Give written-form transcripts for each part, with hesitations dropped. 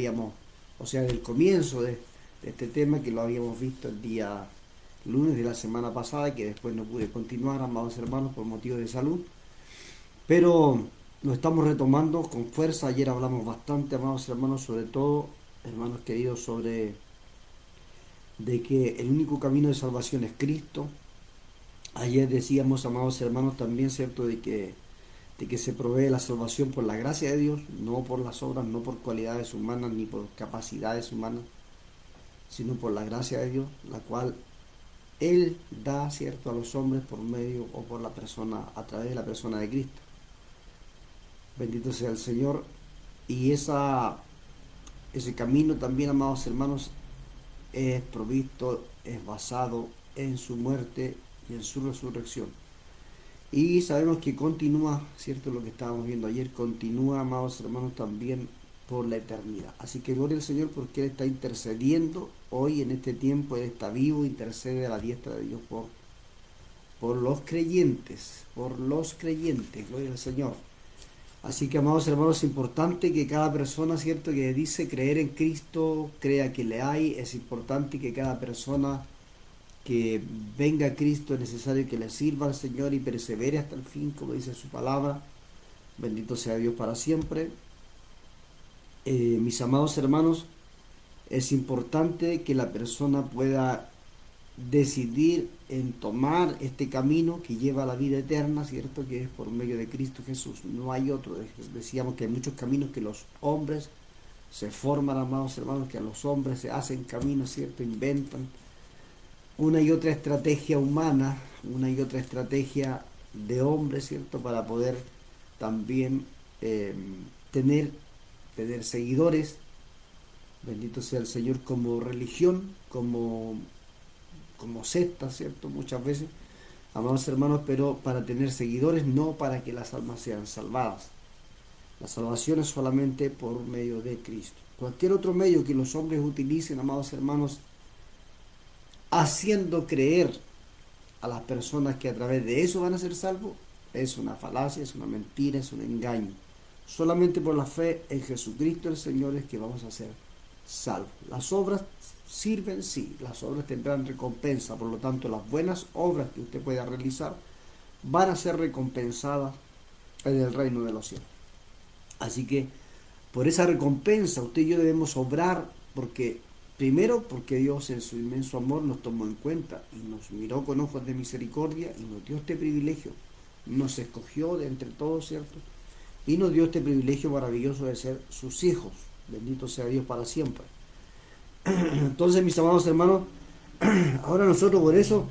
habíamos, o sea, del comienzo de este tema que lo habíamos visto el día lunes de la semana pasada, que después no pude continuar, amados hermanos, por motivos de salud. Pero lo estamos retomando con fuerza. Ayer hablamos bastante, amados hermanos, sobre todo, hermanos queridos, sobre de que el único camino de salvación es Cristo. Ayer decíamos, amados hermanos, también, ¿cierto?, de que se provee la salvación por la gracia de Dios, no por las obras, no por cualidades humanas ni por capacidades humanas, sino por la gracia de Dios, la cual Él da, ¿cierto?, a los hombres por medio o por la persona, a través de la persona de Cristo. Bendito sea el Señor. Y ese camino también, amados hermanos, es provisto, es basado en su muerte y en su resurrección. Y sabemos que continúa, ¿cierto? Lo que estábamos viendo ayer, continúa, amados hermanos, también por la eternidad. Así que gloria al Señor porque Él está intercediendo hoy en este tiempo, Él está vivo, intercede a la diestra de Dios por los creyentes, gloria al Señor. Así que, amados hermanos, es importante que cada persona, ¿cierto?, que dice creer en Cristo, crea que le hay. Es importante que cada persona que venga a Cristo es necesario que le sirva al Señor y persevere hasta el fin, como dice su palabra. Bendito sea Dios para siempre. Mis amados hermanos, es importante que la persona pueda decidir en tomar este camino que lleva a la vida eterna, ¿cierto? Que es por medio de Cristo Jesús. No hay otro. Decíamos que hay muchos caminos que los hombres se forman, amados hermanos, que a los hombres se hacen caminos, ¿cierto? Inventan una y otra estrategia humana, una y otra estrategia de hombre, ¿cierto? Para poder también eh, tener, tener seguidores. Bendito sea el Señor, como religión, como secta, ¿cierto? Muchas veces, amados hermanos, pero para tener seguidores, no para que las almas sean salvadas. La salvación es solamente por medio de Cristo. Cualquier otro medio que los hombres utilicen, amados hermanos, haciendo creer a las personas que a través de eso van a ser salvos, es una falacia, es una mentira, es un engaño. Solamente por la fe en Jesucristo el Señor es que vamos a ser salvos. Las obras sirven, sí, las obras tendrán recompensa, por lo tanto las buenas obras que usted pueda realizar van a ser recompensadas en el reino de los cielos. Así que por esa recompensa usted y yo debemos obrar, porque primero porque Dios en su inmenso amor nos tomó en cuenta y nos miró con ojos de misericordia y nos dio este privilegio, nos escogió de entre todos, ¿cierto? Y nos dio este privilegio maravilloso de ser sus hijos. Bendito sea Dios para siempre. Entonces, mis amados hermanos, ahora nosotros por eso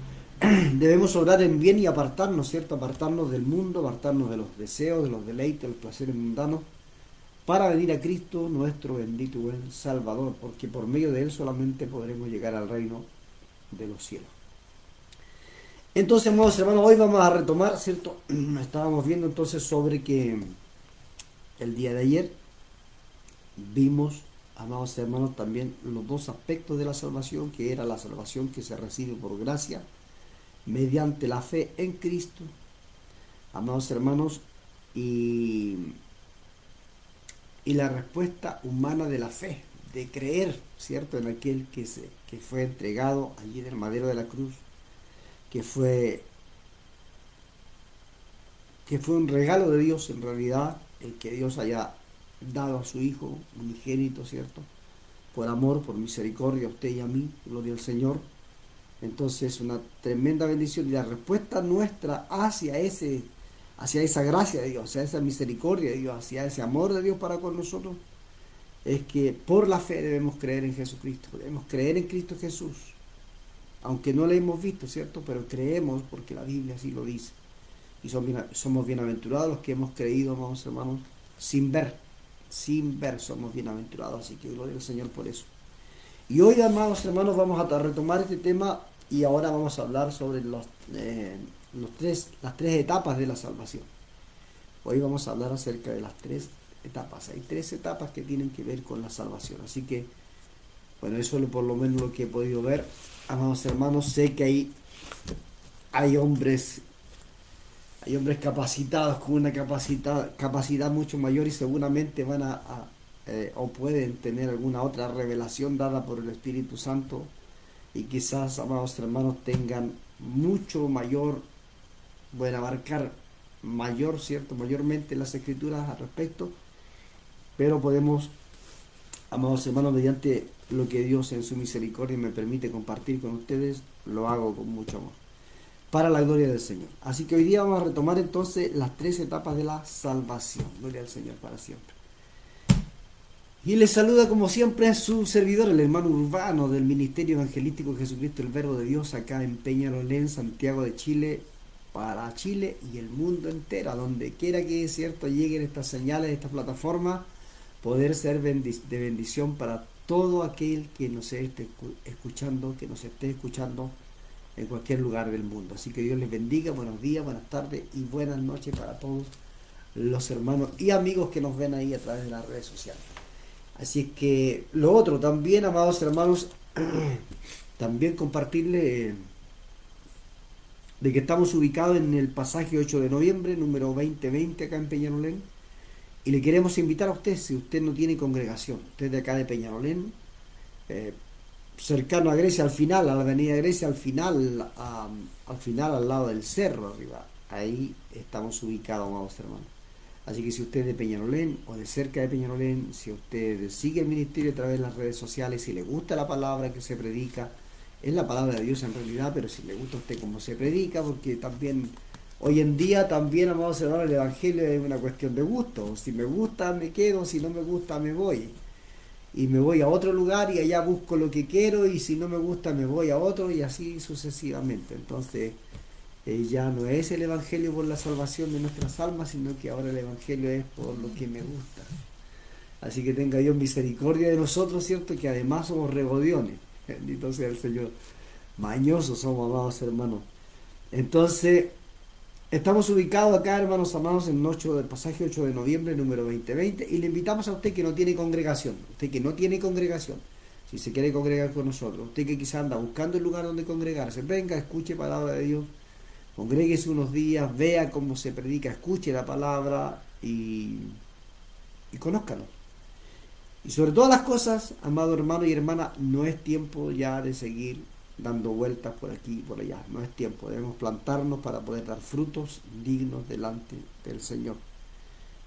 debemos obrar en bien y apartarnos, ¿cierto? Apartarnos del mundo, apartarnos de los deseos, de los deleites, de los placeres mundanos, para venir a Cristo, nuestro bendito y buen Salvador, porque por medio de Él solamente podremos llegar al reino de los cielos. Entonces, amados hermanos, hoy vamos a retomar, ¿cierto? Estábamos viendo entonces sobre que el día de ayer vimos, amados hermanos, también los dos aspectos de la salvación, que era la salvación que se recibe por gracia, mediante la fe en Cristo, amados hermanos, y, y la respuesta humana de la fe, de creer, ¿cierto?, en aquel que fue entregado allí en el madero de la cruz, que fue, que fue un regalo de Dios en realidad, el que Dios haya dado a su Hijo unigénito, ¿cierto?, por amor, por misericordia a usted y a mí, gloria al Señor. Entonces es una tremenda bendición y la respuesta nuestra hacia esa gracia de Dios, hacia esa misericordia de Dios, hacia ese amor de Dios para con nosotros, es que por la fe debemos creer en Jesucristo, debemos creer en Cristo Jesús, aunque no le hemos visto, ¿cierto? Pero creemos porque la Biblia así lo dice. Y somos bienaventurados los que hemos creído, amados hermanos, sin ver somos bienaventurados, así que gloria al Señor por eso. Y hoy, amados hermanos, vamos a retomar este tema y ahora vamos a hablar sobre las tres etapas de la salvación. Hoy vamos a hablar acerca de las tres etapas. Hay tres etapas que tienen que ver con la salvación. Así que, bueno, eso es por lo menos lo que he podido ver. Amados hermanos, sé que hay hombres capacitados con una capacidad mucho mayor y seguramente van a o pueden tener alguna otra revelación dada por el Espíritu Santo y quizás, amados hermanos, tengan mucho mayor, pueden abarcar mayor, ¿cierto? Mayormente las escrituras al respecto, pero podemos, amados hermanos, mediante lo que Dios en su misericordia me permite compartir con ustedes, lo hago con mucho amor, para la gloria del Señor. Así que hoy día vamos a retomar entonces las tres etapas de la salvación. Gloria al Señor para siempre. Y les saluda como siempre su servidor, el hermano Urbano del Ministerio Evangelístico Jesucristo, el Verbo de Dios, acá en Peñalolén, Santiago de Chile, para Chile y el mundo entero, a donde quiera que es cierto lleguen estas señales, esta plataforma, poder ser de bendición para todo aquel que nos esté escuchando, que nos esté escuchando en cualquier lugar del mundo. Así que Dios les bendiga, buenos días, buenas tardes y buenas noches para todos los hermanos y amigos que nos ven ahí a través de las redes sociales. Así es que lo otro también, amados hermanos, también compartirle de que estamos ubicados en el pasaje 8 de noviembre, número 2020 acá en Peñalolén, y le queremos invitar a usted, si usted no tiene congregación, usted de acá de Peñalolén, cercano a Grecia, al final, a la avenida Grecia, al final, al lado del cerro arriba, ahí estamos ubicados, amados hermanos. Así que si usted es de Peñalolén o de cerca de Peñalolén, si usted sigue el ministerio a través de las redes sociales, si le gusta la palabra que se predica, es la palabra de Dios en realidad, pero si le gusta a usted cómo se predica, porque también hoy en día también, amados hermanos, el Evangelio es una cuestión de gusto. Si me gusta me quedo, si no me gusta me voy. Y me voy a otro lugar y allá busco lo que quiero, y si no me gusta me voy a otro, y así sucesivamente. Entonces ya no es el Evangelio por la salvación de nuestras almas, sino que ahora el Evangelio es por lo que me gusta. Así que tenga Dios misericordia de nosotros, ¿cierto? Que además somos regodiones. Bendito sea el Señor. Mañosos somos, amados hermanos. Entonces, estamos ubicados acá, hermanos amados, en el pasaje 8 de noviembre, número 2020, y le invitamos a usted que no tiene congregación, si se quiere congregar con nosotros, usted que quizá anda buscando el lugar donde congregarse, venga, escuche palabra de Dios, congréguese unos días, vea cómo se predica, escuche la palabra y conózcalo. Y sobre todas las cosas, amado hermano y hermana, no es tiempo ya de seguir dando vueltas por aquí y por allá. No es tiempo. Debemos plantarnos para poder dar frutos dignos delante del Señor.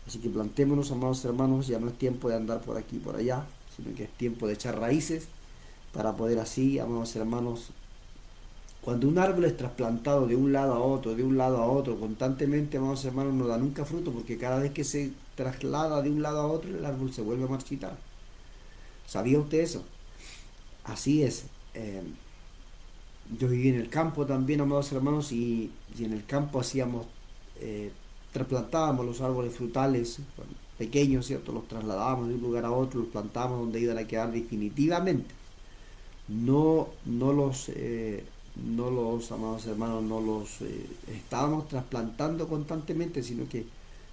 Así que plantémonos, amados hermanos, ya no es tiempo de andar por aquí y por allá, sino que es tiempo de echar raíces para poder así, amados hermanos, cuando un árbol es trasplantado de un lado a otro, constantemente, amados hermanos, no da nunca fruto, porque cada vez que se traslada de un lado a otro, el árbol se vuelve a marchitar. ¿Sabía usted eso? Así es. Yo viví en el campo también, amados hermanos, y en el campo hacíamos, trasplantábamos los árboles frutales pequeños, ¿cierto? Los trasladábamos de un lugar a otro, los plantábamos donde iban a quedar definitivamente. No los, amados hermanos, no los estábamos trasplantando constantemente, sino que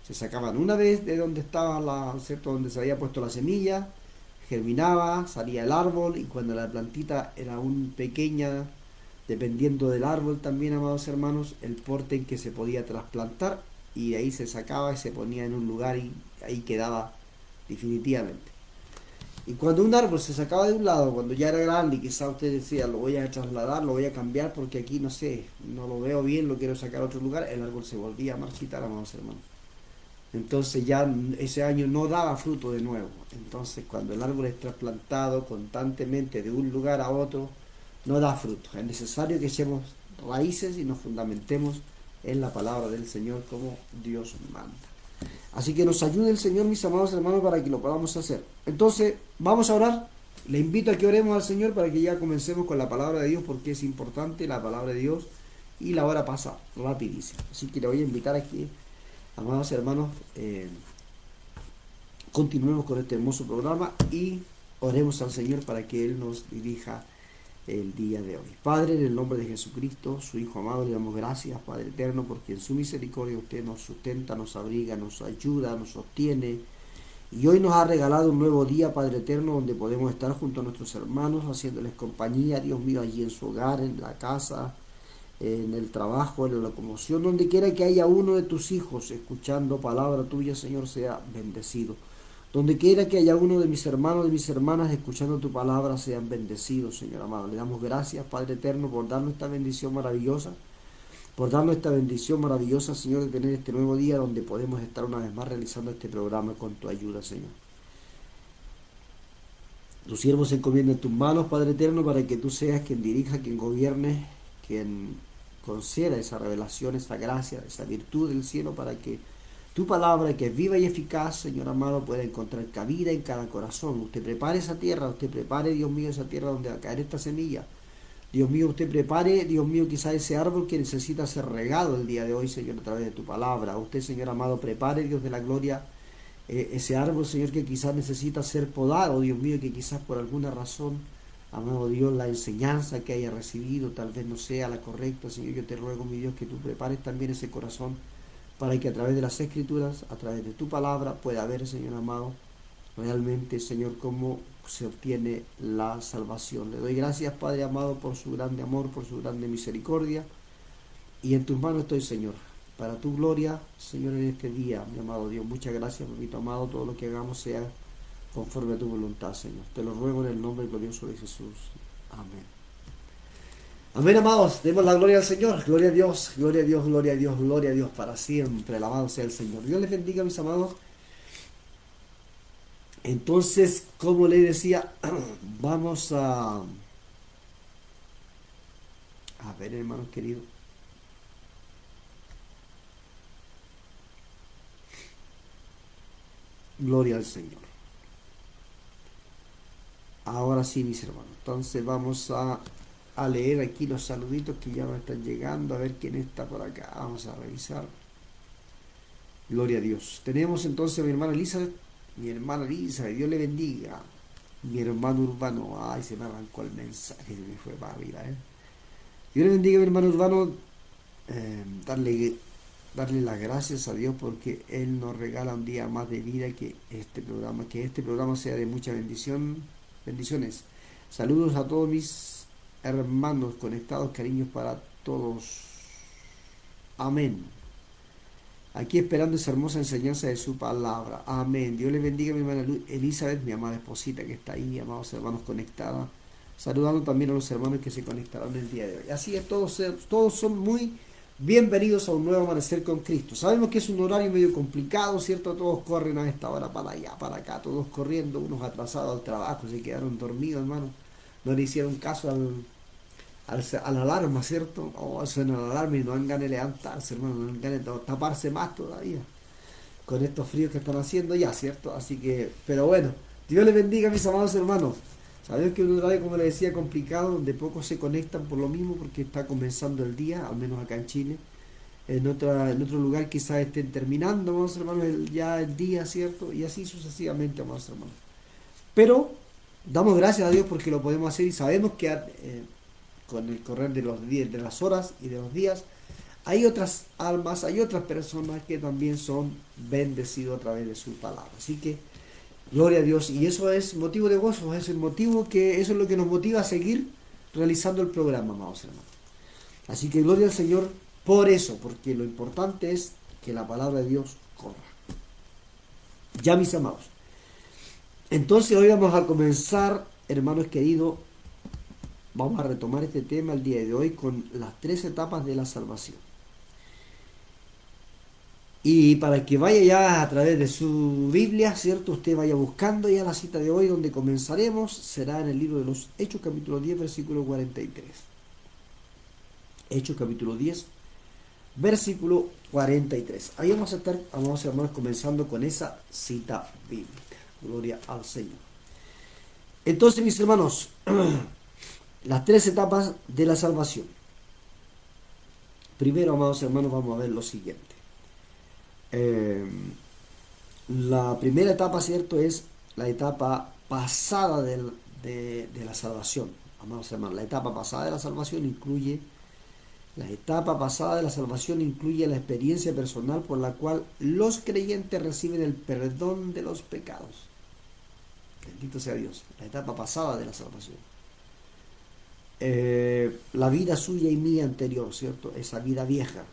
se sacaban una vez de donde estaba ¿cierto? Donde se había puesto la semilla, germinaba, salía el árbol, y cuando la plantita era aún pequeña, dependiendo del árbol también, amados hermanos, el porte en que se podía trasplantar, y de ahí se sacaba y se ponía en un lugar y ahí quedaba definitivamente. Y cuando un árbol se sacaba de un lado, cuando ya era grande y quizá usted decía, lo voy a trasladar, lo voy a cambiar porque aquí no sé, no lo veo bien, lo quiero sacar a otro lugar, el árbol se volvía a marchitar, amados hermanos. Entonces ya ese año no daba fruto de nuevo. Entonces cuando el árbol es trasplantado constantemente de un lugar a otro, no da fruto. Es necesario que echemos raíces y nos fundamentemos en la palabra del Señor como Dios manda. Así que nos ayude el Señor, mis amados hermanos, para que lo podamos hacer. Entonces, vamos a orar. Le invito a que oremos al Señor para que ya comencemos con la palabra de Dios, porque es importante la palabra de Dios y la hora pasa rapidísimo. Así que le voy a invitar a que, amados hermanos, continuemos con este hermoso programa y oremos al Señor para que Él nos dirija el día de hoy. Padre, en el nombre de Jesucristo, su Hijo amado, le damos gracias, Padre eterno, porque en su misericordia usted nos sustenta, nos abriga, nos ayuda, nos sostiene, y hoy nos ha regalado un nuevo día, Padre eterno, donde podemos estar junto a nuestros hermanos, haciéndoles compañía, Dios mío, allí en su hogar, en la casa, en el trabajo, en la locomoción, donde quiera que haya uno de tus hijos escuchando palabra tuya, Señor, sea bendecido. Donde quiera que haya uno de mis hermanos, de mis hermanas, escuchando tu palabra, sean bendecidos, Señor amado. Le damos gracias, Padre eterno, por darnos esta bendición maravillosa, por darnos esta bendición maravillosa, Señor, de tener este nuevo día donde podemos estar una vez más realizando este programa con tu ayuda, Señor. Tus siervos se encomiendan en tus manos, Padre eterno, para que tú seas quien dirija, quien gobierne, quien conceda esa revelación, esa gracia, esa virtud del cielo, para que tu palabra, que es viva y eficaz, Señor amado, pueda encontrar cabida en cada corazón. Usted prepare esa tierra, usted prepare, Dios mío, esa tierra donde va a caer esta semilla. Dios mío, usted prepare, Dios mío, quizá ese árbol que necesita ser regado el día de hoy, Señor, a través de tu palabra. Usted, Señor amado, prepare, Dios de la gloria, ese árbol, Señor, que quizás necesita ser podado, Dios mío, que quizás por alguna razón, amado Dios, la enseñanza que haya recibido tal vez no sea la correcta, Señor. Yo te ruego, mi Dios, que tú prepares también ese corazón para que a través de las Escrituras, a través de tu palabra, pueda ver, Señor amado, realmente, Señor, cómo se obtiene la salvación. Le doy gracias, Padre amado, por su grande amor, por su grande misericordia, y en tus manos estoy, Señor, para tu gloria, Señor, en este día, mi amado Dios. Muchas gracias, papito amado, todo lo que hagamos sea conforme a tu voluntad, Señor. Te lo ruego en el nombre glorioso de Jesús. Amén. Amén, amados. Demos la gloria al Señor. Gloria a Dios, gloria a Dios, gloria a Dios, gloria a Dios para siempre. Alabado sea el Señor. Dios les bendiga, mis amados. Entonces, como les decía, vamos a ver, hermanos queridos. Gloria al Señor. Ahora sí, mis hermanos. Entonces vamos a leer aquí los saluditos que ya me están llegando. A ver quién está por acá. Vamos a revisar. Gloria a Dios. Tenemos entonces a mi hermana Elizabeth. Mi hermana Elizabeth, Dios le bendiga. Mi hermano Urbano. Ay, se me arrancó el mensaje. Se me fue para arriba, ¿eh? Dios le bendiga, mi hermano Urbano. Darle las gracias a Dios porque Él nos regala un día más de vida, que este programa sea de mucha bendiciones. Saludos a todos mis hermanos conectados, cariños para todos. Amén. Aquí esperando esa hermosa enseñanza de su palabra. Amén. Dios le bendiga a mi hermana Elizabeth, mi amada esposita que está ahí, amados hermanos conectados. Saludando también a los hermanos que se conectaron el día de hoy. Así es, todos son muy bienvenidos a un nuevo amanecer con Cristo. Sabemos que es un horario medio complicado, ¿cierto? Todos corren a esta hora para allá, para acá, todos corriendo, unos atrasados al trabajo, se quedaron dormidos, hermano. No le hicieron caso a la alarma, ¿cierto? Suena la alarma y no dan ganas de levantarse, hermano, no dan ganas de taparse más todavía con estos fríos que están haciendo ya, ¿cierto? Así que, pero bueno, Dios les bendiga, mis amados hermanos. Sabemos que es un horario, como les decía, complicado, donde pocos se conectan por lo mismo, porque está comenzando el día, al menos acá en Chile. En otro lugar quizás estén terminando, amados hermanos, ya el día, ¿cierto? Y así sucesivamente, amados hermanos. Pero damos gracias a Dios porque lo podemos hacer y sabemos que con el correr de los días, de las horas y de los días, hay otras almas, hay otras personas que también son bendecidos a través de su palabra. Así que, gloria a Dios. Y eso es motivo de gozo, es el motivo eso es lo que nos motiva a seguir realizando el programa, amados hermanos. Así que gloria al Señor por eso, porque lo importante es que la palabra de Dios corra. Ya, mis amados. Entonces hoy vamos a comenzar, hermanos queridos, vamos a retomar este tema el día de hoy con las 3 etapas de la salvación. Y para que vaya ya a través de su Biblia, ¿cierto? Usted vaya buscando ya la cita de hoy donde comenzaremos, será en el libro de los Hechos capítulo 10, versículo 43. Hechos capítulo 10, versículo 43. Ahí vamos a estar, amados hermanos, comenzando con esa cita bíblica. Gloria al Señor. Entonces, mis hermanos, las 3 etapas de la salvación. Primero, amados hermanos, vamos a ver lo siguiente. La primera etapa, ¿cierto? Es la etapa pasada de la salvación. Amados hermanos, la etapa pasada de la salvación incluye la experiencia personal por la cual los creyentes reciben el perdón de los pecados. Bendito sea Dios. La etapa pasada de la salvación. La vida suya y mía anterior, ¿cierto? Esa vida vieja.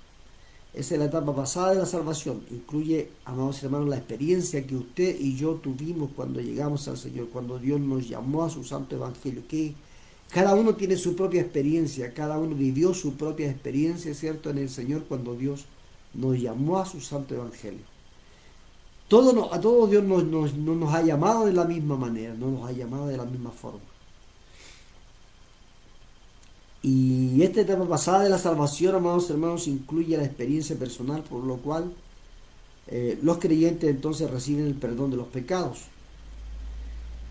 Esa es la etapa pasada de la salvación. Incluye, amados hermanos, la experiencia que usted y yo tuvimos cuando llegamos al Señor, cuando Dios nos llamó a su santo evangelio. Que cada uno tiene su propia experiencia, cada uno vivió su propia experiencia, ¿cierto?, en el Señor cuando Dios nos llamó a su santo evangelio. A todos Dios no nos ha llamado de la misma manera, no nos ha llamado de la misma forma. Y esta etapa pasada de la salvación, amados hermanos, incluye la experiencia personal, por lo cual los creyentes entonces reciben el perdón de los pecados.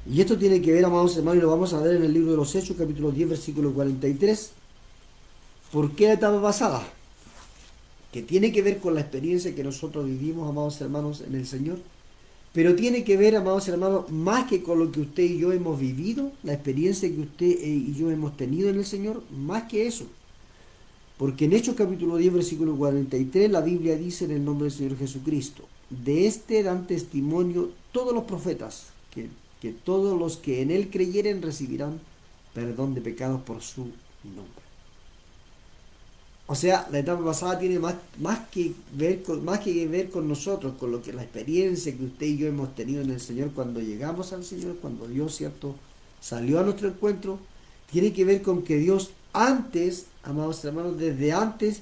Y esto tiene que ver, amados hermanos, y lo vamos a ver en el libro de los Hechos, capítulo 10, versículo 43. ¿Por qué la etapa pasada? Que tiene que ver con la experiencia que nosotros vivimos, amados hermanos, en el Señor. Pero tiene que ver, amados hermanos, más que con lo que usted y yo hemos vivido, la experiencia que usted y yo hemos tenido en el Señor, más que eso. Porque en Hechos capítulo 10, versículo 43, la Biblia dice en el nombre del Señor Jesucristo: de este dan testimonio todos los profetas, que todos los que en él creyeren recibirán perdón de pecados por su nombre. O sea, la etapa pasada tiene más que ver con nosotros, con lo que la experiencia que usted y yo hemos tenido en el Señor cuando llegamos al Señor, cuando Dios, ¿cierto?, salió a nuestro encuentro. Tiene que ver con que Dios antes, amados hermanos, desde antes,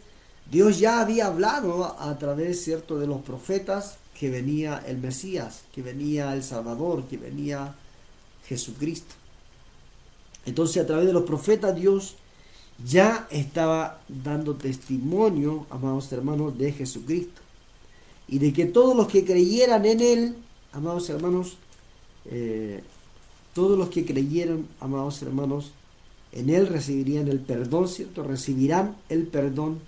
Dios ya había hablado a través, ¿cierto?, de los profetas que venía el Mesías, que venía el Salvador, que venía Jesucristo. Entonces, a través de los profetas, Dios ya estaba dando testimonio, amados hermanos, de Jesucristo. Y de que todos los que creyeran en Él, amados hermanos, todos los que creyeran, amados hermanos, en Él recibirían el perdón, ¿cierto? Recibirán el perdón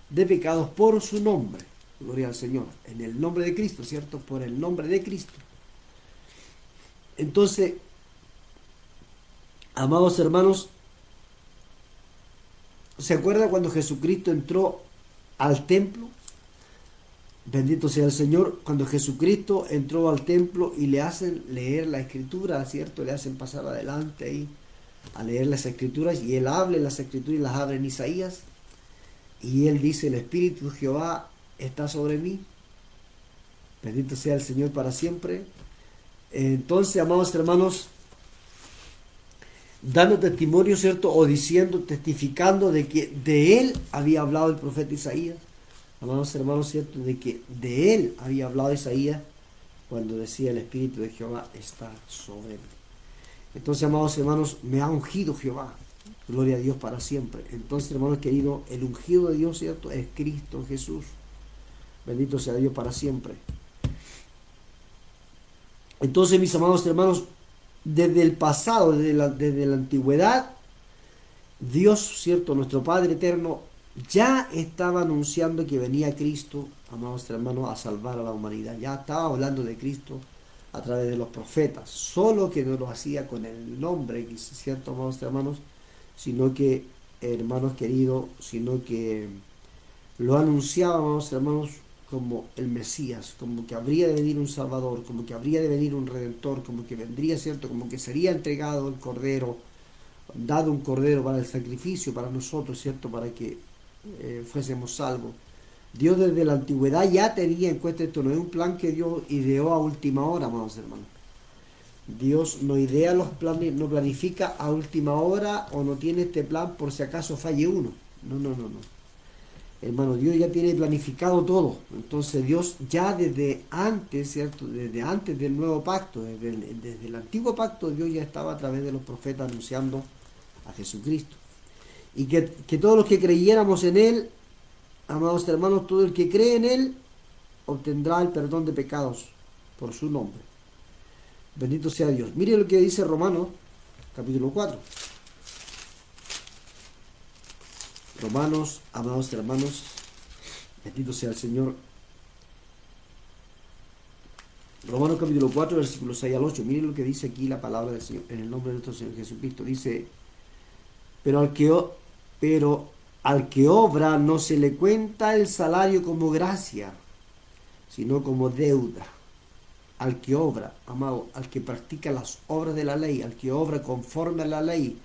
de pecados por su nombre. Gloria al Señor. En el nombre de Cristo, ¿cierto? Por el nombre de Cristo. Entonces, amados hermanos, ¿se acuerda cuando Jesucristo entró al templo? Bendito sea el Señor. Cuando Jesucristo entró al templo y le hacen leer la escritura, ¿cierto? Le hacen pasar adelante ahí a leer las escrituras, y él habla las escrituras y las abre en Isaías, y él dice: el Espíritu de Jehová está sobre mí. Bendito sea el Señor para siempre. Entonces, amados hermanos, dando testimonio, ¿cierto?, o diciendo, testificando de que de él había hablado el profeta Isaías, amados hermanos, ¿cierto?, de que de él había hablado Isaías cuando decía: el Espíritu de Jehová está sobre mí. Entonces, amados hermanos, me ha ungido Jehová. Gloria a Dios para siempre. Entonces, hermanos queridos, el ungido de Dios, ¿cierto?, es Cristo Jesús. Bendito sea Dios para siempre. Entonces, mis amados hermanos, desde el pasado, desde la antigüedad, Dios, ¿cierto?, nuestro Padre eterno, ya estaba anunciando que venía Cristo, amados hermanos, a salvar a la humanidad. Ya estaba hablando de Cristo a través de los profetas, solo que no lo hacía con el nombre, ¿cierto, amados hermanos? Sino que, hermanos queridos, sino que lo anunciaba, amados hermanos, como el Mesías, como que habría de venir un Salvador, como que habría de venir un Redentor, como que vendría, ¿cierto?, como que sería entregado el Cordero, dado un Cordero para el sacrificio, para nosotros, ¿cierto?, para que fuésemos salvos. Dios desde la antigüedad ya tenía en cuenta esto. No es un plan que Dios ideó a última hora, amados hermanos. Dios no idea los planes, no planifica a última hora, o no tiene este plan por si acaso falle uno. No. Hermano, Dios ya tiene planificado todo. Entonces Dios ya desde antes, ¿cierto?, desde antes del nuevo pacto, desde el antiguo pacto, Dios ya estaba a través de los profetas anunciando a Jesucristo. Y que todos los que creyéramos en Él, amados hermanos, todo el que cree en Él obtendrá el perdón de pecados por su nombre. Bendito sea Dios. Mire lo que dice Romanos, capítulo 4. Romanos, amados hermanos, bendito sea el Señor. Romanos capítulo 4, versículos 6 al 8. Miren lo que dice aquí la palabra del Señor, en el nombre de nuestro Señor Jesucristo. Dice: pero al que obra no se le cuenta el salario como gracia, sino como deuda. Al que obra, amado, al que practica las obras de la ley, al que obra conforme a la ley,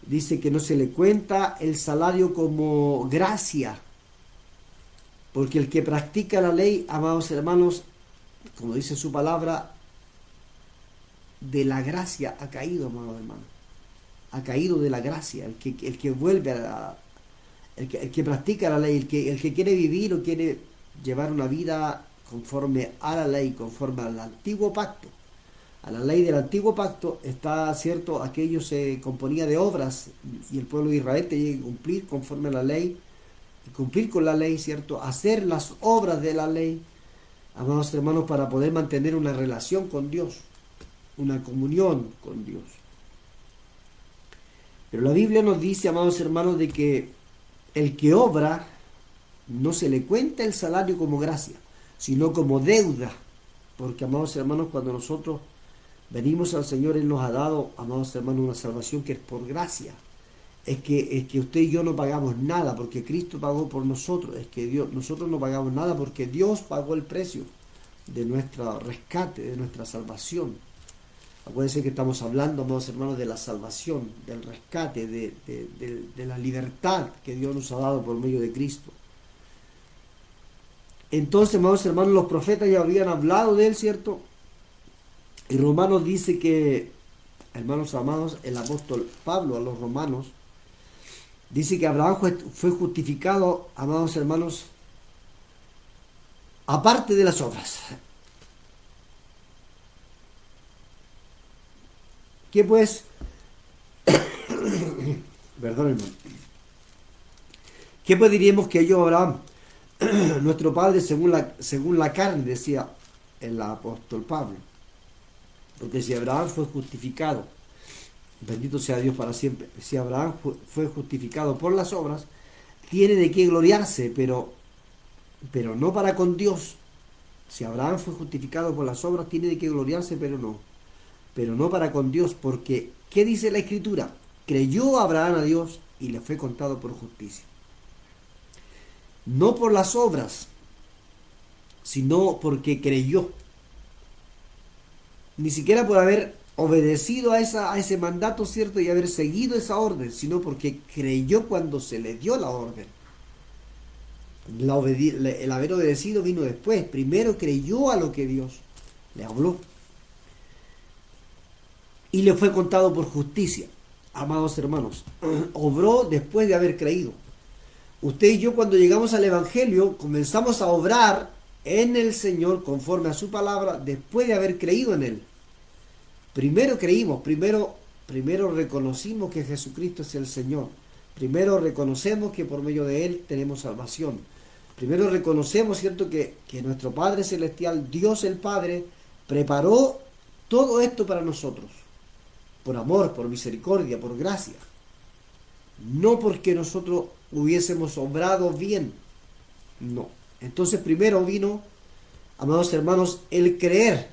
dice que no se le cuenta el salario como gracia, Porque el que practica la ley, amados hermanos, como dice su palabra, de la gracia ha caído, amados hermanos. Ha caído de la gracia. El que vuelve el que practica la ley, el que quiere vivir o quiere llevar una vida conforme a la ley, conforme al antiguo pacto, a la ley del antiguo pacto, está cierto, aquello se componía de obras y el pueblo de Israel tenía que cumplir conforme a la ley, cumplir con la ley, cierto, hacer las obras de la ley, amados hermanos, para poder mantener una relación con Dios, una comunión con Dios. Pero la Biblia nos dice, amados hermanos, de que el que obra no se le cuenta el salario como gracia, sino como deuda. Porque, amados hermanos, cuando nosotros venimos al Señor, Él nos ha dado, amados hermanos, una salvación que es por gracia. Es que usted y yo no pagamos nada porque Cristo pagó por nosotros. Es que nosotros no pagamos nada porque Dios pagó el precio de nuestro rescate, de nuestra salvación. Acuérdense que estamos hablando, amados hermanos, de la salvación, del rescate, de la libertad que Dios nos ha dado por medio de Cristo. Entonces, amados hermanos, los profetas ya habían hablado de él, ¿cierto? Y Romanos dice que, hermanos amados, el apóstol Pablo a los romanos dice que Abraham fue justificado, amados hermanos, aparte de las obras. ¿Qué pues? Perdón, hermano. ¿Qué pues diríamos que yo, Abraham, nuestro padre según la carne, decía el apóstol Pablo? Porque si Abraham fue justificado, bendito sea Dios para siempre, si Abraham fue justificado por las obras, tiene de qué gloriarse, pero no para con Dios. Si Abraham fue justificado por las obras, tiene de qué gloriarse, pero no para con Dios, porque ¿qué dice la Escritura? Creyó Abraham a Dios y le fue contado por justicia. No por las obras, sino porque creyó. Ni siquiera por haber obedecido a ese mandato, ¿cierto? Y haber seguido esa orden, sino porque creyó cuando se le dio la orden. El haber obedecido vino después. Primero creyó a lo que Dios le habló. Y le fue contado por justicia. Amados hermanos, obró después de haber creído. Usted y yo, cuando llegamos al Evangelio, comenzamos a obrar en el Señor conforme a su palabra después de haber creído en Él. Primero creímos, primero reconocimos que Jesucristo es el Señor. Primero reconocemos que por medio de Él tenemos salvación. Primero reconocemos, ¿cierto?, que nuestro Padre Celestial, Dios el Padre, preparó todo esto para nosotros. Por amor, por misericordia, por gracia. No porque nosotros hubiésemos obrado bien. No. Entonces primero vino, amados hermanos, el creer.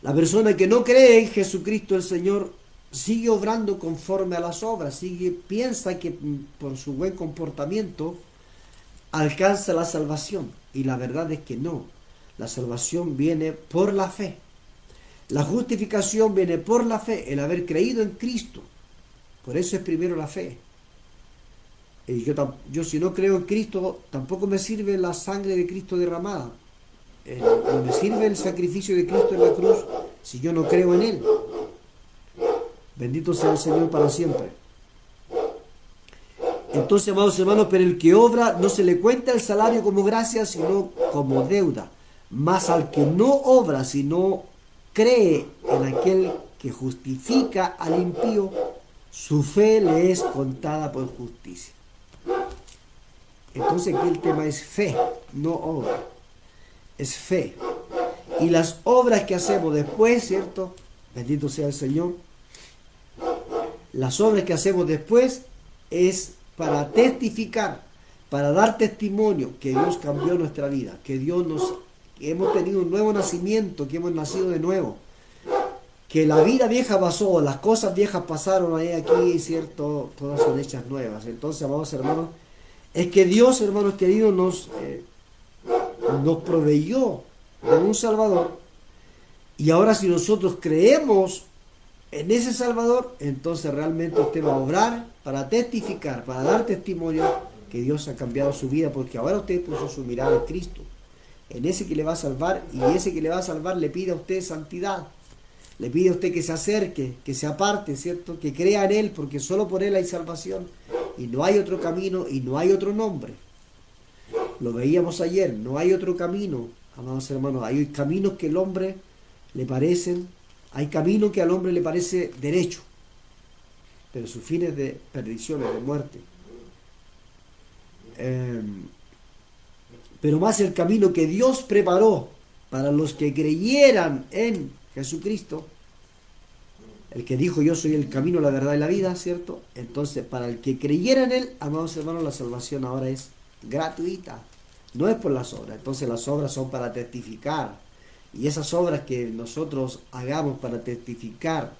La persona que no cree en Jesucristo el Señor sigue obrando conforme a las obras, piensa que por su buen comportamiento alcanza la salvación. Y la verdad es que no. La salvación viene por la fe. La justificación viene por la fe, el haber creído en Cristo. Por eso es primero la fe. Y yo si no creo en Cristo, tampoco me sirve la sangre de Cristo derramada. No me sirve el sacrificio de Cristo en la cruz si yo no creo en Él. Bendito sea el Señor para siempre. Entonces, amados hermanos, pero el que obra no se le cuenta el salario como gracia, sino como deuda. Mas al que no obra, sino cree en aquel que justifica al impío, su fe le es contada por justicia. Entonces aquí el tema es fe, no obra. Es fe. Y las obras que hacemos después, ¿cierto? Bendito sea el Señor. Las obras que hacemos después es para testificar, para dar testimonio que Dios cambió nuestra vida, que hemos tenido un nuevo nacimiento, que hemos nacido de nuevo, que la vida vieja pasó, las cosas viejas pasaron ahí aquí, ¿cierto? Todas son hechas nuevas. Entonces, amados hermanos, es que Dios, hermanos queridos, nos proveyó de un Salvador, y ahora si nosotros creemos en ese Salvador, entonces realmente usted va a obrar para testificar, para dar testimonio que Dios ha cambiado su vida, porque ahora usted puso su mirada en Cristo, en ese que le va a salvar, y ese que le va a salvar le pide a usted santidad, le pide a usted que se acerque, que se aparte, ¿cierto? Que crea en Él, porque solo por Él hay salvación, y no hay otro camino, y no hay otro nombre. Lo veíamos ayer, no hay otro camino, amados hermanos, hay caminos que al hombre le parecen, hay caminos que al hombre le parece derecho, pero su fin es de perdición, es de muerte. Eh, pero más el camino que Dios preparó para los que creyeran en Jesucristo, el que dijo yo soy el camino, la verdad y la vida, ¿cierto? Entonces, para el que creyera en Él, amados hermanos, la salvación ahora es gratuita, no es por las obras. Entonces las obras son para testificar, y esas obras que nosotros hagamos para testificar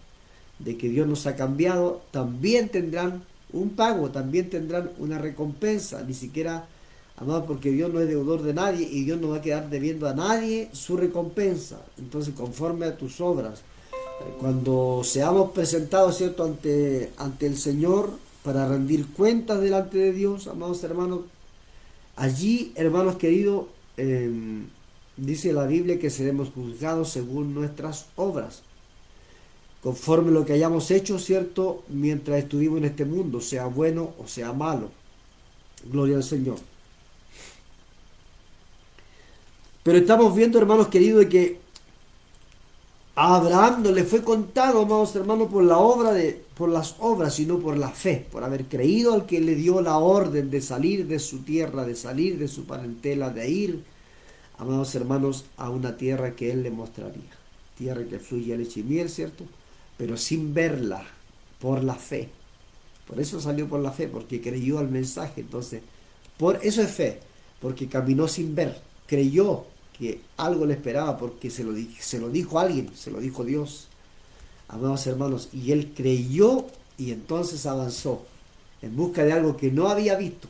de que Dios nos ha cambiado, también tendrán un pago, también tendrán una recompensa. Ni siquiera, amados, porque Dios no es deudor de nadie, y Dios no va a quedar debiendo a nadie su recompensa. Entonces, conforme a tus obras, cuando seamos presentados, ¿cierto?, ante el Señor para rendir cuentas delante de Dios, amados hermanos, allí, hermanos queridos, dice la Biblia que seremos juzgados según nuestras obras, conforme lo que hayamos hecho, ¿cierto?, mientras estuvimos en este mundo, sea bueno o sea malo. Gloria al Señor. Pero estamos viendo, hermanos queridos, de que a Abraham no le fue contado, amados hermanos, por las obras, sino por la fe, por haber creído al que le dio la orden de salir de su tierra, de salir de su parentela, de ir, amados hermanos, a una tierra que él le mostraría. Tierra que fluye leche y miel, ¿cierto? Pero sin verla, por la fe. Por eso salió por la fe, porque creyó al mensaje. Entonces, por eso es fe, porque caminó sin ver, creyó que algo le esperaba, porque se lo dijo alguien, se lo dijo Dios, amados hermanos, y él creyó, y entonces avanzó en busca de algo que no había visto.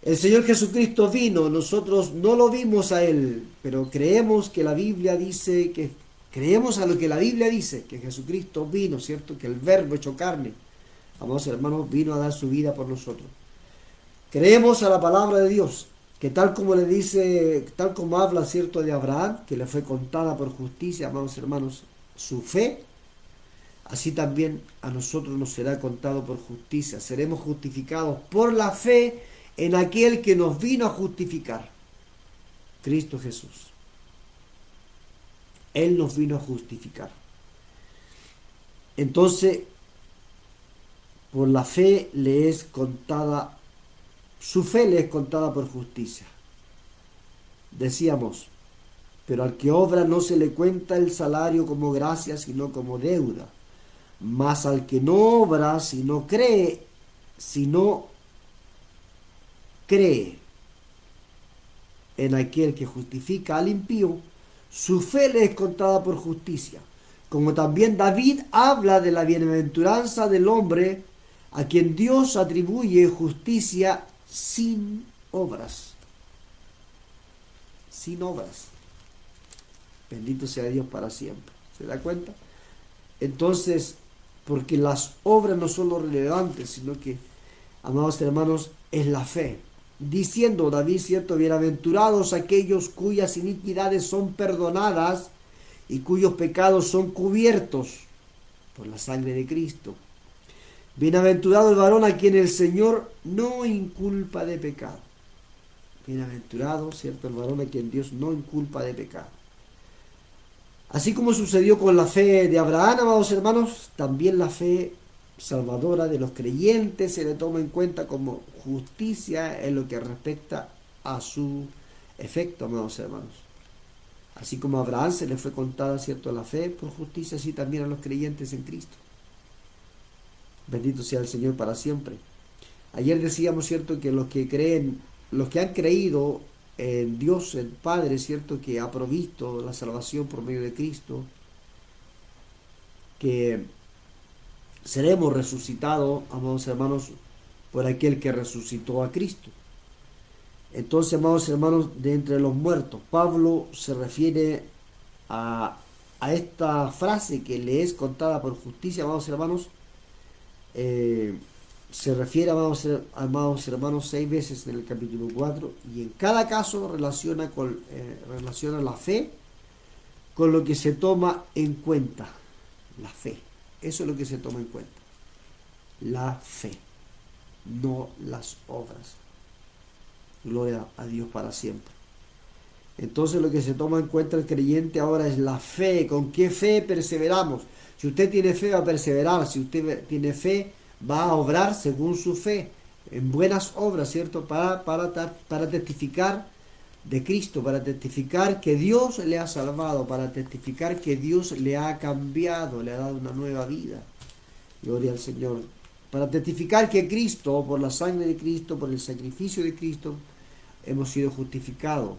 El Señor Jesucristo vino, nosotros no lo vimos a Él, pero creemos que la Biblia dice que, creemos a lo que la Biblia dice, que Jesucristo vino, ¿cierto? Que el Verbo hecho carne, amados hermanos, vino a dar su vida por nosotros. Creemos a la palabra de Dios, que tal como le dice, tal como habla, ¿cierto?, de Abraham, que le fue contada por justicia, amados hermanos, su fe, así también a nosotros nos será contado por justicia. Seremos justificados por la fe en aquel que nos vino a justificar, Cristo Jesús. Él nos vino a justificar. Entonces, por la fe le es contada, su fe le es contada por justicia. Decíamos, pero al que obra no se le cuenta el salario como gracia, sino como deuda. Mas al que no obra, si no cree en aquel que justifica al impío, su fe le es contada por justicia. Como también David habla de la bienaventuranza del hombre a quien Dios atribuye justicia sin obras. Sin obras. Bendito sea Dios para siempre. ¿Se da cuenta? Entonces, porque las obras no son lo relevante, sino que, amados hermanos, es la fe. Diciendo David, cierto, bienaventurados aquellos cuyas iniquidades son perdonadas y cuyos pecados son cubiertos por la sangre de Cristo. Bienaventurado el varón a quien el Señor no inculpa de pecado. Bienaventurado, cierto, el varón a quien Dios no inculpa de pecado. Así como sucedió con la fe de Abraham, amados hermanos, también la fe salvadora de los creyentes se le toma en cuenta como justicia en lo que respecta a su efecto, amados hermanos. Así como a Abraham se le fue contada, cierto, la fe por justicia, así también a los creyentes en Cristo. Bendito sea el Señor para siempre. Ayer decíamos, cierto, que los que creen, los que han creído en Dios el Padre, cierto, que ha provisto la salvación por medio de Cristo, que seremos resucitados, amados hermanos, por aquel que resucitó a Cristo. Entonces, amados hermanos, de entre los muertos, Pablo se refiere a esta frase que le es contada por justicia, amados hermanos, se refiere, amados hermanos, 6 veces en el capítulo 4, y en cada caso relaciona la fe con lo que se toma en cuenta. La fe. Eso es lo que se toma en cuenta. La fe, no las obras. Gloria a Dios para siempre. Entonces lo que se toma en cuenta el creyente ahora es la fe. ¿Con qué fe perseveramos? Si usted tiene fe, va a perseverar. Si usted tiene fe, va a obrar según su fe, en buenas obras, ¿cierto? Para testificar de Cristo, para testificar que Dios le ha salvado, para testificar que Dios le ha cambiado, le ha dado una nueva vida. Gloria al Señor. Para testificar que Cristo, por la sangre de Cristo, por el sacrificio de Cristo, hemos sido justificados,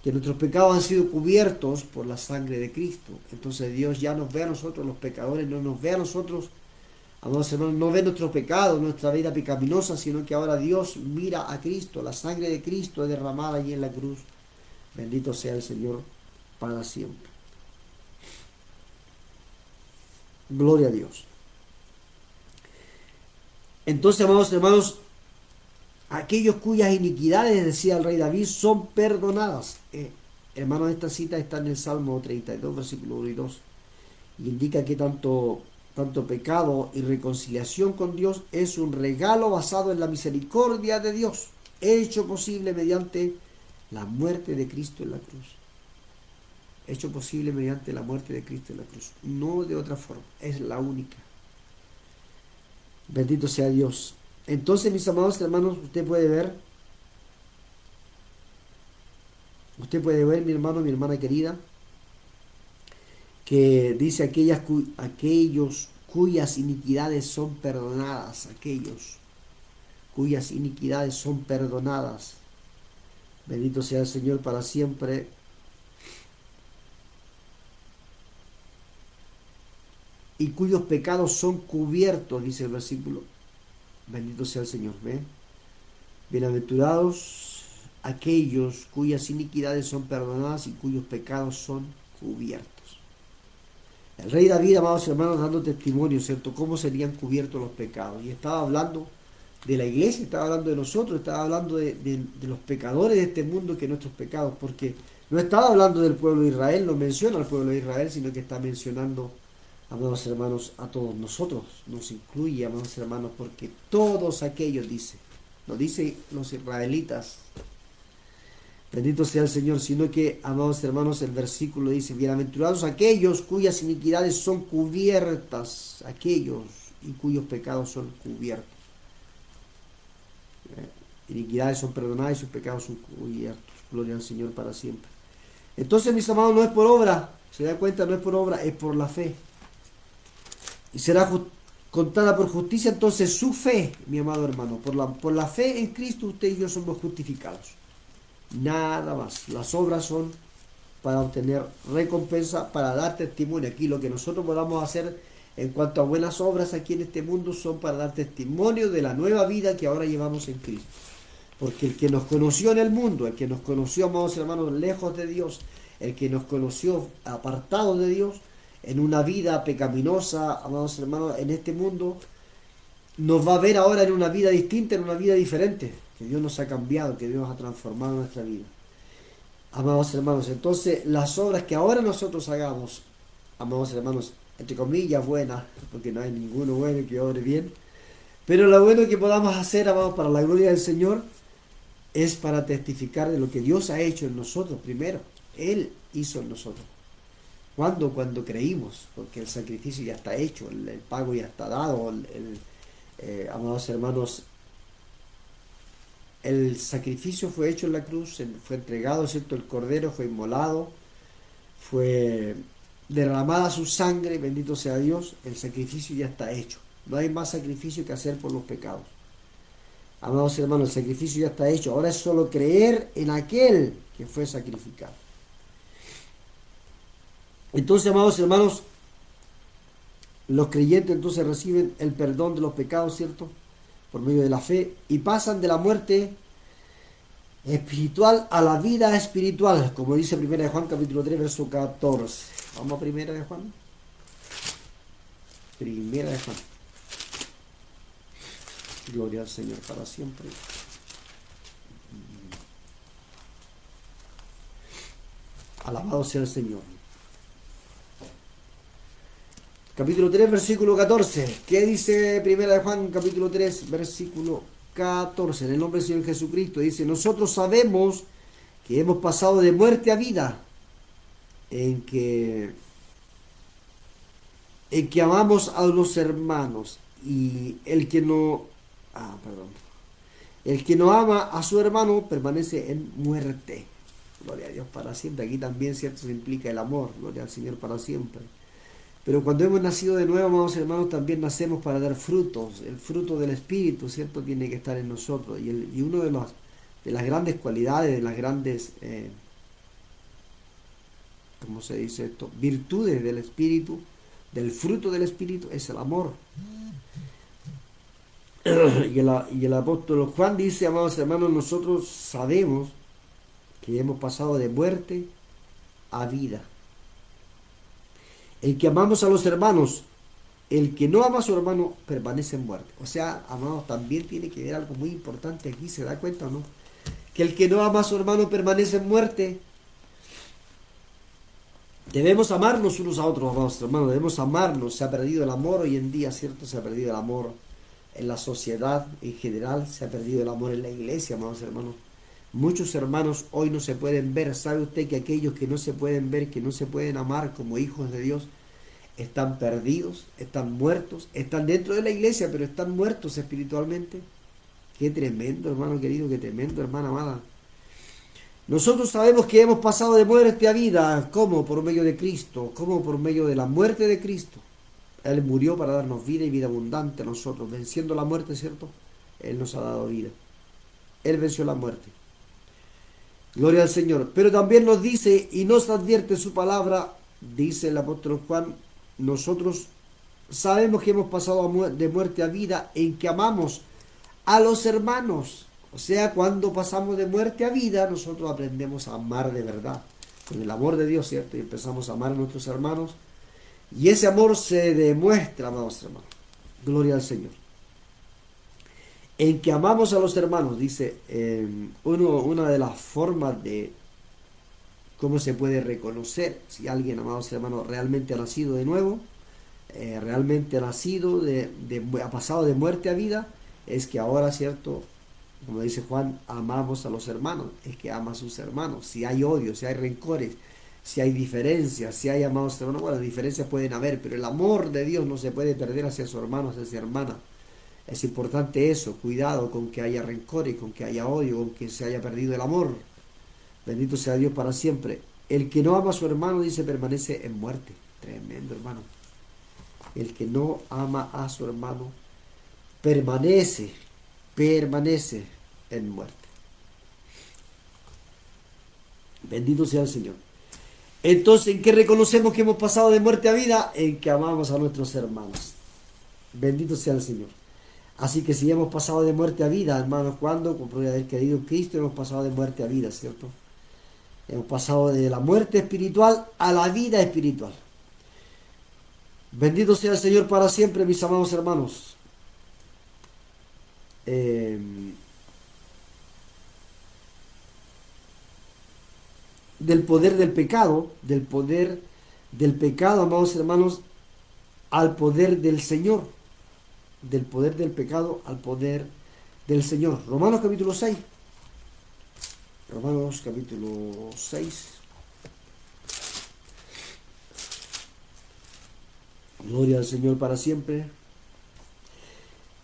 que nuestros pecados han sido cubiertos por la sangre de Cristo. Entonces Dios ya nos ve a nosotros, los pecadores, no nos ve a nosotros, amados hermanos, no ve nuestros pecados, nuestra vida pecaminosa, sino que ahora Dios mira a Cristo, la sangre de Cristo es derramada allí en la cruz. Bendito sea el Señor para siempre. Gloria a Dios. Entonces, amados hermanos, aquellos cuyas iniquidades, decía el rey David, son perdonadas. Hermanos, esta cita está en el Salmo 32, versículo 1 y 2. Y indica que tanto pecado y reconciliación con Dios es un regalo basado en la misericordia de Dios, hecho posible mediante la muerte de Cristo en la cruz. Hecho posible mediante la muerte de Cristo en la cruz. No de otra forma, es la única. Bendito sea Dios. Entonces, mis amados hermanos, usted puede ver, mi hermano, mi hermana querida, que dice aquellos cuyas iniquidades son perdonadas, aquellos cuyas iniquidades son perdonadas. Bendito sea el Señor para siempre. Y cuyos pecados son cubiertos, dice el versículo. Bendito sea el Señor. ¿Ve? Bienaventurados aquellos cuyas iniquidades son perdonadas y cuyos pecados son cubiertos. El rey David, amados hermanos, dando testimonio, ¿cierto? ¿Cómo serían cubiertos los pecados? Y estaba hablando de la iglesia, estaba hablando de nosotros, estaba hablando de los pecadores de este mundo, que nuestros pecados, porque no estaba hablando del pueblo de Israel, no menciona al pueblo de Israel, sino que está mencionando, amados hermanos, a todos nosotros, nos incluye, amados hermanos, porque todos aquellos, dice, no dice los israelitas, bendito sea el Señor, sino que, amados hermanos, el versículo dice, bienaventurados aquellos cuyas iniquidades son cubiertas, aquellos y cuyos pecados son cubiertos. Iniquidades son perdonadas y sus pecados son cubiertos. Gloria al Señor para siempre. Entonces, mis amados, no es por obra, se da cuenta, no es por obra, es por la fe. Y será contada por justicia entonces su fe, mi amado hermano. Por la fe en Cristo usted y yo somos justificados. Nada más. Las obras son para obtener recompensa, para dar testimonio. Aquí lo que nosotros podamos hacer en cuanto a buenas obras aquí en este mundo son para dar testimonio de la nueva vida que ahora llevamos en Cristo. Porque el que nos conoció en el mundo, el que nos conoció, amados hermanos, lejos de Dios, el que nos conoció apartado de Dios, en una vida pecaminosa, amados hermanos, en este mundo, nos va a ver ahora en una vida distinta, en una vida diferente, que Dios nos ha cambiado, que Dios ha transformado nuestra vida. Amados hermanos, entonces las obras que ahora nosotros hagamos, amados hermanos, entre comillas buenas, porque no hay ninguno bueno que obre bien, pero lo bueno que podamos hacer, amados, para la gloria del Señor, es para testificar de lo que Dios ha hecho en nosotros primero. Él hizo en nosotros. ¿Cuándo? Cuando creímos, porque el sacrificio ya está hecho, el pago ya está dado, amados hermanos, el sacrificio fue hecho en la cruz, fue entregado, ¿cierto? El cordero fue inmolado, fue derramada su sangre, bendito sea Dios, el sacrificio ya está hecho. No hay más sacrificio que hacer por los pecados. Amados hermanos, el sacrificio ya está hecho. Ahora es solo creer en aquel que fue sacrificado. Entonces, amados hermanos, los creyentes entonces reciben el perdón de los pecados, ¿cierto? Por medio de la fe, y pasan de la muerte espiritual a la vida espiritual, como dice 1 de Juan capítulo 3, verso 14. Vamos a 1 de Juan. 1 de Juan. Gloria al Señor para siempre. Alabado sea el Señor. Capítulo 3, versículo 14. ¿Qué dice Primera de Juan, capítulo 3, versículo 14? En el nombre del Señor Jesucristo dice: nosotros sabemos que hemos pasado de muerte a vida, en que, en que amamos a los hermanos, y el que no ama a su hermano permanece en muerte. Gloria a Dios para siempre. Aquí también, cierto, se implica el amor. Gloria al Señor para siempre. Pero cuando hemos nacido de nuevo, amados hermanos, también nacemos para dar frutos. El fruto del Espíritu, ¿cierto?, tiene que estar en nosotros. Y uno de las grandes cualidades, de las grandes, ¿cómo se dice esto?, virtudes del Espíritu, del fruto del Espíritu, es el amor. Y el apóstol Juan dice, amados hermanos, nosotros sabemos que hemos pasado de muerte a vida. El que amamos a los hermanos, el que no ama a su hermano permanece en muerte. O sea, amados, también tiene que ver algo muy importante aquí, ¿se da cuenta o no? Que el que no ama a su hermano permanece en muerte. Debemos amarnos unos a otros, amados hermanos, debemos amarnos. Se ha perdido el amor hoy en día, ¿cierto? Se ha perdido el amor en la sociedad en general, se ha perdido el amor en la iglesia, amados hermanos. Muchos hermanos hoy no se pueden ver. ¿Sabe usted que aquellos que no se pueden ver, que no se pueden amar como hijos de Dios, están perdidos, están muertos, están dentro de la iglesia, pero están muertos espiritualmente? Qué tremendo, hermano querido, qué tremendo, hermana amada. Nosotros sabemos que hemos pasado de muerte a vida. ¿Cómo? Por medio de Cristo. ¿Cómo? Por medio de la muerte de Cristo. Él murió para darnos vida y vida abundante a nosotros. Venciendo la muerte, ¿cierto? Él nos ha dado vida. Él venció la muerte. Gloria al Señor. Pero también nos dice y nos advierte su palabra, dice el apóstol Juan, nosotros sabemos que hemos pasado de muerte a vida en que amamos a los hermanos. O sea, cuando pasamos de muerte a vida, nosotros aprendemos a amar de verdad, con el amor de Dios, ¿cierto? Y empezamos a amar a nuestros hermanos. Y ese amor se demuestra, amados hermanos. Gloria al Señor. En que amamos a los hermanos, dice, una de las formas de cómo se puede reconocer si alguien, amados hermanos, realmente ha nacido de nuevo, realmente ha nacido, ha pasado de muerte a vida, es que ahora, ¿cierto?, como dice Juan, amamos a los hermanos, es que ama a sus hermanos. Si hay odio, si hay rencores, si hay diferencias, si hay, amados hermanos, bueno, diferencias pueden haber, pero el amor de Dios no se puede perder hacia su hermano, hacia su hermana. Es importante eso, cuidado con que haya rencores, con que haya odio, con que se haya perdido el amor. Bendito sea Dios para siempre. El que no ama a su hermano, dice, permanece en muerte. Tremendo, hermano. El que no ama a su hermano permanece en muerte. Bendito sea el Señor. Entonces, ¿en qué reconocemos que hemos pasado de muerte a vida? En que amamos a nuestros hermanos. Bendito sea el Señor. Así que si hemos pasado de muerte a vida, hermanos, ¿cuándo? Por haber creído en Cristo, hemos pasado de muerte a vida, ¿cierto? Hemos pasado de la muerte espiritual a la vida espiritual. Bendito sea el Señor para siempre, mis amados hermanos. Del poder del pecado, amados hermanos, al poder del Señor. Del poder del pecado al poder del Señor. Romanos capítulo 6. Romanos capítulo 6. Gloria al Señor para siempre.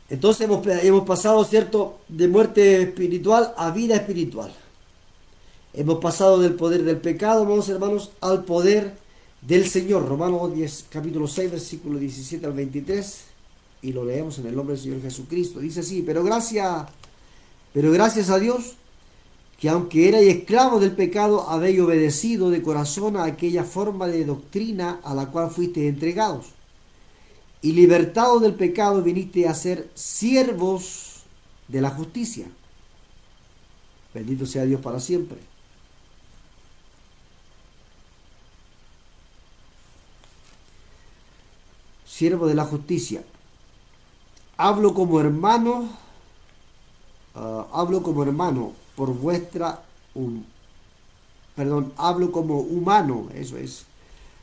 Entonces hemos pasado, ¿cierto?, de muerte espiritual a vida espiritual. Hemos pasado del poder del pecado, amados hermanos, al poder del Señor. Romanos 10, capítulo 6, versículo 17 al 23. Y lo leemos en el nombre del Señor Jesucristo. Dice así: pero gracias a Dios, que aunque erais esclavos del pecado, habéis obedecido de corazón a aquella forma de doctrina a la cual fuisteis entregados. Y libertados del pecado, viniste a ser siervos de la justicia. Bendito sea Dios para siempre. Siervo de la justicia. Hablo como hermano hablo como hermano por vuestra, hablo como humano, eso es,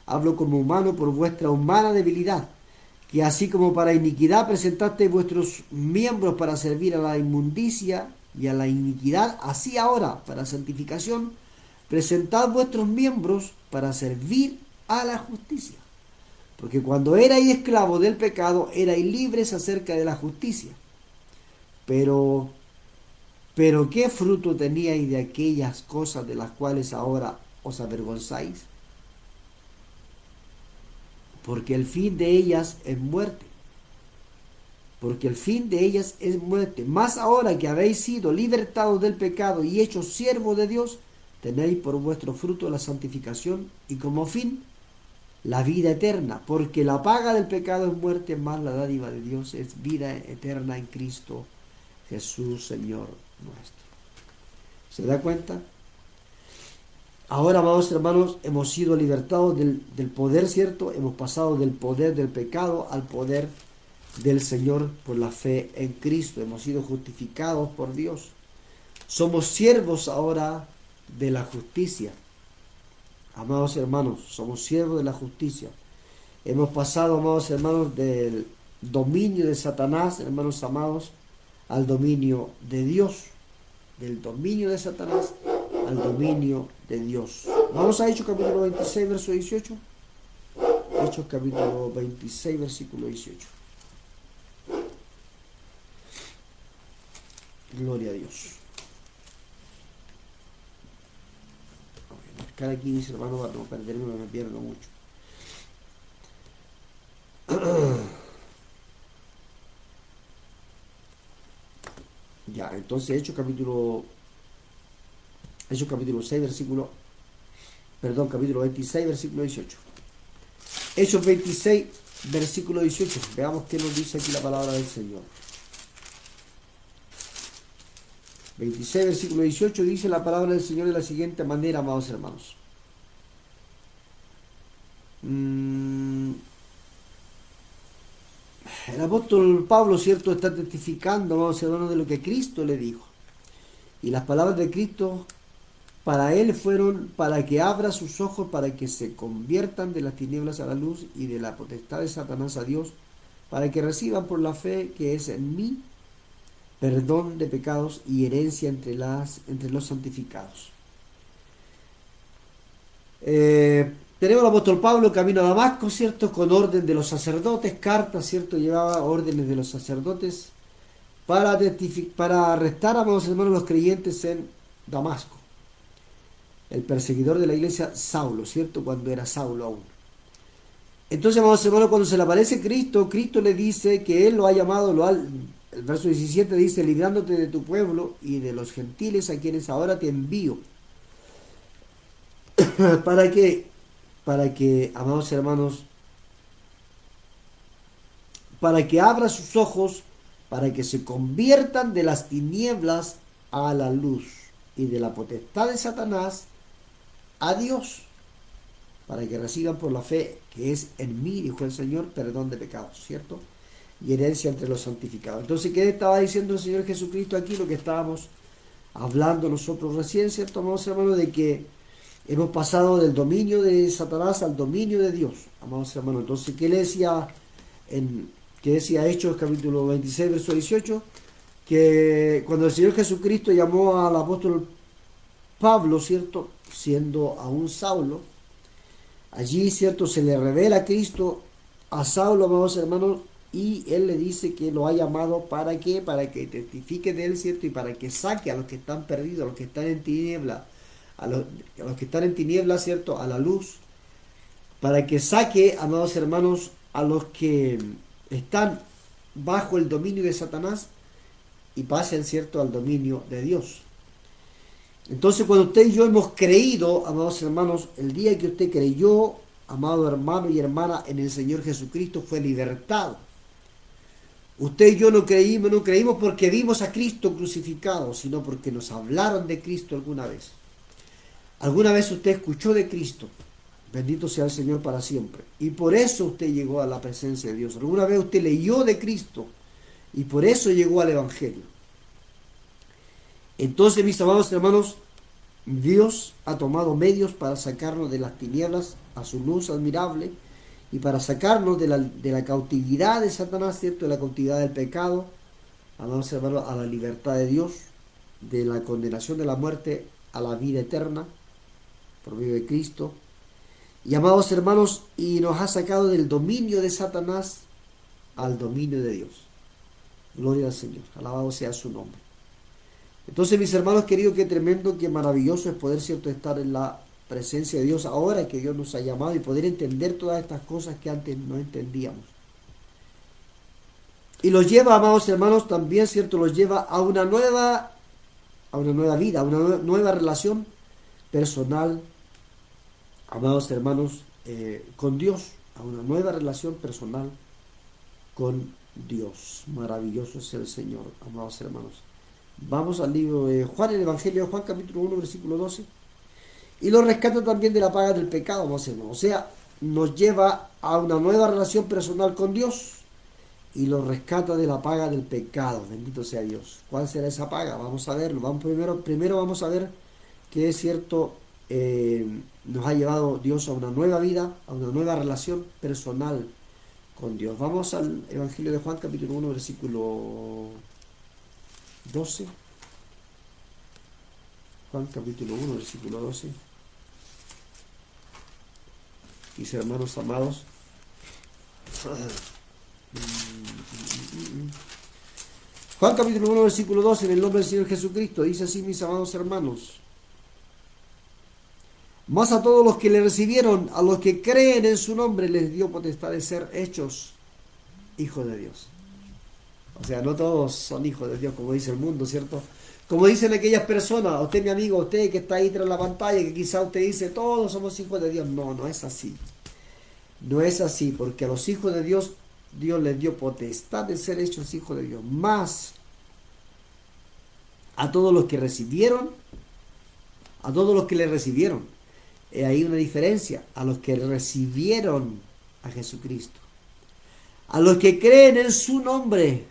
hablo como humano por vuestra humana debilidad, que así como para iniquidad presentaste vuestros miembros para servir a la inmundicia y a la iniquidad, así ahora, para santificación, presentad vuestros miembros para servir a la justicia. Porque cuando erais esclavos del pecado, erais libres acerca de la justicia. Pero, ¿qué fruto teníais de aquellas cosas de las cuales ahora os avergonzáis? Porque el fin de ellas es muerte. Porque el fin de ellas es muerte. Más ahora que habéis sido libertados del pecado y hechos siervos de Dios, tenéis por vuestro fruto la santificación y como fin la vida eterna. Porque la paga del pecado es muerte, más la dádiva de Dios es vida eterna en Cristo Jesús, Señor nuestro. ¿Se da cuenta? Ahora, amados hermanos, hemos sido libertados del poder, ¿cierto? Hemos pasado del poder del pecado al poder del Señor por la fe en Cristo. Hemos sido justificados por Dios. Somos siervos ahora de la justicia. Amados hermanos, somos siervos de la justicia. Hemos pasado, amados hermanos, del dominio de Satanás, hermanos amados, al dominio de Dios. Del dominio de Satanás al dominio de Dios. Vamos a Hechos capítulo 26, verso 18. Hechos capítulo 26, versículo 18. Gloria a Dios. Voy a marcar aquí, mis hermanos, para no perderme, me pierdo mucho. Ya, entonces Hechos capítulo 6, capítulo 26, versículo 18. Hechos 26, versículo 18. Veamos qué nos dice aquí la palabra del Señor. 26, versículo 18 dice la palabra del Señor de la siguiente manera, amados hermanos. El apóstol Pablo, ¿cierto?, está testificando, amados hermanos, de lo que Cristo le dijo. Y las palabras de Cristo para él fueron para que abra sus ojos, para que se conviertan de las tinieblas a la luz y de la potestad de Satanás a Dios, para que reciban por la fe que es en mí perdón de pecados y herencia entre los santificados. Tenemos al apóstol Pablo camino a Damasco, ¿cierto?, con orden de los sacerdotes, cartas, ¿cierto?, llevaba órdenes de los sacerdotes para arrestar, amados hermanos, los creyentes en Damasco. El perseguidor de la iglesia, Saulo, ¿cierto?, cuando era Saulo aún. Entonces, amados hermanos, cuando se le aparece Cristo, Cristo le dice que Él lo ha llamado, el verso 17 dice, librándote de tu pueblo y de los gentiles a quienes ahora te envío. ¿Para qué? Para que, amados hermanos, para que abra sus ojos, para que se conviertan de las tinieblas a la luz y de la potestad de Satanás a Dios, para que reciban por la fe que es en mí, dijo el Señor, perdón de pecados, ¿cierto?, y herencia entre los santificados. Entonces, ¿qué estaba diciendo el Señor Jesucristo aquí? Lo que estábamos hablando nosotros recién, ¿cierto, amados hermanos? De que hemos pasado del dominio de Satanás al dominio de Dios, amados hermanos. Entonces, ¿qué decía Hechos capítulo 26, verso 18? Que cuando el Señor Jesucristo llamó al apóstol Pablo, ¿cierto?, siendo aún Saulo, allí, ¿cierto?, se le revela a Cristo a Saulo, amados hermanos, y él le dice que lo ha llamado ¿para qué? Para que testifique de él, ¿cierto?, y para que saque a los que están perdidos, a los que están en tiniebla, a los que están en tiniebla, ¿cierto?, a la luz, para que saque, amados hermanos, a los que están bajo el dominio de Satanás y pasen, ¿cierto?, al dominio de Dios. Entonces, cuando usted y yo hemos creído, amados hermanos, el día que usted creyó, amado hermano y hermana, en el Señor Jesucristo, fue libertado. Usted y yo no creímos porque vimos a Cristo crucificado, sino porque nos hablaron de Cristo alguna vez. Alguna vez usted escuchó de Cristo, bendito sea el Señor para siempre, y por eso usted llegó a la presencia de Dios. Alguna vez usted leyó de Cristo, y por eso llegó al Evangelio. Entonces, mis amados hermanos, Dios ha tomado medios para sacarnos de las tinieblas a su luz admirable y para sacarnos de la cautividad de Satanás, ¿cierto? De la cautividad del pecado, amados hermanos, a la libertad de Dios, de la condenación de la muerte a la vida eterna por medio de Cristo. Y amados hermanos, y nos ha sacado del dominio de Satanás al dominio de Dios. Gloria al Señor, alabado sea su nombre. Entonces, mis hermanos queridos, qué tremendo, qué maravilloso es poder, cierto, estar en la presencia de Dios ahora que Dios nos ha llamado y poder entender todas estas cosas que antes no entendíamos. Y los lleva, amados hermanos, también, cierto, los lleva a una nueva vida, a una nueva relación personal, amados hermanos, con Dios, a una nueva relación personal con Dios. Maravilloso es el Señor, amados hermanos. Vamos al libro de Juan, el Evangelio de Juan, capítulo 1, versículo 12. Y lo rescata también de la paga del pecado, amados hermanos. O sea, nos lleva a una nueva relación personal con Dios y lo rescata de la paga del pecado. Bendito sea Dios. ¿Cuál será esa paga? Vamos a verlo. Primero vamos a ver que es cierto, nos ha llevado Dios a una nueva vida, a una nueva relación personal con Dios. Vamos al Evangelio de Juan, capítulo 1, versículo 12. Juan capítulo 1, versículo 12. Dice, hermanos amados, Juan capítulo 1, versículo 12, en el nombre del Señor Jesucristo, dice así, mis amados hermanos: mas a todos los que le recibieron, a los que creen en su nombre, les dio potestad de ser hechos hijos de Dios. O sea, no todos son hijos de Dios, como dice el mundo, ¿cierto? Como dicen aquellas personas, usted mi amigo, usted que está ahí tras la pantalla, que quizá usted dice, todos somos hijos de Dios. No, no es así. No es así, porque a los hijos de Dios, Dios les dio potestad de ser hechos hijos de Dios. Más a todos los que recibieron, a todos los que le recibieron. Hay una diferencia, a los que recibieron a Jesucristo. A los que creen en su nombre,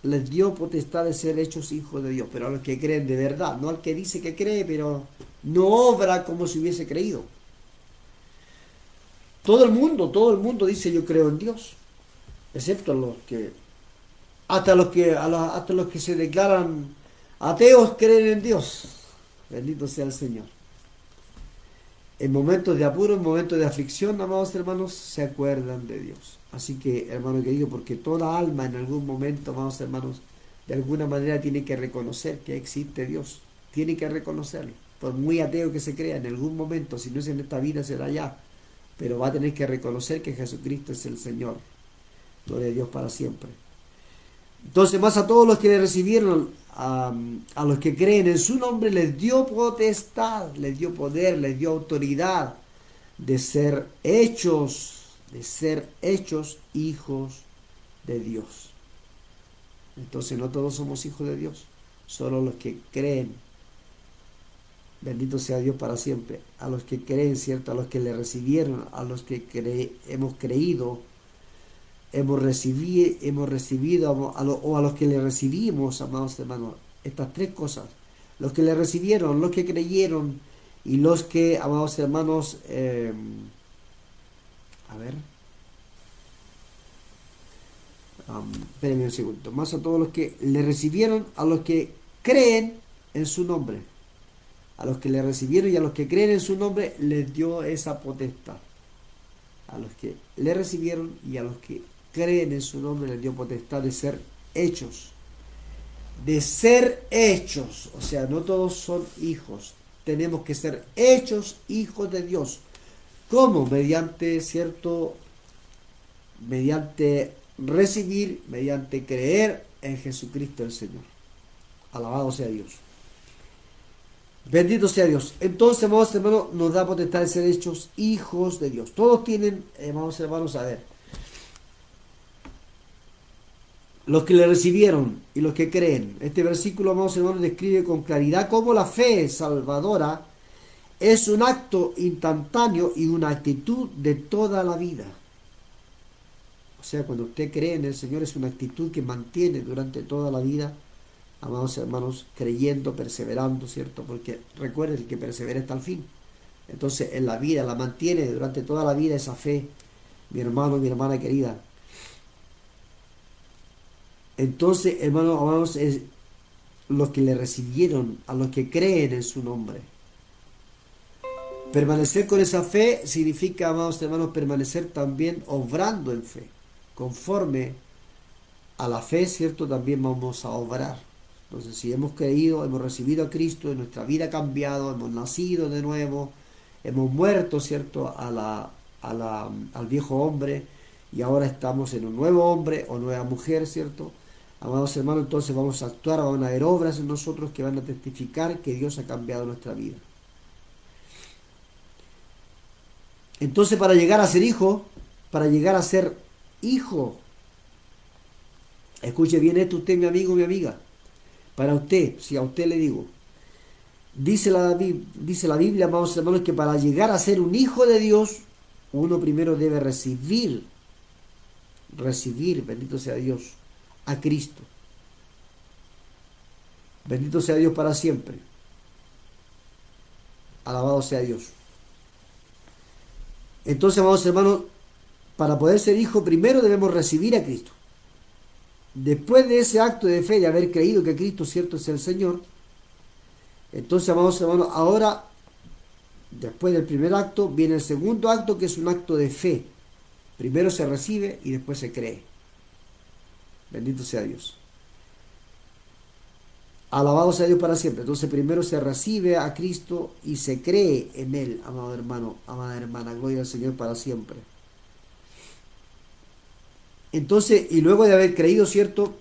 les dio potestad de ser hechos hijos de Dios, pero a los que creen de verdad, no al que dice que cree, pero no obra como si hubiese creído. Todo el mundo dice yo creo en Dios, excepto los que, hasta los que se declaran ateos creen en Dios. Bendito sea el Señor. En momentos de apuro, en momentos de aflicción, amados hermanos, se acuerdan de Dios. Así que, hermano querido, porque toda alma en algún momento, amados hermanos, de alguna manera tiene que reconocer que existe Dios. Tiene que reconocerlo. Por muy ateo que se crea, en algún momento, si no es en esta vida, será ya. Pero va a tener que reconocer que Jesucristo es el Señor. Gloria a Dios para siempre. Entonces, más a todos los que le recibieron, a los que creen en su nombre, les dio potestad, les dio poder, les dio autoridad de ser hechos hijos de Dios. Entonces, no todos somos hijos de Dios, solo los que creen. Bendito sea Dios para siempre. A los que creen, ¿cierto? A los que le recibieron, a los que hemos creído, hemos recibido o a los que le recibimos, amados hermanos, estas tres cosas: los que le recibieron, los que creyeron y los que, amados hermanos, espérenme un segundo, más a todos los que le recibieron, a los que creen en su nombre, a los que le recibieron y a los que creen en su nombre les dio esa potestad. A los que le recibieron y a los que creen en su nombre les dio potestad de ser hechos. De ser hechos. O sea, no todos son hijos. Tenemos que ser hechos hijos de Dios. ¿Cómo? Mediante, ¿cierto? Mediante recibir, mediante creer en Jesucristo el Señor. Alabado sea Dios. Bendito sea Dios. Entonces, amados hermanos, nos da potestad de ser hechos hijos de Dios. Todos tienen, amados hermanos, a ver, los que le recibieron y los que creen. Este versículo, amados hermanos, describe con claridad cómo la fe salvadora es un acto instantáneo y una actitud de toda la vida. O sea, cuando usted cree en el Señor, es una actitud que mantiene durante toda la vida amados hermanos, creyendo, perseverando, ¿cierto? Porque recuerden que persevera hasta el fin. Entonces, en la vida, la mantiene durante toda la vida esa fe, mi hermano, mi hermana querida. Entonces, hermanos, amados, es los que le recibieron, a los que creen en su nombre. Permanecer con esa fe significa, amados hermanos, permanecer también obrando en fe. Conforme a la fe, ¿cierto? También vamos a obrar. Entonces, si hemos creído, hemos recibido a Cristo, en nuestra vida ha cambiado, hemos nacido de nuevo, hemos muerto, ¿cierto? Al viejo hombre y ahora estamos en un nuevo hombre o nueva mujer, ¿cierto? Amados hermanos, entonces vamos a actuar, van a haber obras en nosotros que van a testificar que Dios ha cambiado nuestra vida. Entonces, para llegar a ser hijo, para llegar a ser hijo, escuche bien esto usted, mi amigo, mi amiga. Para usted, si a usted le digo, dice la Biblia, amados hermanos, que para llegar a ser un hijo de Dios, uno primero debe recibir, bendito sea Dios, a Cristo. Bendito sea Dios para siempre. Alabado sea Dios. Entonces, amados hermanos, para poder ser hijo, primero debemos recibir a Cristo. Después de ese acto de fe, de haber creído que Cristo, cierto, es el Señor, entonces, amados hermanos, ahora, después del primer acto, viene el segundo acto, que es un acto de fe. Primero se recibe y después se cree. Bendito sea Dios. Alabado sea Dios para siempre. Entonces, primero se recibe a Cristo y se cree en Él, amado hermano, amada hermana. Gloria al Señor para siempre. Entonces, y luego de haber creído, ¿cierto?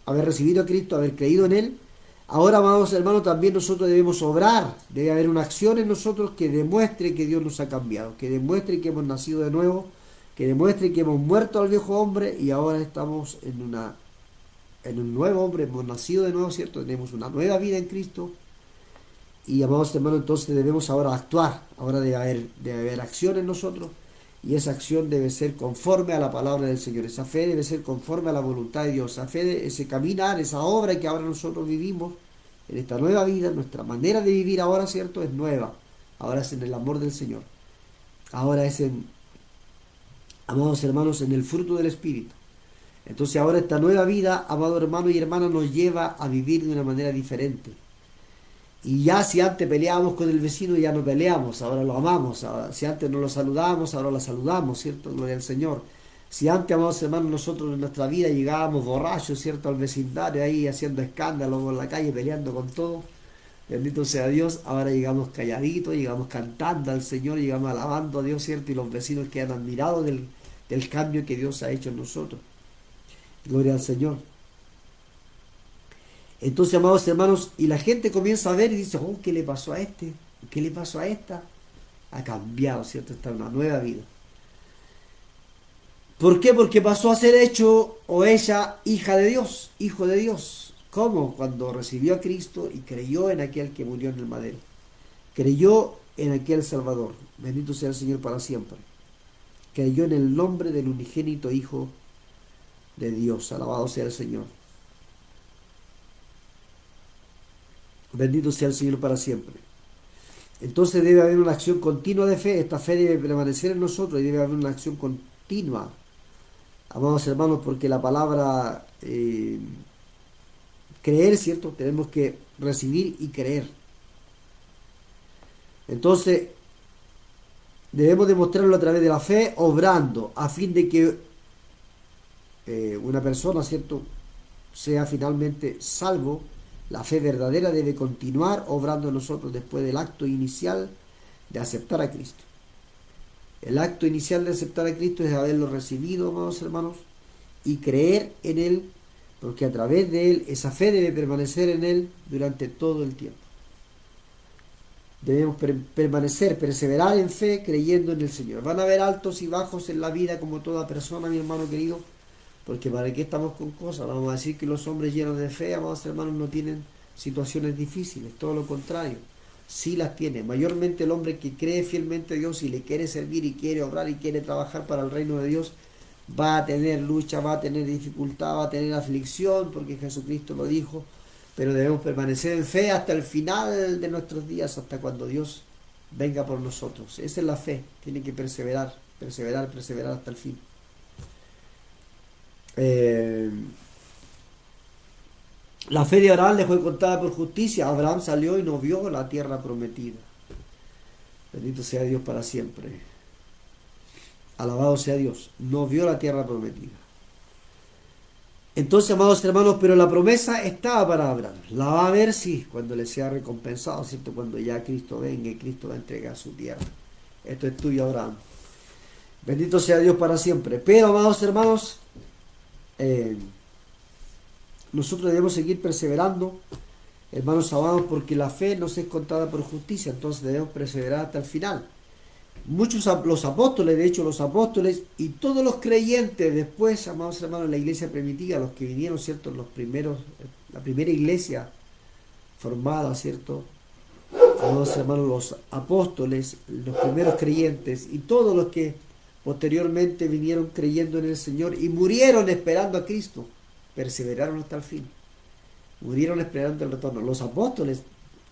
Haber recibido a Cristo, haber creído en Él, ahora, amados hermanos, también nosotros debemos obrar. Debe haber una acción en nosotros que demuestre que Dios nos ha cambiado, que demuestre que hemos nacido de nuevo, que demuestre que hemos muerto al viejo hombre y ahora estamos en un nuevo hombre, hemos nacido de nuevo, ¿cierto? Tenemos una nueva vida en Cristo. Y, amados hermanos, entonces debemos ahora actuar. Ahora debe haber acción en nosotros. Y esa acción debe ser conforme a la palabra del Señor. Esa fe debe ser conforme a la voluntad de Dios. Esa fe, ese caminar, esa obra que ahora nosotros vivimos en esta nueva vida, nuestra manera de vivir ahora, ¿cierto? Es nueva. Ahora es en el amor del Señor. Ahora es amados hermanos, en el fruto del Espíritu. Entonces ahora esta nueva vida, amado hermano y hermana, nos lleva a vivir de una manera diferente. Y ya si antes peleábamos con el vecino, ya no peleamos, ahora lo amamos. Ahora, si antes no lo saludábamos, ahora lo saludamos, ¿cierto? Gloria al Señor. Si antes, amados hermanos, nosotros en nuestra vida llegábamos borrachos, ¿cierto? Al vecindario ahí haciendo escándalo por la calle, peleando con todo. Bendito sea Dios, ahora llegamos calladitos, llegamos cantando al Señor, llegamos alabando a Dios, ¿cierto? Y los vecinos quedan admirados del cambio que Dios ha hecho en nosotros. Gloria al Señor. Entonces, amados hermanos, y la gente comienza a ver y dice, oh, ¿qué le pasó a este? ¿Qué le pasó a esta? Ha cambiado, ¿cierto? Está en una nueva vida. ¿Por qué? Porque pasó a ser hecho o ella hija de Dios, hijo de Dios. ¿Cómo? Cuando recibió a Cristo y creyó en aquel que murió en el madero. Creyó en aquel Salvador. Bendito sea el Señor para siempre. Creyó en el nombre del unigénito Hijo de Dios. Alabado sea el Señor. Bendito sea el Señor para siempre. Entonces debe haber una acción continua de fe. Esta fe debe permanecer en nosotros y debe haber una acción continua. Amados hermanos, porque la palabra creer, ¿cierto? Tenemos que recibir y creer. Entonces debemos demostrarlo a través de la fe, obrando, a fin de que una persona, ¿cierto?, sea finalmente salvo. La fe verdadera debe continuar obrando en nosotros después del acto inicial de aceptar a Cristo. El acto inicial de aceptar a Cristo es haberlo recibido, amados hermanos, y creer en Él, porque a través de Él, esa fe debe permanecer en Él durante todo el tiempo. Debemos permanecer, perseverar en fe, creyendo en el Señor. Van a haber altos y bajos en la vida como toda persona, mi hermano querido, porque para qué estamos con cosas. Vamos a decir que los hombres llenos de fe, amados hermanos, no tienen situaciones difíciles, todo lo contrario, sí las tiene. Mayormente el hombre que cree fielmente a Dios y le quiere servir y quiere obrar y quiere trabajar para el reino de Dios, va a tener lucha, va a tener dificultad, va a tener aflicción, porque Jesucristo lo dijo. pero debemos permanecer en fe hasta el final de nuestros días, hasta cuando Dios venga por nosotros. Esa es la fe, tiene que perseverar, perseverar, perseverar hasta el fin. Eh, la fe de Abraham le fue contada por justicia. Abraham salió y no vio la tierra prometida. Bendito sea Dios para siempre. Alabado sea Dios. No vio la tierra prometida. Entonces, amados hermanos, pero la promesa estaba para Abraham. La va a ver, sí, cuando le sea recompensado, ¿cierto? Cuando ya Cristo venga y Cristo va a entregar su tierra. Esto es tuyo, Abraham. Bendito sea Dios para siempre. Pero, amados hermanos, nosotros debemos seguir perseverando, hermanos amados, porque la fe nos es contada por justicia. Entonces debemos perseverar hasta el final. Muchos, los apóstoles, de hecho los apóstoles y todos los creyentes después, amados hermanos, en la iglesia primitiva, los que vinieron, ¿cierto? Los primeros, la primera iglesia formada, ¿cierto? Amados hermanos, los apóstoles, los primeros creyentes y todos los que posteriormente vinieron creyendo en el Señor y murieron esperando a Cristo, perseveraron hasta el fin. Murieron esperando el retorno. Los apóstoles,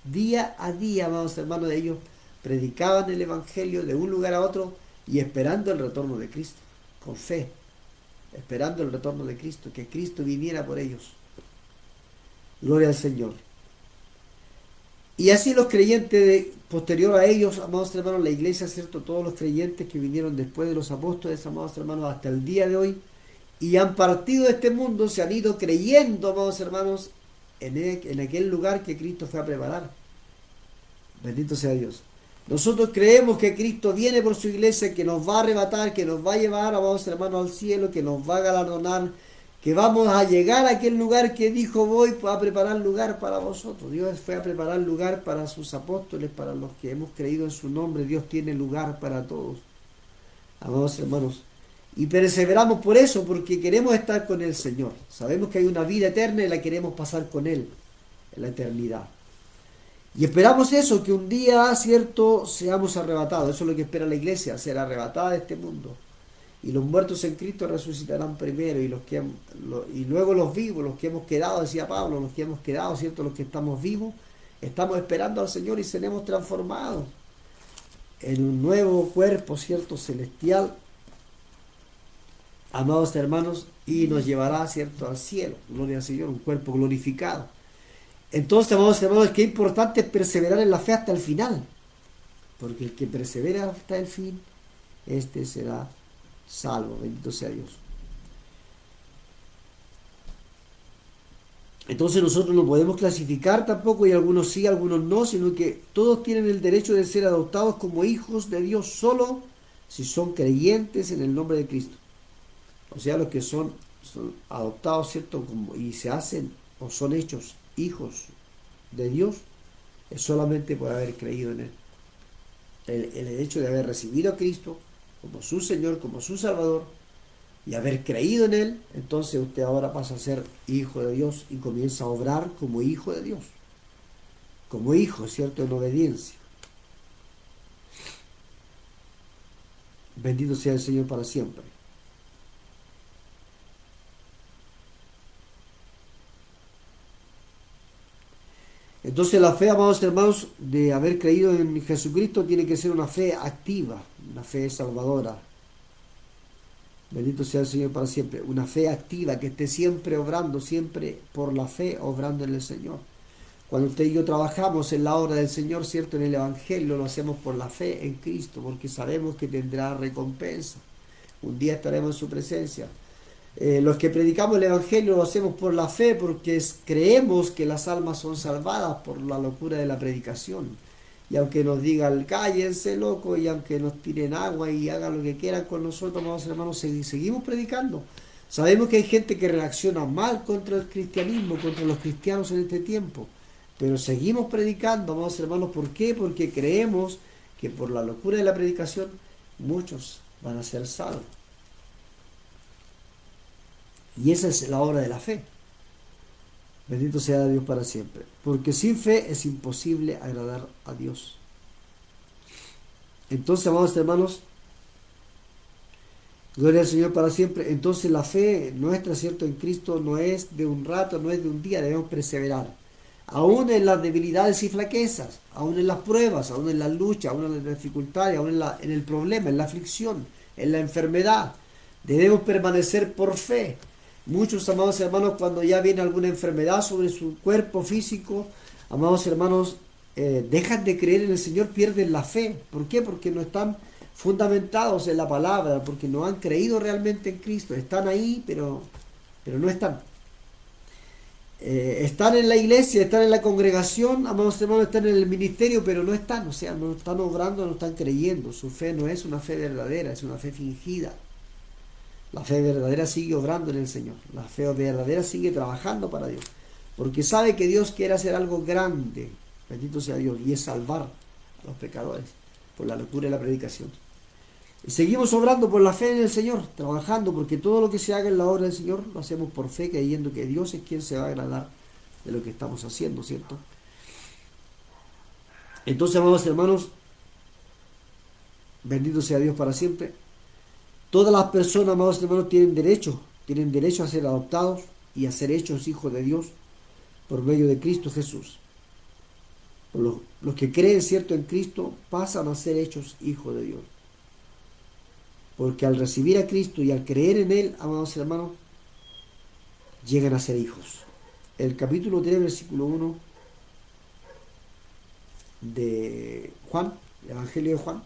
día a día, amados hermanos, de ellos predicaban el Evangelio de un lugar a otro y esperando el retorno de Cristo, con fe, esperando el retorno de Cristo, que Cristo viniera por ellos. Gloria al Señor. Y así los creyentes posterior a ellos, amados hermanos, la iglesia, ¿cierto? Todos los creyentes que vinieron después de los apóstoles, amados hermanos, hasta el día de hoy, y han partido de este mundo, se han ido creyendo, amados hermanos, en aquel lugar que Cristo fue a preparar. Bendito sea Dios. Nosotros creemos que Cristo viene por su iglesia, que nos va a arrebatar, que nos va a llevar, amados hermanos, al cielo, que nos va a galardonar, que vamos a llegar a aquel lugar que dijo: voy a preparar lugar para vosotros. Dios fue a preparar lugar para sus apóstoles, para los que hemos creído en su nombre. Dios tiene lugar para todos, amados hermanos. Y perseveramos por eso, porque queremos estar con el Señor. Sabemos que hay una vida eterna y la queremos pasar con Él en la eternidad. Y esperamos eso, que un día, ¿cierto?, seamos arrebatados. Eso es lo que espera la iglesia, ser arrebatada de este mundo. Y los muertos en Cristo resucitarán primero, y y luego los vivos, los que hemos quedado, decía Pablo, los que hemos quedado, ¿cierto?, los que estamos vivos, estamos esperando al Señor y seremos transformados en un nuevo cuerpo, ¿cierto?, celestial, amados hermanos, y nos llevará, ¿cierto?, al cielo. Gloria al Señor, un cuerpo glorificado. Entonces, amados hermanos, qué importante es perseverar en la fe hasta el final, porque el que persevera hasta el fin, este será salvo. Bendito sea Dios. Entonces nosotros no podemos clasificar tampoco, y algunos sí, algunos no, sino que todos tienen el derecho de ser adoptados como hijos de Dios solo si son creyentes en el nombre de Cristo. O sea, los que son adoptados, ¿cierto?, y se hacen o son hechos hijos de Dios, es solamente por haber creído en Él. El hecho de haber recibido a Cristo como su Señor, como su Salvador, y haber creído en Él, entonces usted ahora pasa a ser hijo de Dios y comienza a obrar como hijo de Dios, como hijo, ¿cierto?, en obediencia. Bendito sea el Señor para siempre. Entonces la fe, amados hermanos, de haber creído en Jesucristo tiene que ser una fe activa, una fe salvadora. Bendito sea el Señor para siempre. Una fe activa que esté siempre obrando, siempre por la fe obrando en el Señor. Cuando usted y yo trabajamos en la obra del Señor, ¿cierto?, en el Evangelio, lo hacemos por la fe en Cristo, porque sabemos que tendrá recompensa. Un día estaremos en su presencia. Los que predicamos el Evangelio lo hacemos por la fe, porque creemos que las almas son salvadas por la locura de la predicación. Y aunque nos digan: cállense, loco, y aunque nos tiren agua y hagan lo que quieran con nosotros, amados hermanos, seguimos predicando. Sabemos que hay gente que reacciona mal contra el cristianismo, contra los cristianos en este tiempo, pero seguimos predicando, amados hermanos. ¿Por qué? Porque creemos que por la locura de la predicación muchos van a ser salvos. Y esa es la obra de la fe. Bendito sea Dios para siempre. Porque sin fe es imposible agradar a Dios. Entonces, amados hermanos, gloria al Señor para siempre. Entonces la fe nuestra, ¿cierto?, en Cristo no es de un rato, no es de un día, debemos perseverar. aún en las debilidades y flaquezas, aún en las pruebas, aún en las luchas, aún en las dificultades, aún en el problema, en la aflicción, en la enfermedad. Debemos permanecer por fe. Muchos, amados hermanos, cuando ya viene alguna enfermedad sobre su cuerpo físico, amados hermanos, dejan de creer en el Señor, pierden la fe. ¿Por qué? Porque no están fundamentados en la palabra, porque no han creído realmente en Cristo. Están ahí, pero no están. Están en la iglesia, están en la congregación, amados hermanos, están en el ministerio, pero no están, o sea, no están obrando, no están creyendo. Su fe no es una fe verdadera, es una fe fingida. La fe verdadera sigue obrando en el Señor. La fe verdadera sigue trabajando para Dios. Porque sabe que Dios quiere hacer algo grande. Bendito sea Dios. Y es salvar a los pecadores por la locura de la predicación. Y seguimos obrando por la fe en el Señor. Trabajando porque todo lo que se haga en la obra del Señor lo hacemos por fe, creyendo que Dios es quien se va a agradar de lo que estamos haciendo, ¿cierto? Entonces, amados hermanos, bendito sea Dios para siempre. Todas las personas, amados hermanos, tienen derecho a ser adoptados y a ser hechos hijos de Dios por medio de Cristo Jesús. Los que creen, cierto, en Cristo pasan a ser hechos hijos de Dios. Porque al recibir a Cristo y al creer en Él, amados hermanos, llegan a ser hijos. El capítulo 3, versículo 1 de Juan, el Evangelio de Juan,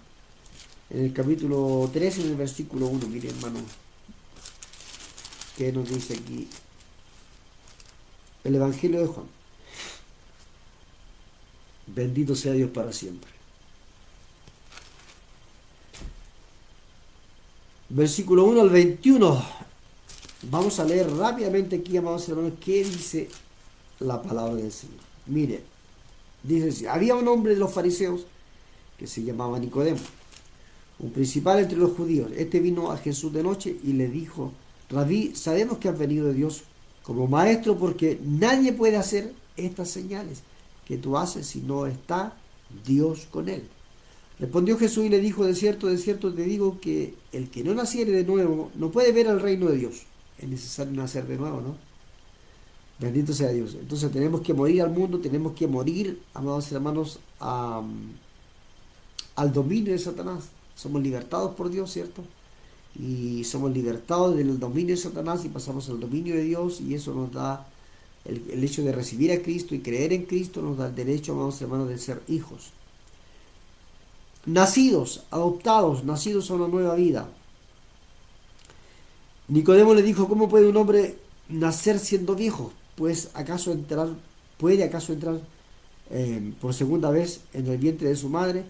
en el capítulo 3, en el versículo 1, mire hermano, ¿qué nos dice aquí? El Evangelio de Juan. Bendito sea Dios para siempre. Versículo 1 al 21. Vamos a leer rápidamente aquí, amados hermanos, qué dice la palabra del Señor. Mire, dice así: había un hombre de los fariseos que se llamaba Nicodemo, un principal entre los judíos. Este vino a Jesús de noche y le dijo: Rabí, sabemos que has venido de Dios como maestro, porque nadie puede hacer estas señales que tú haces si no está Dios con él. Respondió Jesús y le dijo: de cierto te digo que el que no naciere de nuevo no puede ver el reino de Dios. Es necesario nacer de nuevo, ¿no? Bendito sea Dios. Entonces tenemos que morir al mundo, tenemos que morir, amados hermanos, al dominio de Satanás. Somos libertados por Dios, ¿cierto? Y somos libertados del dominio de Satanás y pasamos al dominio de Dios, y eso nos da el hecho de recibir a Cristo y creer en Cristo, nos da el derecho, amados hermanos, de ser hijos. Nacidos, adoptados, nacidos a una nueva vida. Nicodemo le dijo: ¿cómo puede un hombre nacer siendo viejo? ¿Puede acaso entrar por segunda vez en el vientre de su madre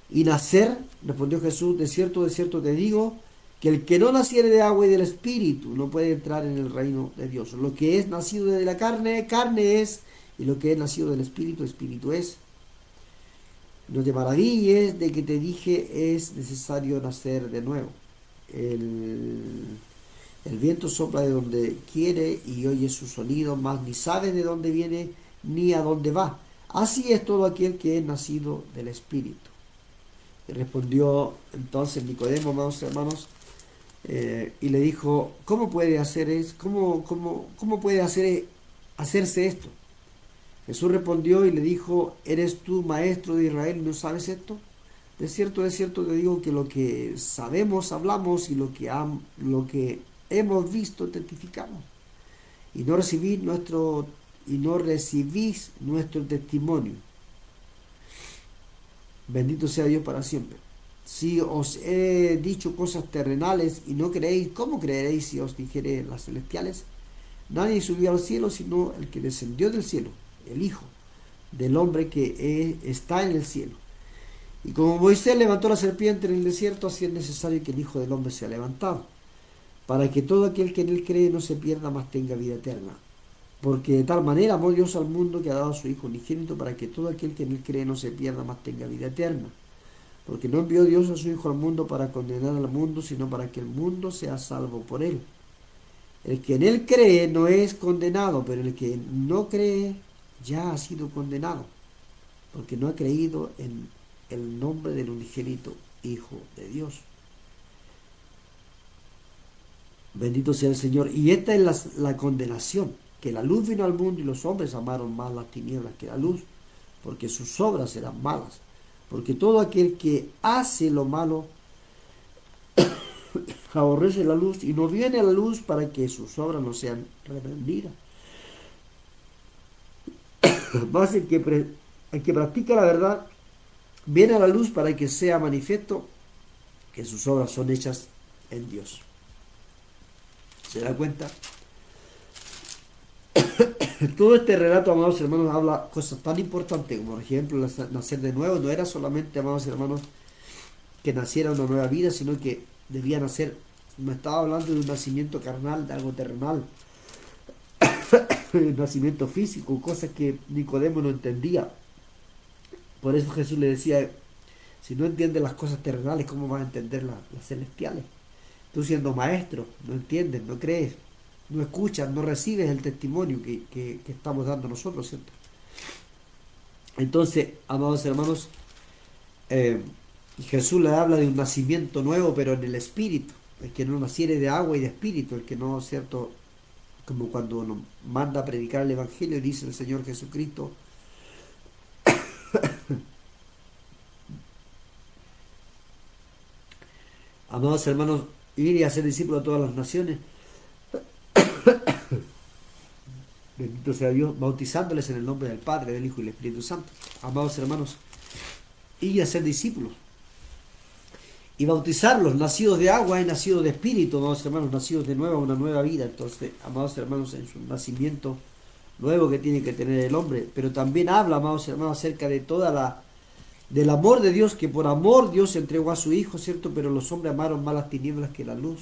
y nacer? Respondió Jesús: de cierto te digo, que el que no naciere de agua y del Espíritu no puede entrar en el reino de Dios. Lo que es nacido de la carne, carne es, y lo que es nacido del Espíritu, Espíritu es. No te maravilles de que te dije: es necesario nacer de nuevo. El viento sopla de donde quiere y oye su sonido, mas ni sabe de dónde viene ni a dónde va. Así es todo aquel que es nacido del Espíritu. Y respondió entonces Nicodemo, amados hermanos, y le dijo: ¿cómo puede hacerse esto? Jesús respondió y le dijo: ¿eres tú maestro de Israel y no sabes esto? De cierto te digo que lo que sabemos hablamos, y lo que hemos visto testificamos, y no recibís nuestro testimonio. Bendito sea Dios para siempre. Si os he dicho cosas terrenales y no creéis, ¿cómo creeréis si os dijere las celestiales? Nadie subió al cielo sino el que descendió del cielo, el Hijo del hombre que está en el cielo. Y como Moisés levantó la serpiente en el desierto, así es necesario que el Hijo del hombre sea levantado, para que todo aquel que en él cree no se pierda, mas tenga vida eterna. Porque de tal manera amó Dios al mundo, que ha dado a su Hijo unigénito, para que todo aquel que en él cree no se pierda, mas tenga vida eterna. Porque no envió Dios a su Hijo al mundo para condenar al mundo, sino para que el mundo sea salvo por él. El que en él cree no es condenado, pero el que no cree ya ha sido condenado, porque no ha creído en el nombre del unigénito Hijo de Dios. Bendito sea el Señor. Y esta es la condenación, que la luz vino al mundo y los hombres amaron más las tinieblas que la luz, porque sus obras eran malas. Porque todo aquel que hace lo malo aborrece la luz y no viene a la luz para que sus obras no sean reprendidas. Más el que practica la verdad viene a la luz para que sea manifiesto que sus obras son hechas en Dios. ¿Se da cuenta? Todo este relato, amados hermanos, habla cosas tan importantes como, por ejemplo, nacer de nuevo. No era solamente, amados hermanos, que naciera una nueva vida, sino que debía nacer. No estaba hablando de un nacimiento carnal, de algo terrenal, un nacimiento físico, cosas que Nicodemo no entendía. Por eso Jesús le decía: si no entiendes las cosas terrenales, ¿cómo vas a entender las celestiales? Tú, siendo maestro, no entiendes, no crees, no escuchas, no recibes el testimonio que estamos dando nosotros, ¿cierto? Entonces, amados hermanos, Jesús le habla de un nacimiento nuevo, pero en el espíritu. El que no naciere de agua y de espíritu, el que no, ¿cierto? Como cuando nos manda a predicar el Evangelio, dice el Señor Jesucristo: amados hermanos, ir y hacer discípulos a todas las naciones, bendito sea Dios, bautizándoles en el nombre del Padre, del Hijo y del Espíritu Santo. Amados hermanos, ir y hacer discípulos y bautizarlos, nacidos de agua y nacidos de espíritu, amados hermanos, nacidos de nueva, una nueva vida. Entonces, amados hermanos, en su nacimiento nuevo que tiene que tener el hombre. Pero también habla, amados hermanos, acerca de del amor de Dios, que por amor Dios entregó a su Hijo, ¿cierto? Pero los hombres amaron más las tinieblas que la luz.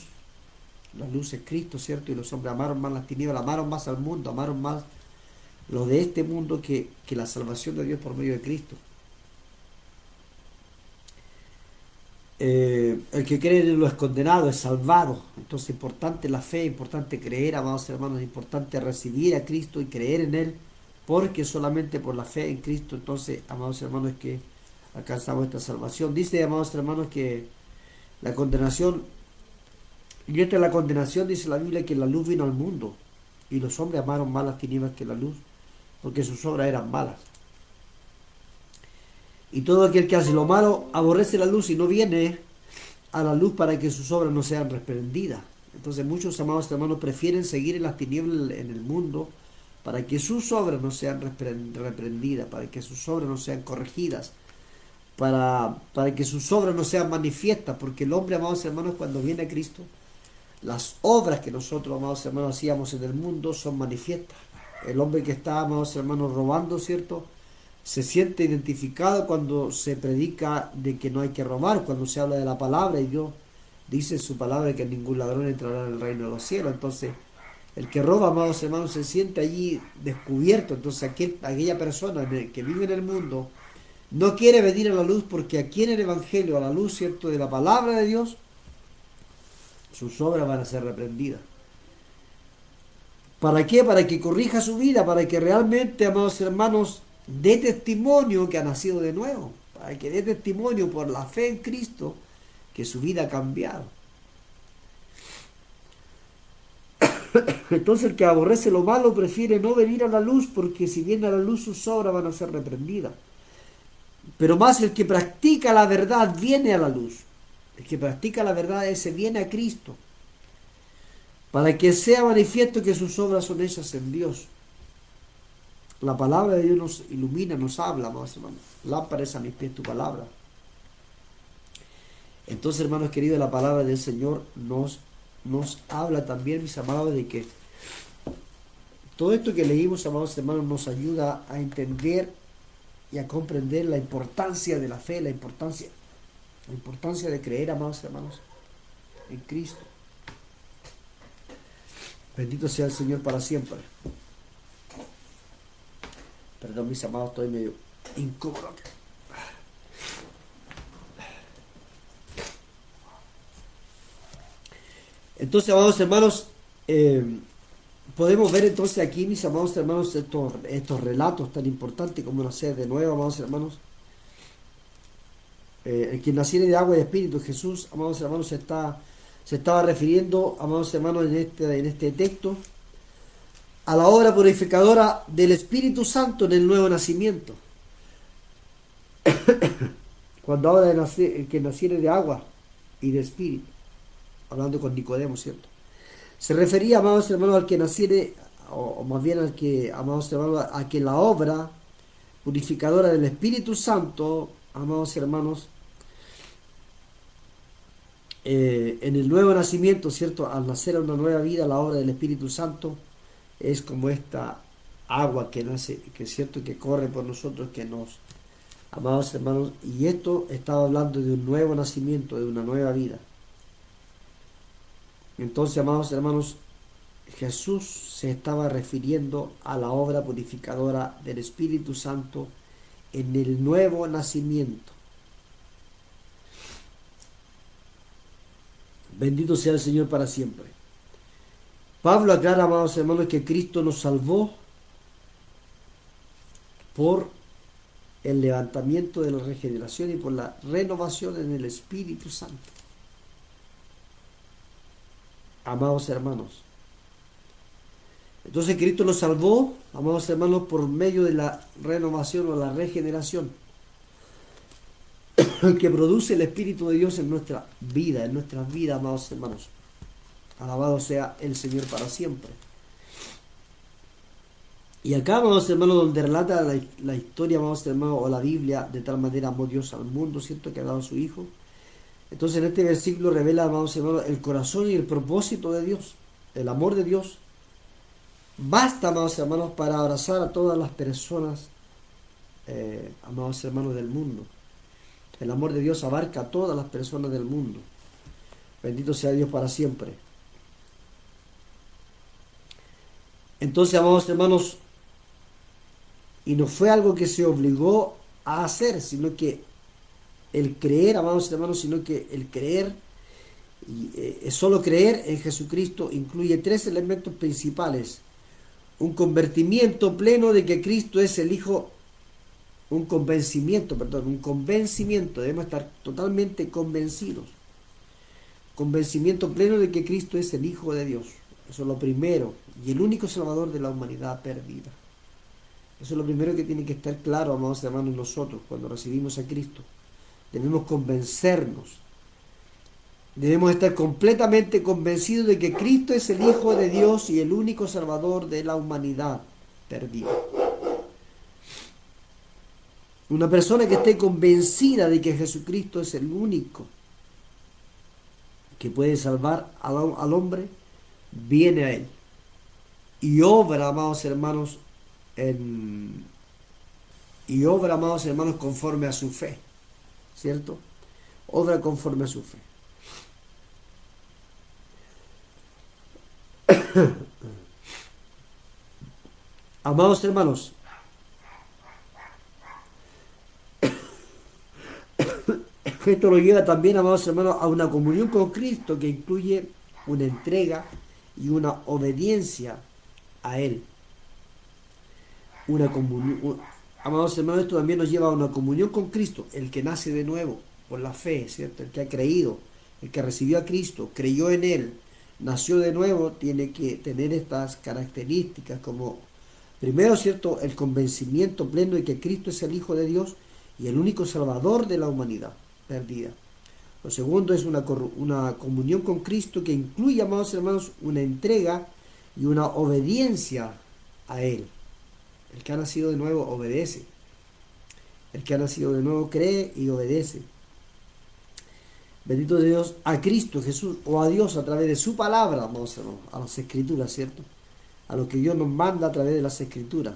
La luz es Cristo, ¿cierto? Y los hombres amaron más las tinieblas, amaron más al mundo, amaron más lo de este mundo que la salvación de Dios por medio de Cristo. El que cree en lo es condenado, es salvado. Entonces, importante la fe, importante creer, amados hermanos, importante recibir a Cristo y creer en Él, porque solamente por la fe en Cristo, entonces, amados hermanos, es que alcanzamos esta salvación. Dice, amados hermanos, que la condenación, y esta es la condenación, dice la Biblia, que la luz vino al mundo y los hombres amaron más las tinieblas que la luz, porque sus obras eran malas. Y todo aquel que hace lo malo aborrece la luz y no viene a la luz para que sus obras no sean reprendidas. Entonces muchos, amados hermanos, prefieren seguir en las tinieblas en el mundo para que sus obras no sean reprendidas, para que sus obras no sean corregidas, para que sus obras no sean manifiestas, porque el hombre, amados hermanos, cuando viene a Cristo, las obras que nosotros, amados hermanos, hacíamos en el mundo son manifiestas. El hombre que está, amados hermanos, robando, ¿cierto?, se siente identificado cuando se predica de que no hay que robar, cuando se habla de la palabra, y Dios dice en su palabra que ningún ladrón entrará en el reino de los cielos. Entonces, el que roba, amados hermanos, se siente allí descubierto. Entonces, aquella persona que vive en el mundo no quiere venir a la luz, porque aquí en el Evangelio, a la luz, ¿cierto?, de la palabra de Dios, sus obras van a ser reprendidas. ¿Para qué? Para que corrija su vida, para que realmente, amados hermanos, dé testimonio que ha nacido de nuevo, para que dé testimonio por la fe en Cristo que su vida ha cambiado. Entonces, el que aborrece lo malo prefiere no venir a la luz, porque si viene a la luz sus obras van a ser reprendidas. Pero más el que practica la verdad viene a la luz. El que practica la verdad, ese viene a Cristo, para que sea manifiesto que sus obras son hechas en Dios. La palabra de Dios nos ilumina, nos habla, amados hermanos. Lámpara es a mis pies tu palabra. Entonces, hermanos queridos, la palabra del Señor nos habla también, mis amados, de que todo esto que leímos, amados hermanos, nos ayuda a entender y a comprender la importancia de la fe, la importancia de creer, amados hermanos, en Cristo. Bendito sea el Señor para siempre. Perdón, mis amados, estoy medio incómodo. Entonces, amados hermanos, podemos ver entonces aquí, mis amados hermanos, estos relatos tan importantes como nacer de nuevo, amados hermanos. El que naciere de agua y de espíritu, Jesús, amados hermanos, se estaba refiriendo, amados hermanos, en este texto, a la obra purificadora del Espíritu Santo en el nuevo nacimiento. Cuando habla de que naciere de agua y de espíritu, hablando con Nicodemo, ¿cierto? Se refería, amados hermanos, al que naciere, o más bien al que, amados hermanos, a que la obra purificadora del Espíritu Santo, amados hermanos, en el nuevo nacimiento, ¿cierto? Al nacer a una nueva vida, la obra del Espíritu Santo es como esta agua que nace, que es cierto, que corre por nosotros, que nos, amados hermanos, y esto estaba hablando de un nuevo nacimiento, de una nueva vida. Entonces, amados hermanos, Jesús se estaba refiriendo a la obra purificadora del Espíritu Santo en el nuevo nacimiento. Bendito sea el Señor para siempre. Pablo aclara, amados hermanos, que Cristo nos salvó por el levantamiento de la regeneración y por la renovación en el Espíritu Santo. Amados hermanos, entonces Cristo nos salvó, amados hermanos, por medio de la renovación o la regeneración que produce el Espíritu de Dios en nuestra vida, en nuestras vidas, amados hermanos. Alabado sea el Señor para siempre. Y acá, amados hermanos, donde relata la historia, amados hermanos, o la Biblia, de tal manera amó Dios al mundo, ¿cierto?, que ha dado a su Hijo. Entonces en este versículo revela, amados hermanos, el corazón y el propósito de Dios, el amor de Dios. Basta, amados hermanos, para abrazar a todas las personas, amados hermanos, del mundo. El amor de Dios abarca a todas las personas del mundo. Bendito sea Dios para siempre. Entonces, amados hermanos, y no fue algo que se obligó a hacer, sino que el creer, amados hermanos, sino que el creer, solo creer en Jesucristo incluye tres elementos principales. Un convencimiento pleno de que Cristo es el Hijo, un convencimiento, debemos estar totalmente convencidos. Convencimiento pleno de que Cristo es el Hijo de Dios. Eso es lo primero, y el único Salvador de la humanidad perdida. Eso es lo primero que tiene que estar claro, amados hermanos, en nosotros cuando recibimos a Cristo. Debemos convencernos. Debemos estar completamente convencidos de que Cristo es el Hijo de Dios y el único Salvador de la humanidad perdida. Una persona que esté convencida de que Jesucristo es el único que puede salvar al hombre, viene a Él y obra, amados hermanos, conforme a su fe, ¿cierto? Obra conforme a su fe. Amados hermanos, esto lo lleva también, amados hermanos, a una comunión con Cristo que incluye una entrega y una obediencia a Él. Una comunión, amados hermanos, esto también nos lleva a una comunión con Cristo, el que nace de nuevo por la fe, ¿cierto? El que ha creído, el que recibió a Cristo, creyó en Él, nació de nuevo, tiene que tener estas características como, primero, ¿cierto?, el convencimiento pleno de que Cristo es el Hijo de Dios y el único Salvador de la humanidad perdida. Lo segundo es una comunión con Cristo que incluye, amados hermanos, una entrega y una obediencia a Él. El que ha nacido de nuevo obedece. El que ha nacido de nuevo cree y obedece. Bendito Dios, a Cristo Jesús o a Dios a través de su palabra, amados hermanos, a las Escrituras, ¿cierto? A lo que Dios nos manda a través de las Escrituras.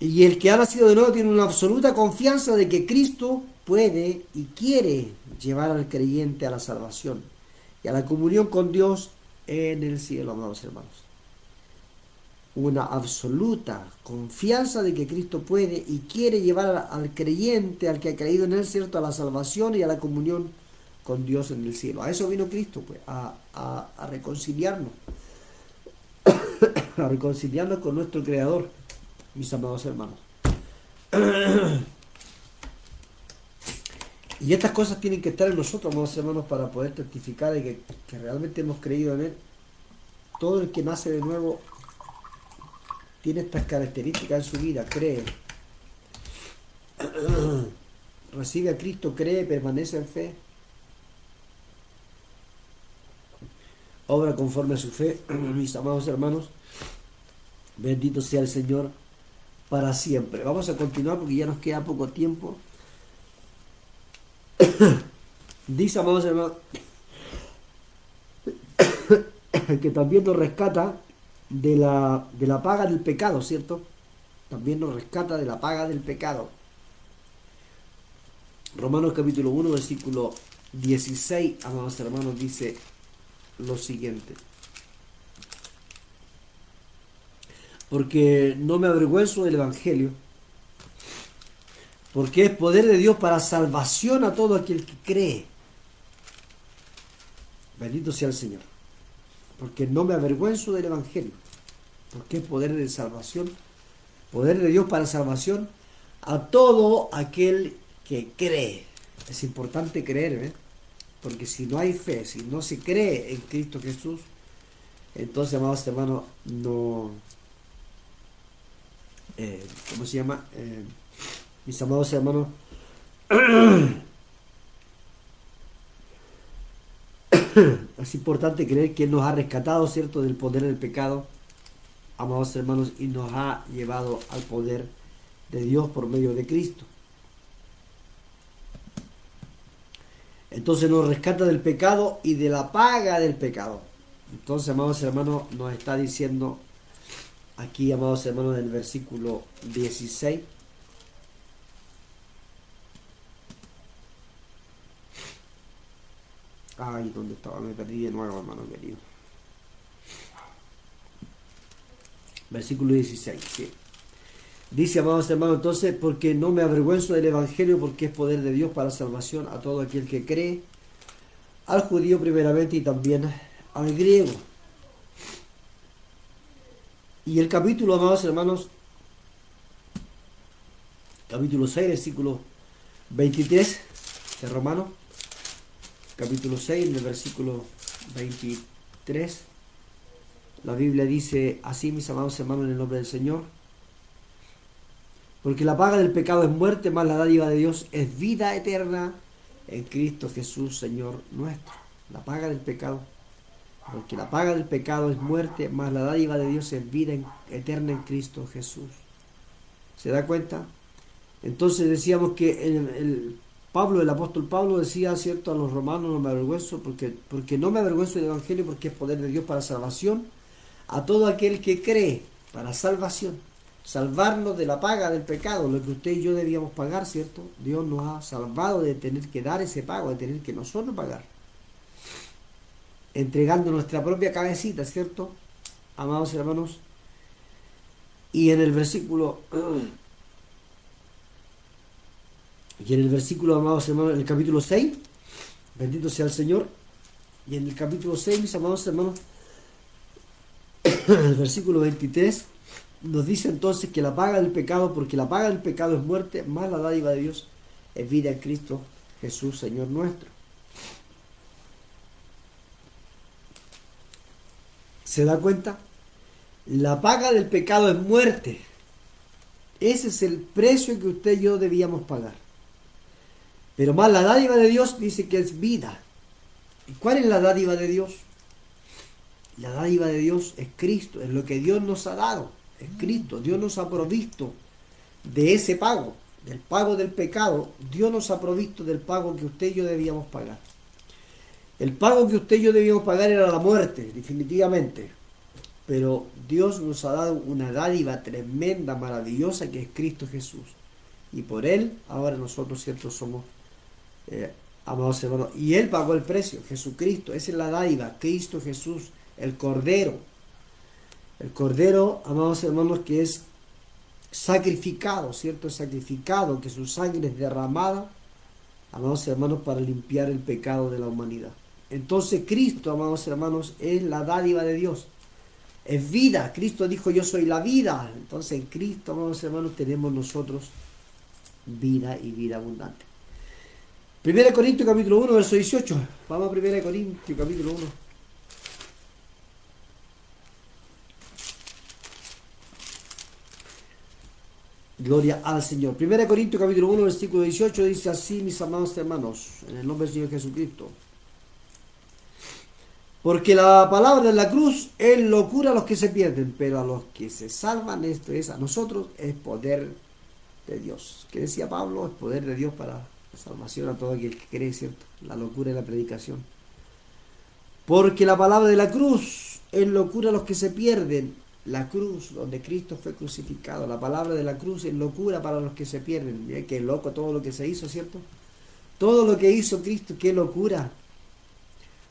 Y el que ha nacido de nuevo tiene una absoluta confianza de que Cristo puede y quiere llevar al creyente a la salvación y a la comunión con Dios en el cielo, amados hermanos. Una absoluta confianza de que Cristo puede y quiere llevar al creyente, al que ha creído en Él, ¿cierto?, a la salvación y a la comunión con Dios en el cielo. A eso vino Cristo, pues, a reconciliarnos, a reconciliarnos con nuestro Creador, mis amados hermanos. Y estas cosas tienen que estar en nosotros, amados hermanos, para poder testificar de que realmente hemos creído en Él. Todo el que nace de nuevo tiene estas características en su vida, cree, recibe a Cristo, cree, permanece en fe, obra conforme a su fe, mis amados hermanos, bendito sea el Señor para siempre. Vamos a continuar porque ya nos queda poco tiempo. Dice, amados hermanos, que también nos rescata de la paga del pecado, ¿cierto? También nos rescata de la paga del pecado. Romanos capítulo 1, versículo 16, amados hermanos, dice lo siguiente. Porque no me avergüenzo del Evangelio, porque es poder de Dios para salvación a todo aquel que cree. Bendito sea el Señor. Porque no me avergüenzo del Evangelio, porque es poder de salvación, poder de Dios para salvación a todo aquel que cree. Es importante creer, ¿eh? Porque si no hay fe, si no se cree en Cristo Jesús, entonces, amados hermanos, no... ¿cómo se llama? Mis amados hermanos, es importante creer que Él nos ha rescatado, ¿cierto?, del poder del pecado, amados hermanos, y nos ha llevado al poder de Dios por medio de Cristo. Entonces nos rescata del pecado y de la paga del pecado. Entonces, amados hermanos, nos está diciendo aquí, amados hermanos, en el versículo 16. Ay, ¿dónde estaba? Me perdí de nuevo, hermano querido. Versículo 16, sí. Dice, amados hermanos, entonces, porque no me avergüenzo del Evangelio, porque es poder de Dios para salvación a todo aquel que cree, al judío primeramente y también al griego. Y el capítulo, amados hermanos, capítulo 6, versículo 23 de Romanos, capítulo 6, en el versículo 23, la Biblia dice así, mis amados hermanos, en el nombre del Señor: porque la paga del pecado es muerte, más la dádiva de Dios es vida eterna en Cristo Jesús, Señor nuestro. La paga del pecado, porque la paga del pecado es muerte, más la dádiva de Dios es vida eterna en Cristo Jesús. ¿Se da cuenta? Entonces decíamos que el apóstol Pablo decía, cierto, a los romanos: no me avergüenzo, porque no me avergüenzo del Evangelio, porque es poder de Dios para salvación a todo aquel que cree, para salvación. Salvarnos de la paga del pecado, lo que usted y yo debíamos pagar, ¿cierto? Dios nos ha salvado de tener que dar ese pago, de tener que nosotros pagar, entregando nuestra propia cabecita, ¿cierto? Amados hermanos. Y en el versículo, amados hermanos, en el capítulo 6, bendito sea el Señor, y en el capítulo 6, mis amados hermanos, en el versículo 23, nos dice entonces que la paga del pecado, porque la paga del pecado es muerte, más la dádiva de Dios es vida en Cristo Jesús, Señor nuestro. ¿Se da cuenta? La paga del pecado es muerte. Ese es el precio que usted y yo debíamos pagar. Pero más la dádiva de Dios dice que es vida. ¿Y cuál es la dádiva de Dios? La dádiva de Dios es Cristo, es lo que Dios nos ha dado. Es Cristo. Dios nos ha provisto de ese pago, del pago del pecado. Dios nos ha provisto del pago que usted y yo debíamos pagar. El pago que usted y yo debíamos pagar era la muerte, definitivamente. Pero Dios nos ha dado una dádiva tremenda, maravillosa, que es Cristo Jesús. Y por Él, ahora nosotros, ¿cierto?, somos amados hermanos. Y Él pagó el precio, Jesucristo. Esa es la dádiva, Cristo Jesús, el Cordero. El Cordero, amados hermanos, que es sacrificado, ¿cierto? Es sacrificado, que su sangre es derramada, amados hermanos, para limpiar el pecado de la humanidad. Entonces Cristo, amados hermanos, es la dádiva de Dios. Es vida. Cristo dijo: yo soy la vida. Entonces en Cristo, amados hermanos, tenemos nosotros vida y vida abundante. 1 Corintios capítulo 1, verso 18. Vamos a 1 Corintios capítulo 1. Gloria al Señor. 1 Corintios capítulo 1 versículo 18 dice así, mis amados hermanos, en el nombre del Señor Jesucristo. Porque la palabra de la cruz es locura a los que se pierden, pero a los que se salvan, esto es a nosotros, es poder de Dios. ¿Qué decía Pablo? Es poder de Dios para salvación a todo aquel que cree, ¿cierto? La locura de la predicación. Porque la palabra de la cruz es locura a los que se pierden. La cruz donde Cristo fue crucificado. La palabra de la cruz es locura para los que se pierden. Miren qué loco todo lo que se hizo, ¿cierto? Todo lo que hizo Cristo, qué locura.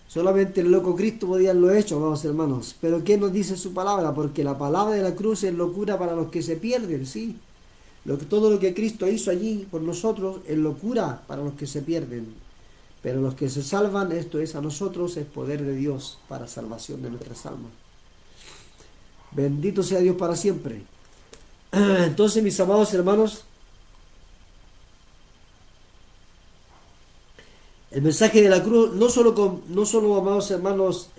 Solamente el loco Cristo podía haberlo hecho, amados hermanos. Pero ¿qué nos dice su palabra? Porque la palabra de la cruz es locura para los que se pierden, ¿sí? Todo lo que Cristo hizo allí por nosotros es locura para los que se pierden. Pero los que se salvan, esto es a nosotros, es poder de Dios para salvación de nuestras almas. Bendito sea Dios para siempre. Entonces, mis amados hermanos, el mensaje de la cruz no solo amados hermanos,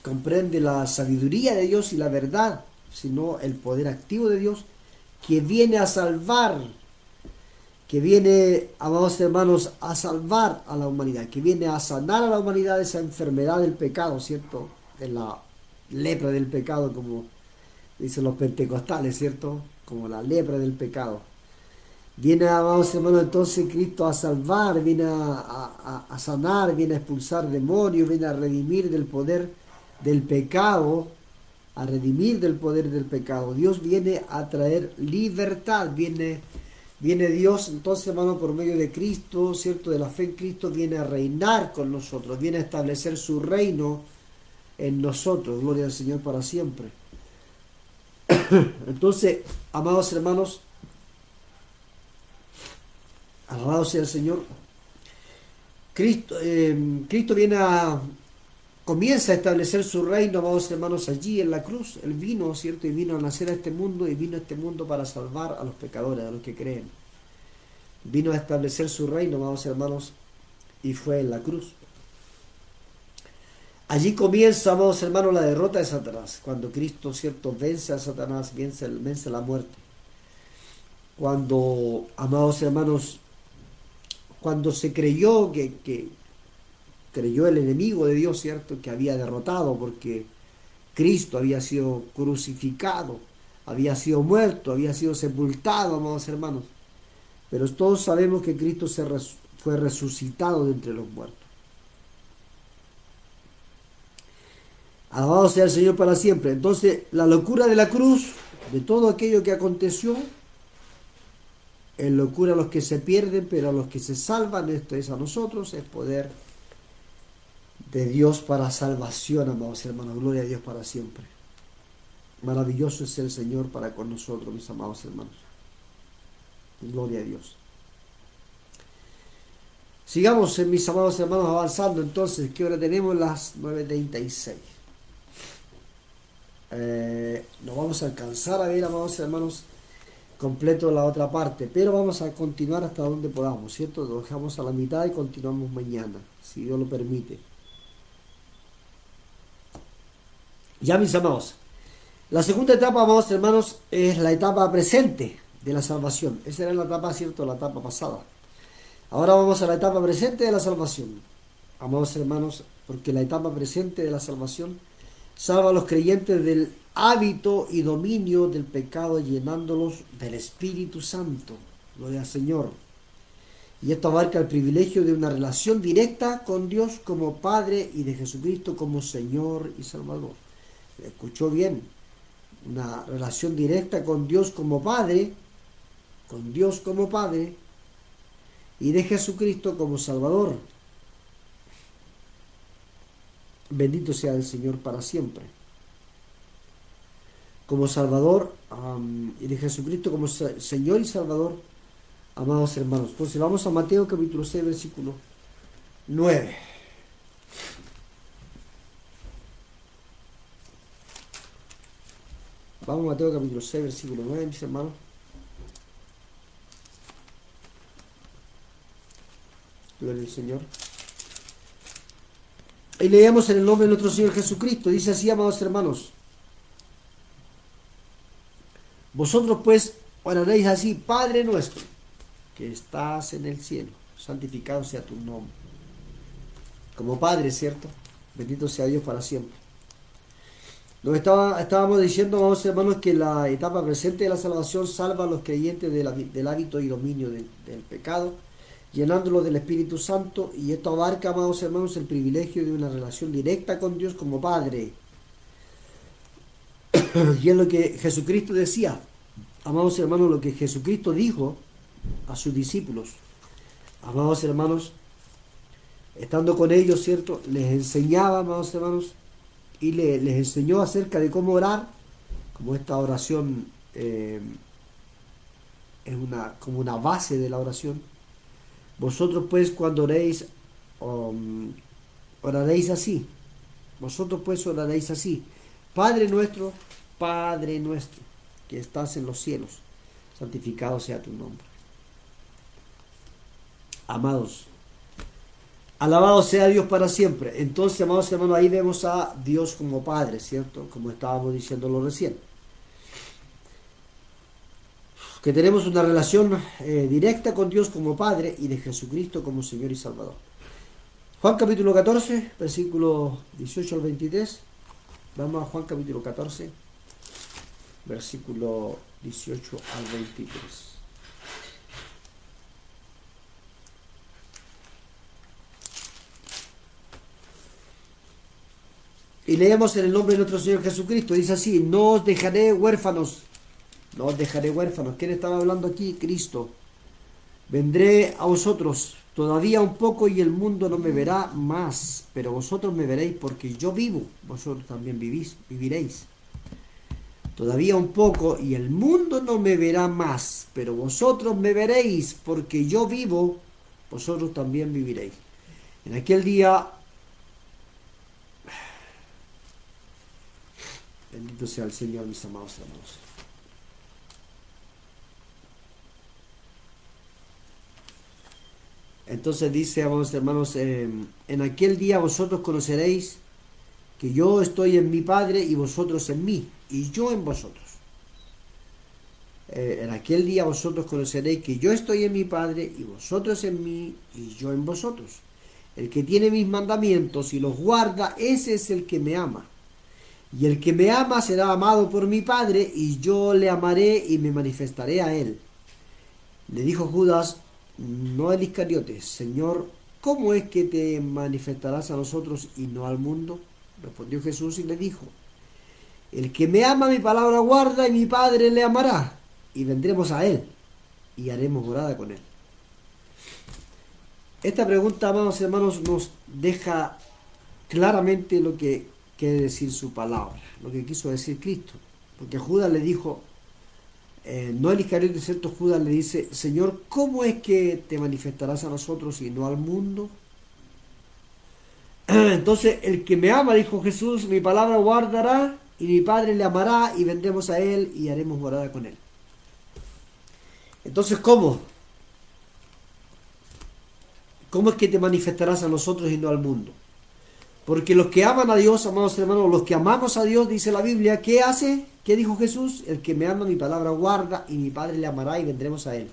comprende la sabiduría de Dios y la verdad, sino el poder activo de Dios que viene a salvar, que viene, amados hermanos, a salvar a la humanidad, que viene a sanar a la humanidad de esa enfermedad del pecado, ¿cierto? De la lepra del pecado, como dicen los pentecostales, ¿cierto? Como la lepra del pecado. Viene, amados hermanos, entonces Cristo a salvar, viene a sanar, viene a expulsar demonios, viene a redimir del poder del pecado, a redimir del poder del pecado. Dios viene a traer libertad, viene Dios, entonces, hermano, por medio de Cristo, ¿cierto? De la fe en Cristo, viene a reinar con nosotros, viene a establecer su reino en nosotros. Gloria al Señor para siempre. Entonces, amados hermanos, alabado sea el Señor. Cristo comienza a establecer su reino, amados hermanos, allí en la cruz. Él vino, ¿cierto? Y vino a nacer a este mundo, y vino a este mundo para salvar a los pecadores, a los que creen. Vino a establecer su reino, amados hermanos, y fue en la cruz. Allí comienza, amados hermanos, la derrota de Satanás. Cuando Cristo, ¿cierto?, vence a Satanás, vence la muerte. Cuando, amados hermanos, cuando se creyó que creyó el enemigo de Dios, ¿cierto?, que había derrotado porque Cristo había sido crucificado, había sido muerto, había sido sepultado, amados hermanos. Pero todos sabemos que Cristo fue resucitado de entre los muertos. Alabado sea el Señor para siempre. Entonces, la locura de la cruz, de todo aquello que aconteció, es locura a los que se pierden, pero a los que se salvan, esto es a nosotros, es poder de Dios para salvación, amados hermanos. Gloria a Dios para siempre. Maravilloso es el Señor para con nosotros, mis amados hermanos. Gloria a Dios. Sigamos, mis amados hermanos, avanzando. Entonces, ¿qué hora tenemos? Las 9:36. No vamos a alcanzar a ver, amados hermanos, completo la otra parte, pero vamos a continuar hasta donde podamos, ¿cierto? Lo dejamos a la mitad y continuamos mañana, si Dios lo permite. Ya, mis amados, la segunda etapa, amados hermanos, es la etapa presente de la salvación. Esa era la etapa, ¿cierto?, la etapa pasada. Ahora vamos a la etapa presente de la salvación, amados hermanos, porque la etapa presente de la salvación salva a los creyentes del hábito y dominio del pecado, llenándolos del Espíritu Santo. Gloria al Señor. Y esto abarca el privilegio de una relación directa con Dios como Padre y de Jesucristo como Señor y Salvador. ¿Escuchó bien? Una relación directa con Dios como Padre, y de Jesucristo como Salvador. Bendito sea el Señor para siempre. Como Salvador, y de Jesucristo como Señor y Salvador, amados hermanos. Entonces vamos a Mateo capítulo 6, versículo 9. Vamos a Mateo capítulo 6, versículo 9, mis hermanos. Gloria al Señor. Y leemos en el nombre de nuestro Señor Jesucristo. Dice así, amados hermanos: vosotros pues oraréis así: Padre nuestro, que estás en el cielo, santificado sea tu nombre. Como Padre, ¿cierto? Bendito sea Dios para siempre. Estábamos diciendo, vamos hermanos, que la etapa presente de la salvación salva a los creyentes del hábito y dominio del pecado, llenándolo del Espíritu Santo, y esto abarca, amados hermanos, el privilegio de una relación directa con Dios como Padre. Y es lo que Jesucristo decía, amados hermanos, lo que Jesucristo dijo a sus discípulos. Amados hermanos, estando con ellos, ¿cierto? Les enseñaba, amados hermanos, y les enseñó acerca de cómo orar, como esta oración es como una base de la oración. Vosotros pues cuando oréis, oraréis así. Vosotros pues oraréis así: Padre nuestro, que estás en los cielos, santificado sea tu nombre. Amados, alabado sea Dios para siempre. Entonces, amados hermanos, ahí vemos a Dios como Padre, ¿cierto? Como estábamos diciéndolo recién. Que tenemos una relación directa con Dios como Padre y de Jesucristo como Señor y Salvador. Juan capítulo 14, versículo 18 al 23. Vamos a Juan capítulo 14, versículo 18 al 23. Y leemos en el nombre de nuestro Señor Jesucristo. Dice así: no os dejaré huérfanos. No os dejaré huérfanos. ¿Quién estaba hablando aquí? Cristo. Vendré a vosotros todavía un poco y el mundo no me verá más, pero vosotros me veréis porque yo vivo. Vosotros también viviréis. Todavía un poco y el mundo no me verá más, pero vosotros me veréis porque yo vivo. Vosotros también viviréis. En aquel día, bendito sea el Señor, mis amados hermanos. Entonces dice, amados hermanos, en aquel día vosotros conoceréis que yo estoy en mi Padre y vosotros en mí, y yo en vosotros. En aquel día vosotros conoceréis que yo estoy en mi Padre y vosotros en mí, y yo en vosotros. El que tiene mis mandamientos y los guarda, ese es el que me ama. Y el que me ama será amado por mi Padre, y yo le amaré y me manifestaré a él. Le dijo Judas, no el Iscariote: Señor, ¿cómo es que te manifestarás a nosotros y no al mundo? Respondió Jesús y le dijo: el que me ama mi palabra guarda, y mi Padre le amará, y vendremos a él, y haremos morada con él. Esta pregunta, amados hermanos, nos deja claramente lo que quiere decir su palabra, lo que quiso decir Cristo. Porque Judas le dijo, no el Iscariote, ¿cierto? Judas le dice: Señor, ¿cómo es que te manifestarás a nosotros y no al mundo? Entonces, el que me ama, dijo Jesús, mi palabra guardará, y mi Padre le amará, y vendremos a él y haremos morada con él. Entonces, ¿cómo? ¿Cómo es que te manifestarás a nosotros y no al mundo? Porque los que aman a Dios, amados hermanos, los que amamos a Dios, dice la Biblia, ¿qué hace? ¿Qué dijo Jesús? El que me ama, mi palabra guarda, y mi Padre le amará, y vendremos a él.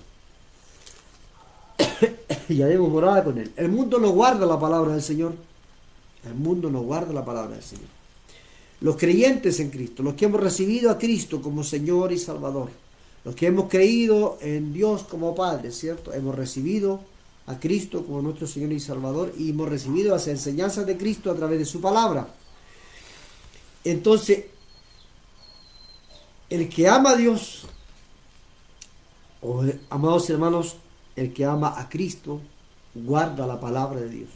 Y haremos morada con él. El mundo no guarda la palabra del Señor. El mundo no guarda la palabra del Señor. Los creyentes en Cristo, los que hemos recibido a Cristo como Señor y Salvador, los que hemos creído en Dios como Padre, ¿cierto? Hemos recibido a Cristo como nuestro Señor y Salvador, y hemos recibido las enseñanzas de Cristo a través de su palabra. Entonces, el que ama a Dios, o amados hermanos, el que ama a Cristo, guarda la palabra de Dios.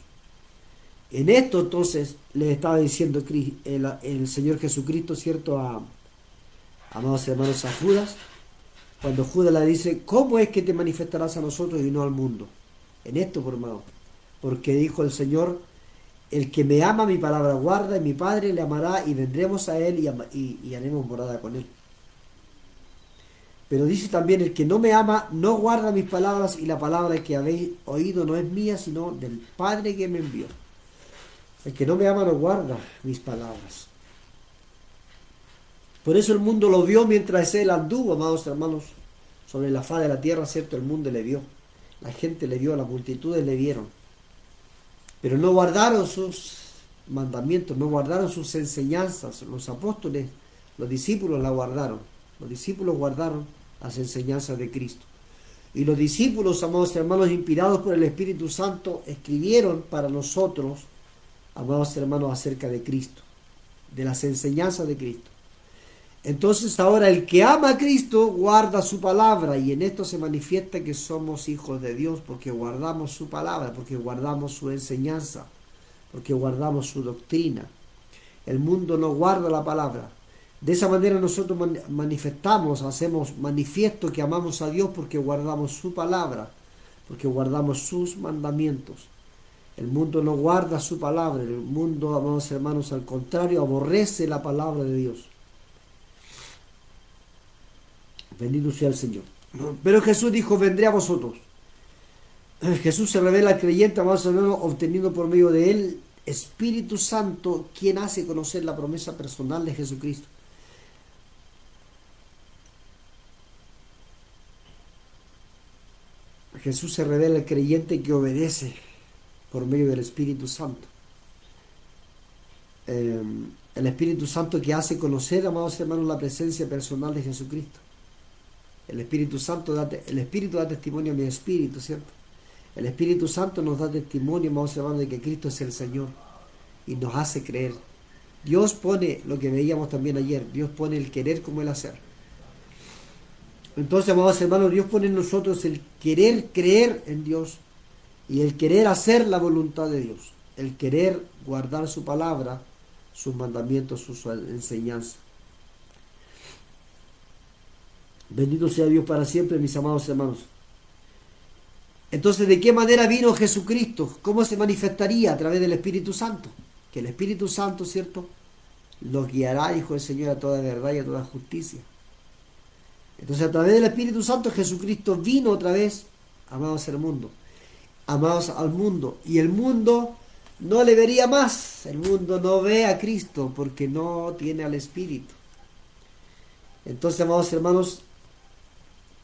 En esto entonces le estaba diciendo el Señor Jesucristo, ¿cierto? Amados hermanos, a Judas, cuando Judas le dice: ¿cómo es que te manifestarás a nosotros y no al mundo? En esto, por hermano, porque dijo el Señor: el que me ama mi palabra guarda, y mi Padre le amará, y vendremos a él y haremos morada con él. Pero dice también: el que no me ama no guarda mis palabras, y la palabra que habéis oído no es mía, sino del Padre que me envió. El que no me ama no guarda mis palabras. Por eso el mundo lo vio mientras él anduvo, amados hermanos, sobre la faz de la tierra, ¿cierto? El mundo le vio, la gente le vio, las multitudes le vieron, pero no guardaron sus mandamientos, no guardaron sus enseñanzas. Los apóstoles, los discípulos la guardaron, los discípulos guardaron las enseñanzas de Cristo. Y los discípulos, amados hermanos, inspirados por el Espíritu Santo, escribieron para nosotros, amados hermanos, acerca de Cristo, de las enseñanzas de Cristo. Entonces ahora el que ama a Cristo guarda su palabra, y en esto se manifiesta que somos hijos de Dios, porque guardamos su palabra, porque guardamos su enseñanza, porque guardamos su doctrina. El mundo no guarda la palabra. De esa manera nosotros manifestamos, hacemos manifiesto que amamos a Dios porque guardamos su palabra, porque guardamos sus mandamientos. El mundo no guarda su palabra, el mundo, amados hermanos, al contrario, aborrece la palabra de Dios. Bendito sea el Señor. Pero Jesús dijo, vendré a vosotros. Jesús se revela al creyente, amados hermanos, obteniendo por medio de él Espíritu Santo, quien hace conocer la promesa personal de Jesucristo. Jesús se revela al creyente que obedece por medio del Espíritu Santo. El Espíritu Santo que hace conocer, amados hermanos, la presencia personal de Jesucristo. El Espíritu Santo el Espíritu da testimonio a mi espíritu, ¿cierto? El Espíritu Santo nos da testimonio, amados hermanos, de que Cristo es el Señor y nos hace creer. Dios pone, lo que veíamos también ayer, Dios pone el querer como el hacer. Entonces, amados hermanos, Dios pone en nosotros el querer creer en Dios y el querer hacer la voluntad de Dios, el querer guardar su palabra, sus mandamientos, sus enseñanzas. Bendito sea Dios para siempre, mis amados hermanos. Entonces, ¿de qué manera vino Jesucristo? ¿Cómo se manifestaría? A través del Espíritu Santo. Que el Espíritu Santo, ¿cierto?, los guiará, dijo el Señor, a toda verdad y a toda justicia. Entonces, a través del Espíritu Santo, Jesucristo vino otra vez, amados al mundo. Amados al mundo. Y el mundo no le vería más. El mundo no ve a Cristo porque no tiene al Espíritu. Entonces, amados hermanos,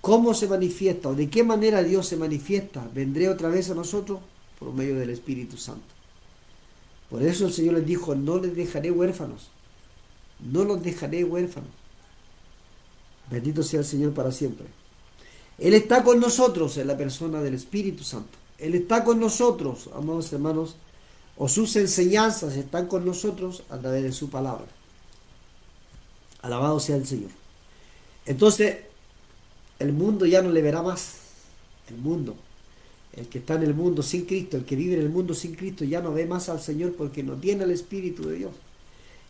¿cómo se manifiesta o de qué manera Dios se manifiesta? Vendré otra vez a nosotros por medio del Espíritu Santo. Por eso el Señor les dijo, no les dejaré huérfanos. No los dejaré huérfanos. Bendito sea el Señor para siempre. Él está con nosotros en la persona del Espíritu Santo. Él está con nosotros, amados hermanos, o sus enseñanzas están con nosotros a través de su palabra. Alabado sea el Señor. Entonces, el mundo ya no le verá más. El mundo, el que está en el mundo sin Cristo, el que vive en el mundo sin Cristo, ya no ve más al Señor porque no tiene el Espíritu de Dios.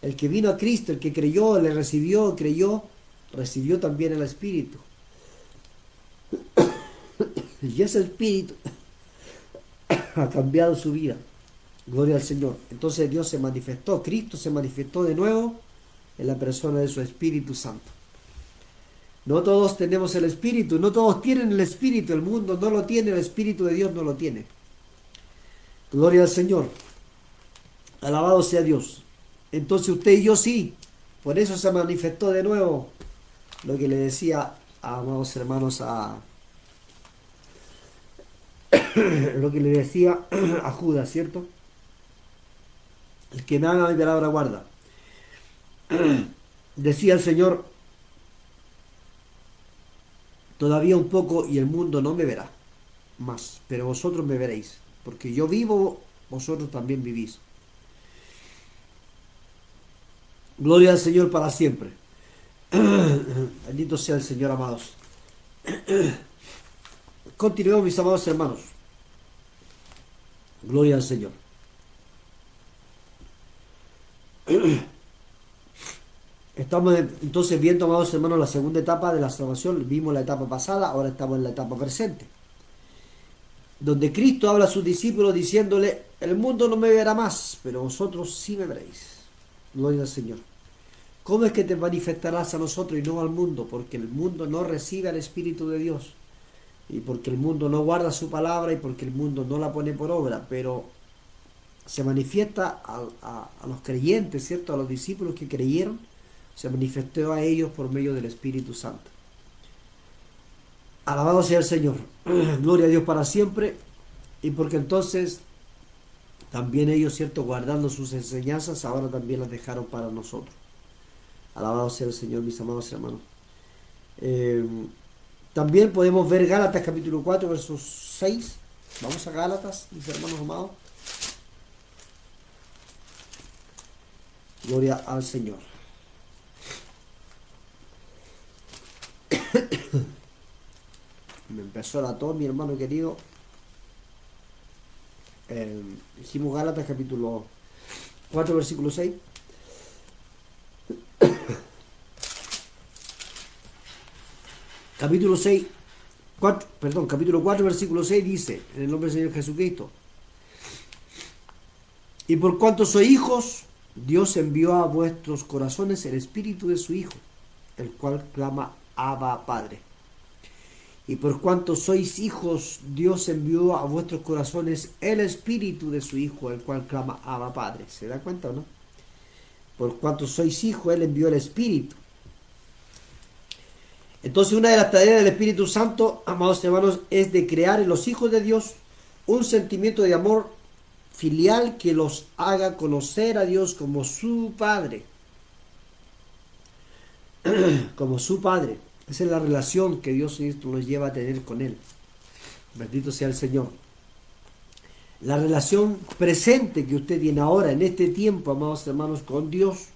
El que vino a Cristo, el que creyó, le recibió, creyó, recibió también el Espíritu. Y ese Espíritu ha cambiado su vida. Gloria al Señor. Entonces Dios se manifestó, Cristo se manifestó de nuevo en la persona de su Espíritu Santo. No todos tenemos el Espíritu, no todos tienen el Espíritu, el mundo no lo tiene, el Espíritu de Dios no lo tiene. Gloria al Señor. Alabado sea Dios. Entonces usted y yo sí, por eso se manifestó de nuevo lo que le decía, amados hermanos, lo que le decía a Judas, ¿cierto? El que me haga mi palabra guarda. Decía el Señor, todavía un poco y el mundo no me verá más, pero vosotros me veréis, porque yo vivo, vosotros también vivís. Gloria al Señor para siempre. Bendito sea el Señor, amados. Continuemos, mis amados hermanos. Gloria al Señor. Estamos entonces viendo, amados hermanos, la segunda etapa de la salvación. Vimos la etapa pasada, ahora estamos en la etapa presente, donde Cristo habla a sus discípulos diciéndole, el mundo no me verá más, pero vosotros sí me veréis. Gloria al Señor. ¿Cómo es que te manifestarás a nosotros y no al mundo? Porque el mundo no recibe al Espíritu de Dios, y porque el mundo no guarda su palabra, y porque el mundo no la pone por obra, pero se manifiesta a los creyentes, ¿cierto? A los discípulos que creyeron, se manifestó a ellos por medio del Espíritu Santo. Alabado sea el Señor. Gloria a Dios para siempre. Y porque entonces también ellos, cierto, guardando sus enseñanzas, ahora también las dejaron para nosotros. Alabado sea el Señor, mis amados hermanos. Eh, También podemos ver Gálatas capítulo 4, versos 6. Vamos a Gálatas, mis hermanos amados. Gloria al Señor. Me empezó la tos, mi hermano querido. Dijimos Gálatas capítulo 4, versículo 6. Capítulo 6, 4, perdón, capítulo 4, versículo 6 dice, en el nombre del Señor Jesucristo, y por cuanto sois hijos, Dios envió a vuestros corazones el espíritu de su Hijo, el cual clama Abba Padre. Y por cuanto sois hijos, Dios envió a vuestros corazones el espíritu de su Hijo, el cual clama Abba Padre. ¿Se da cuenta o no? Por cuanto sois hijos, Él envió el espíritu. Entonces, una de las tareas del Espíritu Santo, amados hermanos, es de crear en los hijos de Dios un sentimiento de amor filial que los haga conocer a Dios como su Padre. Como su Padre. Esa es la relación que Dios nos lleva a tener con Él. Bendito sea el Señor. La relación presente que usted tiene ahora, en este tiempo, amados hermanos, con Dios.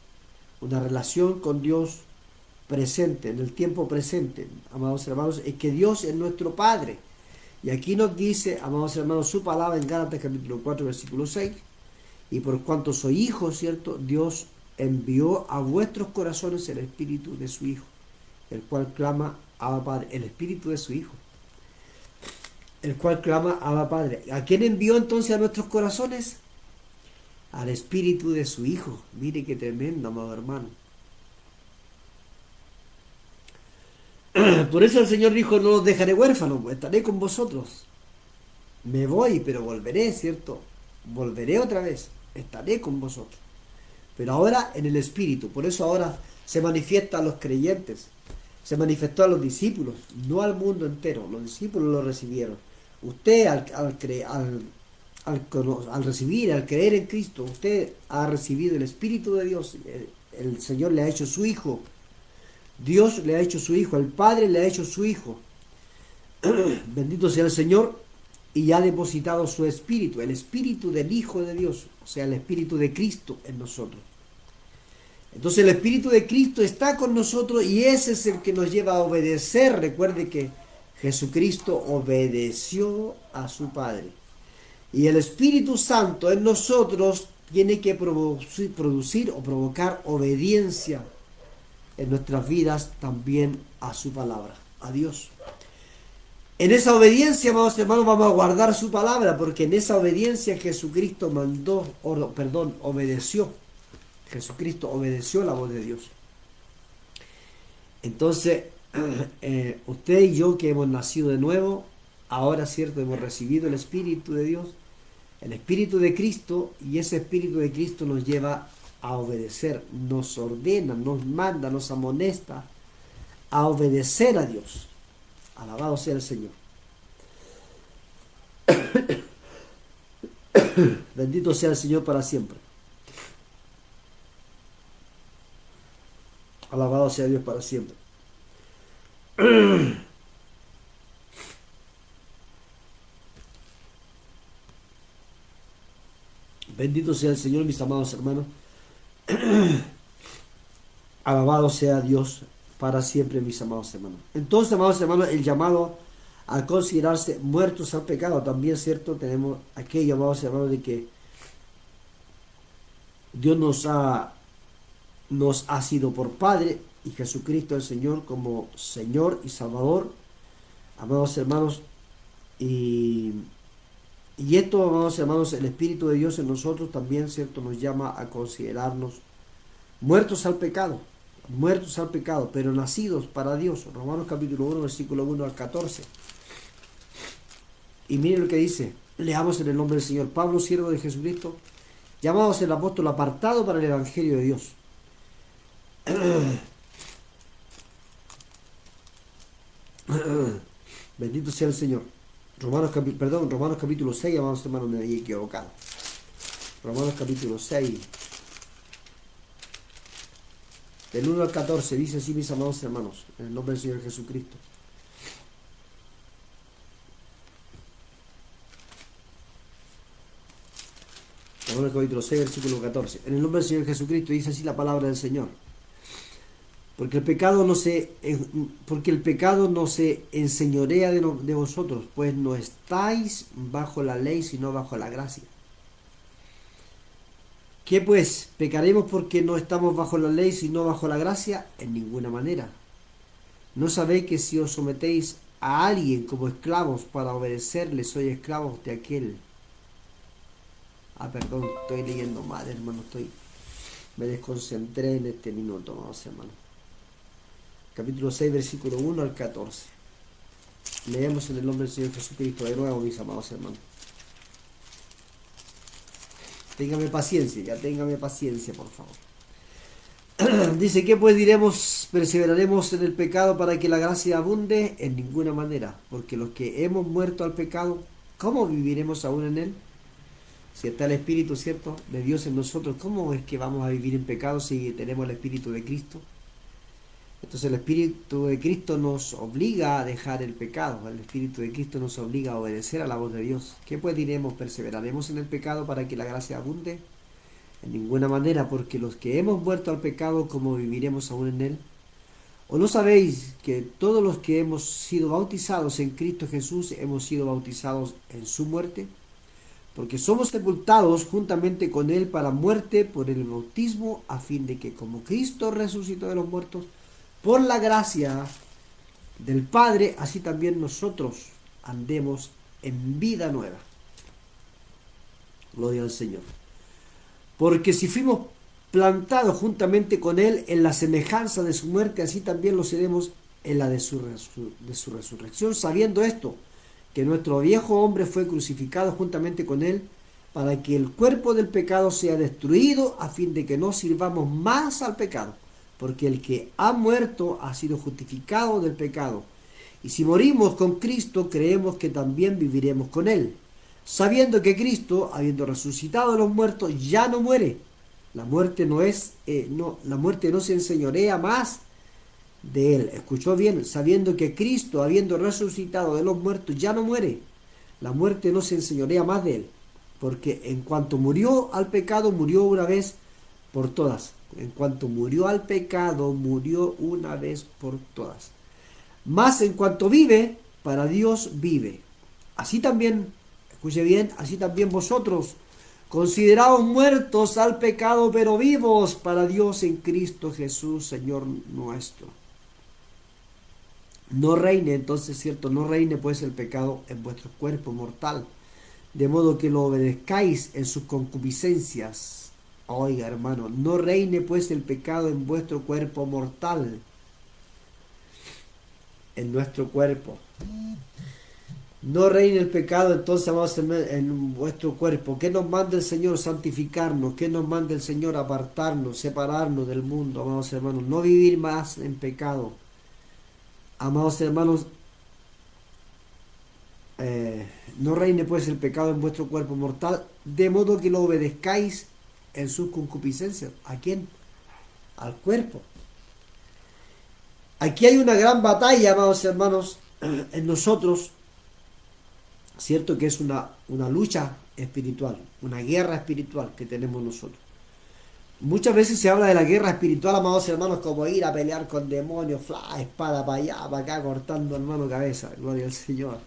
Una relación con Dios presente, en el tiempo presente, amados hermanos, es que Dios es nuestro Padre. Y aquí nos dice, amados hermanos, su palabra en Gálatas capítulo 4, versículo 6. Y por cuanto soy hijo, ¿cierto? Dios envió a vuestros corazones el espíritu de su Hijo, el cual clama Abba Padre. El espíritu de su Hijo, el cual clama Abba Padre. ¿A quién envió entonces a nuestros corazones? Al espíritu de su Hijo. Mire qué tremendo, amado hermano. Por eso el Señor dijo, no los dejaré huérfanos, pues estaré con vosotros. Me voy, pero volveré, ¿cierto? Volveré otra vez, estaré con vosotros. Pero ahora en el Espíritu. Por eso ahora se manifiesta a los creyentes. Se manifestó a los discípulos, no al mundo entero. Los discípulos lo recibieron. Usted al recibir, al creer en Cristo, usted ha recibido el Espíritu de Dios. El Señor le ha hecho su Hijo. Dios le ha hecho su Hijo, el Padre le ha hecho su Hijo. Bendito sea el Señor, y ha depositado su Espíritu, el Espíritu del Hijo de Dios, o sea, el Espíritu de Cristo en nosotros. Entonces el Espíritu de Cristo está con nosotros y ese es el que nos lleva a obedecer. Recuerde que Jesucristo obedeció a su Padre. Y el Espíritu Santo en nosotros tiene que producir o provocar obediencia en nuestras vidas también a su palabra, a Dios. En esa obediencia, amados hermanos, vamos a guardar su palabra, porque en esa obediencia Jesucristo obedeció. Jesucristo obedeció la voz de Dios. Entonces, usted y yo que hemos nacido de nuevo, ahora cierto, hemos recibido el Espíritu de Dios, el Espíritu de Cristo, y ese Espíritu de Cristo nos lleva a obedecer, nos ordena, nos manda, nos amonesta a obedecer a Dios. Alabado sea el Señor. Bendito sea el Señor para siempre. Alabado sea Dios para siempre. Bendito sea el Señor, mis amados hermanos. Alabado sea Dios para siempre, mis amados hermanos. Entonces, amados hermanos, el llamado a considerarse muertos al pecado, también cierto, tenemos aquello, amados hermanos, de que Dios nos ha sido por Padre y Jesucristo el Señor como Señor y Salvador, amados hermanos, y esto, amados hermanos, el Espíritu de Dios en nosotros también, cierto, nos llama a considerarnos muertos al pecado, pero nacidos para Dios. Romanos capítulo 1, versículo 1 al 14. Y miren lo que dice, leamos en el nombre del Señor. Pablo, siervo de Jesucristo, llamados el apóstol apartado para el Evangelio de Dios. Bendito sea el Señor. Romanos capítulo 6, amados hermanos, me había equivocado. Romanos capítulo 6, del 1 al 14, dice así, mis amados hermanos, en el nombre del Señor Jesucristo. Romanos capítulo 6, versículo 14. En el nombre del Señor Jesucristo dice así la palabra del Señor. Porque el pecado no se enseñorea de vosotros, pues no estáis bajo la ley, sino bajo la gracia. ¿Qué pues? ¿Pecaremos porque no estamos bajo la ley, sino bajo la gracia? En ninguna manera. ¿No sabéis que si os sometéis a alguien como esclavos para obedecerle, sois esclavos de aquel? Perdón, estoy leyendo mal, hermano, me desconcentré en este minuto, vamos, hermano. Capítulo 6, versículo 1 al 14. Leemos en el nombre del Señor Jesucristo de nuevo, mis amados hermanos. Téngame paciencia, por favor. Dice, ¿qué pues diremos? ¿Perseveraremos en el pecado para que la gracia abunde? En ninguna manera, porque los que hemos muerto al pecado, ¿cómo viviremos aún en él? Si está el Espíritu, ¿cierto?, de Dios en nosotros, ¿cómo es que vamos a vivir en pecado si tenemos el Espíritu de Cristo? Entonces el Espíritu de Cristo nos obliga a dejar el pecado, el Espíritu de Cristo nos obliga a obedecer a la voz de Dios. ¿Qué pues diremos? ¿Perseveraremos en el pecado para que la gracia abunde? En ninguna manera, porque los que hemos muerto al pecado, ¿cómo viviremos aún en él? ¿O no sabéis que todos los que hemos sido bautizados en Cristo Jesús hemos sido bautizados en su muerte? Porque somos sepultados juntamente con él para muerte por el bautismo, a fin de que como Cristo resucitó de los muertos, por la gracia del Padre, así también nosotros andemos en vida nueva. Gloria al Señor. Porque si fuimos plantados juntamente con él en la semejanza de su muerte, así también lo seremos en la de su resurrección, sabiendo esto, que nuestro viejo hombre fue crucificado juntamente con él, para que el cuerpo del pecado sea destruido, a fin de que no sirvamos más al pecado, porque el que ha muerto ha sido justificado del pecado. Y si morimos con Cristo, creemos que también viviremos con él, sabiendo que Cristo, habiendo resucitado de los muertos, ya no muere. La muerte no se enseñorea más de él. Escuchó bien, sabiendo que Cristo, habiendo resucitado de los muertos, ya no muere. La muerte no se enseñorea más de él, porque en cuanto murió al pecado, murió una vez por todas. En cuanto murió al pecado, murió una vez por todas. Mas en cuanto vive, para Dios vive. Así también, escuche bien, así también vosotros, considerados muertos al pecado, pero vivos para Dios en Cristo Jesús, Señor nuestro. No reine entonces, cierto, no reine pues el pecado en vuestro cuerpo mortal, de modo que lo obedezcáis en sus concupiscencias. Oiga, hermano, no reine pues el pecado en vuestro cuerpo mortal, en nuestro cuerpo. No reine el pecado entonces, vamos a ver, en vuestro cuerpo. ¿Qué nos manda el Señor? Santificarnos. ¿Qué nos manda el Señor? Apartarnos, separarnos del mundo, amados hermanos. No vivir más en pecado. Amados hermanos, no reine pues el pecado en vuestro cuerpo mortal, de modo que lo obedezcáis en sus concupiscencias. ¿A quién? Al cuerpo. Aquí hay una gran batalla, amados hermanos, en nosotros, cierto que es una lucha espiritual, una guerra espiritual que tenemos nosotros. Muchas veces se habla de la guerra espiritual, amados hermanos, como ir a pelear con demonios, espada para allá, para acá, cortando, hermano, cabeza, gloria al Señor.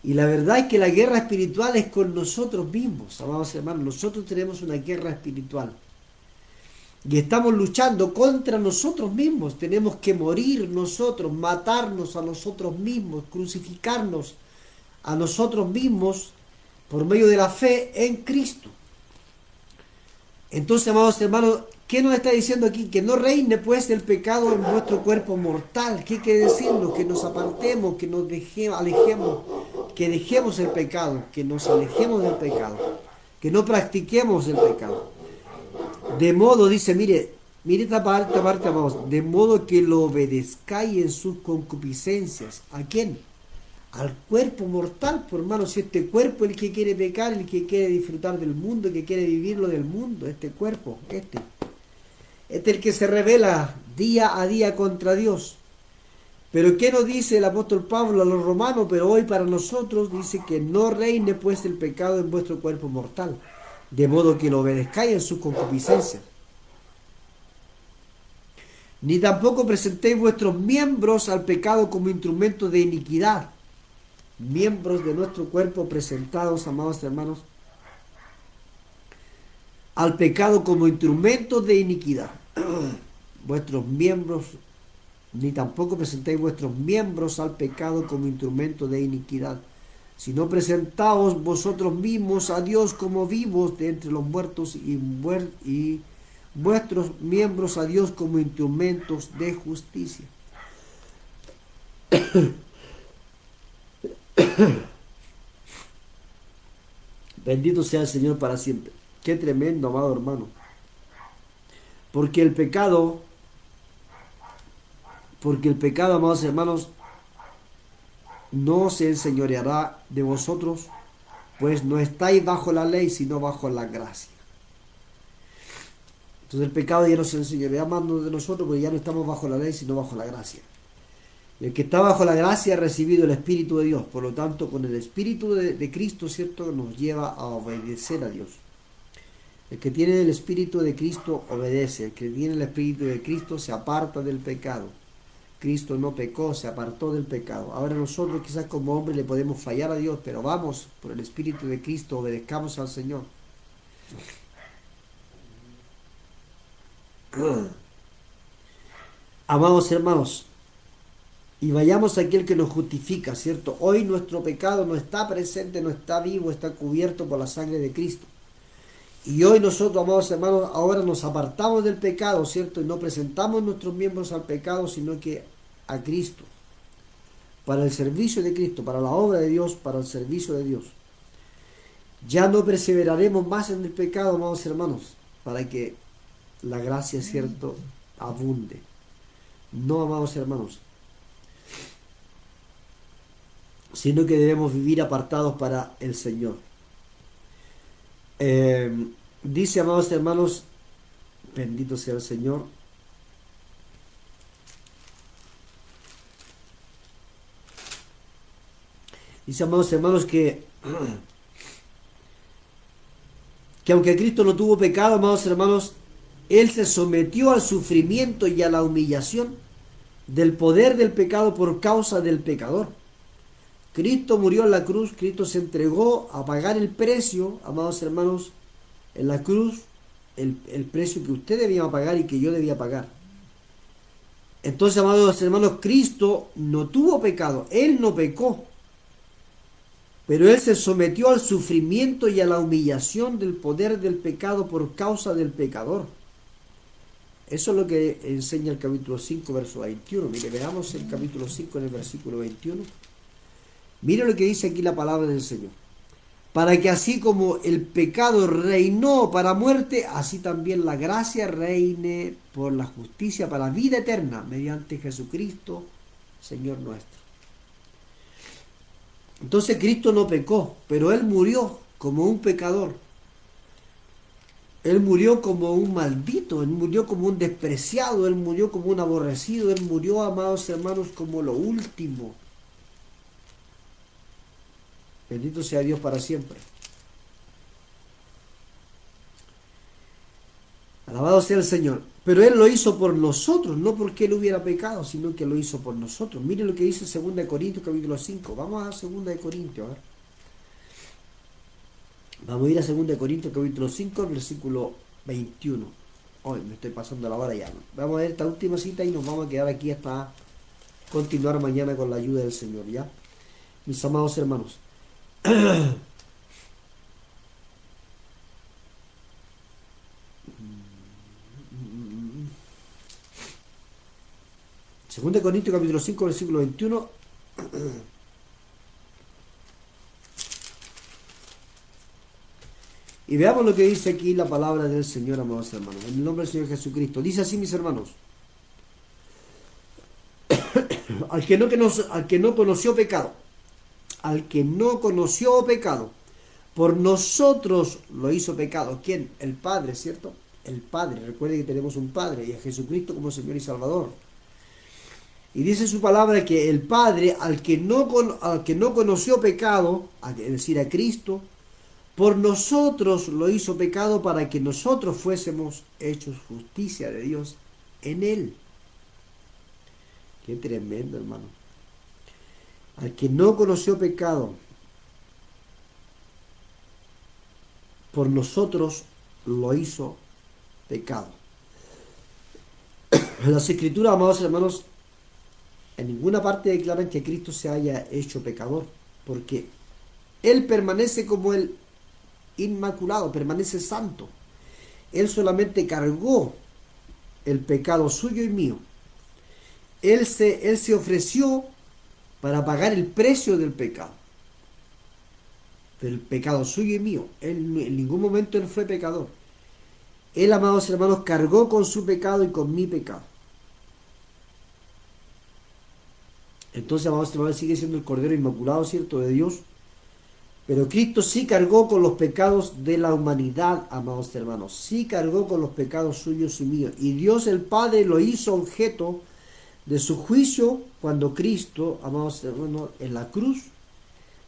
Y la verdad es que la guerra espiritual es con nosotros mismos, amados hermanos. Nosotros tenemos una guerra espiritual. Y estamos luchando contra nosotros mismos. Tenemos que morir nosotros, matarnos a nosotros mismos, crucificarnos a nosotros mismos por medio de la fe en Cristo. Entonces, amados hermanos, ¿qué nos está diciendo aquí? Que no reine pues el pecado en nuestro cuerpo mortal. ¿Qué quiere decirnos? Que nos apartemos, que nos alejemos, que dejemos el pecado, que nos alejemos del pecado, que no practiquemos el pecado. De modo, dice, mire esta parte, amados, de modo que lo obedezcáis en sus concupiscencias. ¿A quién? al cuerpo mortal, por hermano, si este cuerpo es el que quiere pecar, el que quiere disfrutar del mundo, el que quiere vivir lo del mundo, este cuerpo, este es el que se revela día a día contra Dios. Pero ¿qué nos dice el apóstol Pablo a los romanos? Pero hoy para nosotros dice que no reine pues el pecado en vuestro cuerpo mortal, de modo que lo obedezcáis en sus concupiscencias. Ni tampoco presentéis vuestros miembros al pecado como instrumentos de iniquidad. Miembros de nuestro cuerpo presentados, amados hermanos, al pecado como instrumentos de iniquidad. Vuestros miembros, ni tampoco presentéis vuestros miembros al pecado como instrumentos de iniquidad, sino presentaos vosotros mismos a Dios como vivos de entre los muertos y vuestros miembros a Dios como instrumentos de justicia. Bendito sea el Señor para siempre. Qué tremendo, amado hermano. Porque el pecado, amados hermanos, no se enseñoreará de vosotros, pues no estáis bajo la ley, sino bajo la gracia. Entonces el pecado ya no se enseñoreará más de nosotros, porque ya no estamos bajo la ley, sino bajo la gracia. Y el que está bajo la gracia ha recibido el Espíritu de Dios. Por lo tanto, con el Espíritu de Cristo, ¿cierto?, nos lleva a obedecer a Dios. El que tiene el Espíritu de Cristo obedece. El que tiene el Espíritu de Cristo se aparta del pecado. Cristo no pecó, se apartó del pecado. Ahora nosotros quizás como hombres le podemos fallar a Dios, pero vamos por el Espíritu de Cristo, obedezcamos al Señor. Amados hermanos, y vayamos a aquel que nos justifica, ¿cierto? Hoy nuestro pecado no está presente, no está vivo, está cubierto por la sangre de Cristo. Y hoy nosotros, amados hermanos, ahora nos apartamos del pecado, ¿cierto? Y no presentamos nuestros miembros al pecado, sino que a Cristo, para el servicio de Cristo, para la obra de Dios, para el servicio de Dios. Ya no perseveraremos más en el pecado, amados hermanos, para que la gracia, ¿cierto?, abunde. No, amados hermanos, sino que debemos vivir apartados para el Señor. Dice, amados hermanos, bendito sea el Señor. Dice, amados hermanos, que aunque Cristo no tuvo pecado, amados hermanos, Él se sometió al sufrimiento y a la humillación del poder del pecado por causa del pecador. Cristo murió en la cruz, Cristo se entregó a pagar el precio, amados hermanos, en la cruz, el precio que usted debía pagar y que yo debía pagar. Entonces, amados hermanos, Cristo no tuvo pecado, Él no pecó, pero Él se sometió al sufrimiento y a la humillación del poder del pecado por causa del pecador. Eso es lo que enseña el capítulo 5, verso 21. Mire, veamos el capítulo 5 en el versículo 21. Mire lo que dice aquí la palabra del Señor. Para que así como el pecado reinó para muerte, así también la gracia reine por la justicia para vida eterna, mediante Jesucristo, Señor nuestro. Entonces Cristo no pecó, pero Él murió como un pecador. Él murió como un maldito, Él murió como un despreciado, Él murió como un aborrecido, Él murió, amados hermanos, como lo último. Bendito sea Dios para siempre. Alabado sea el Señor. Pero Él lo hizo por nosotros, no porque Él hubiera pecado, sino que lo hizo por nosotros. Mire lo que dice 2 Corintios capítulo 5. Vamos a 2 Corintios, a ver. Vamos a ir a 2 Corintios capítulo 5, versículo 21. Hoy me estoy pasando la hora ya. Vamos a ver esta última cita y nos vamos a quedar aquí hasta continuar mañana con la ayuda del Señor, ¿ya? Mis amados hermanos. Segunda de Corintios capítulo 5 versículo 21. Y veamos lo que dice aquí la palabra del Señor, amados hermanos, en el nombre del Señor Jesucristo. Dice así, mis hermanos: al que no conoció pecado, al que no conoció pecado. Por nosotros lo hizo pecado. ¿Quién? El Padre, ¿cierto? El Padre. Recuerde que tenemos un Padre y a Jesucristo como Señor y Salvador. Y dice su palabra que el Padre, al que no conoció pecado, es decir, a Cristo, por nosotros lo hizo pecado para que nosotros fuésemos hechos justicia de Dios en Él. Qué tremendo, hermano. Al que no conoció pecado, por nosotros lo hizo pecado. Las Escrituras, amados hermanos, en ninguna parte declaran que Cristo se haya hecho pecador, porque Él permanece como el inmaculado, permanece santo. Él solamente cargó el pecado suyo y mío. Él se ofreció para pagar el precio del pecado. Del pecado suyo y mío. En ningún momento Él fue pecador. Él, amados hermanos, cargó con su pecado y con mi pecado. Entonces, amados hermanos, sigue siendo el Cordero Inmaculado, ¿cierto?, de Dios. Pero Cristo sí cargó con los pecados de la humanidad, amados hermanos. Sí cargó con los pecados suyos y míos. Y Dios el Padre lo hizo objeto de su juicio cuando Cristo, amados hermanos, en la cruz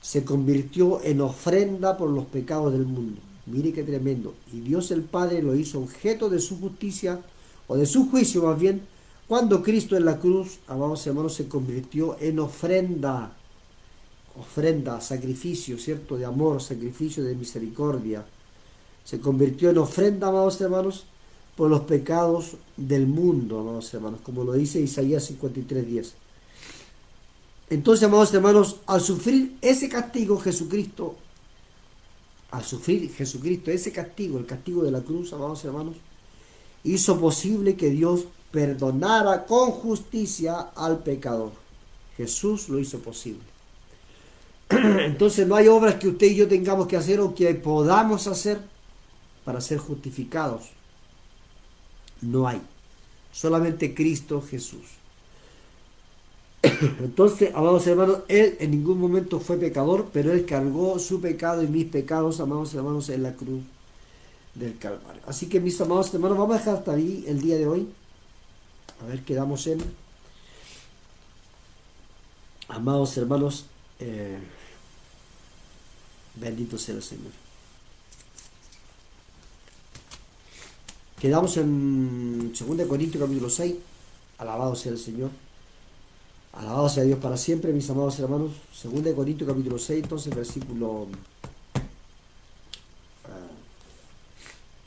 se convirtió en ofrenda por los pecados del mundo. Mire qué tremendo. Y Dios el Padre lo hizo objeto de su justicia, o de su juicio más bien, cuando Cristo en la cruz, amados hermanos, se convirtió en ofrenda, sacrificio, ¿cierto?, de amor, sacrificio de misericordia. Se convirtió en ofrenda, amados hermanos, por los pecados del mundo, amados hermanos, como lo dice Isaías 53:10. Entonces, amados hermanos, al sufrir ese castigo, Jesucristo ese castigo, el castigo de la cruz, amados hermanos, hizo posible que Dios perdonara con justicia al pecador. Jesús lo hizo posible. Entonces no hay obras que usted y yo tengamos que hacer o que podamos hacer para ser justificados. No hay. Solamente Cristo Jesús. Entonces, amados hermanos, Él en ningún momento fue pecador, pero Él cargó su pecado y mis pecados, amados hermanos, en la cruz del Calvario. Así que, mis amados hermanos, vamos a dejar hasta ahí el día de hoy. A ver, quedamos en... Amados hermanos, bendito sea el Señor. Quedamos en 2 Corintios capítulo 6. Alabado sea el Señor. Alabado sea Dios para siempre, mis amados hermanos. 2 Corintios capítulo 6, entonces versículo...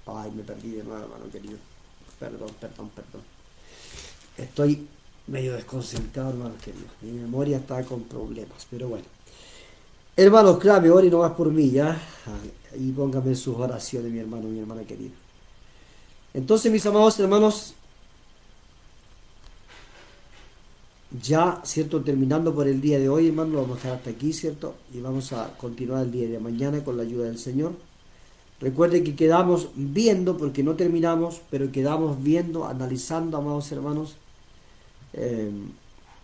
Ay, me perdí de nuevo, hermano querido. Perdón. Estoy medio desconcentrado, hermano querido. Mi memoria está con problemas, pero bueno. Hermanos, clame, ore no más por mí, ¿ya? Y póngame en sus oraciones, mi hermano, mi hermana querida. Entonces, mis amados hermanos, ya, ¿cierto? Terminando por el día de hoy, hermano, lo vamos a dejar hasta aquí, ¿cierto? Y vamos a continuar el día de mañana con la ayuda del Señor. Recuerden que quedamos viendo, porque no terminamos, pero quedamos viendo, analizando, amados hermanos,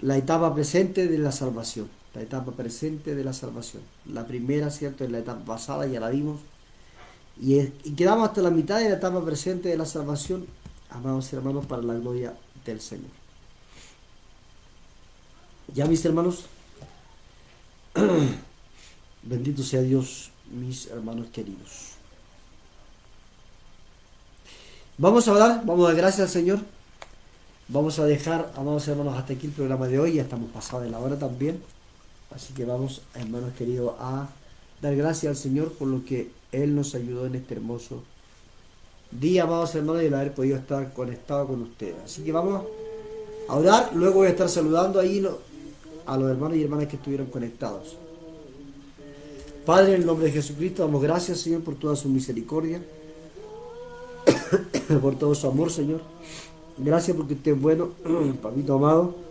la etapa presente de la salvación. La etapa presente de la salvación. La primera, ¿cierto? En la etapa pasada ya la vimos. Y quedamos hasta la mitad de la etapa presente de la salvación, amados hermanos, para la gloria del Señor. Ya, mis hermanos, bendito sea Dios, mis hermanos queridos. Vamos a orar, vamos a dar gracias al Señor. Vamos a dejar, amados hermanos, hasta aquí el programa de hoy. Ya estamos pasados de la hora también. Así que vamos, hermanos queridos, a dar gracias al Señor por lo que Él nos ayudó en este hermoso día, amados hermanos, y el haber podido estar conectado con ustedes. Así que vamos a orar. Luego voy a estar saludando ahí a los hermanos y hermanas que estuvieron conectados. Padre, en el nombre de Jesucristo, damos gracias, Señor, por toda su misericordia, por todo su amor, Señor. Gracias porque usted es bueno, papito amado.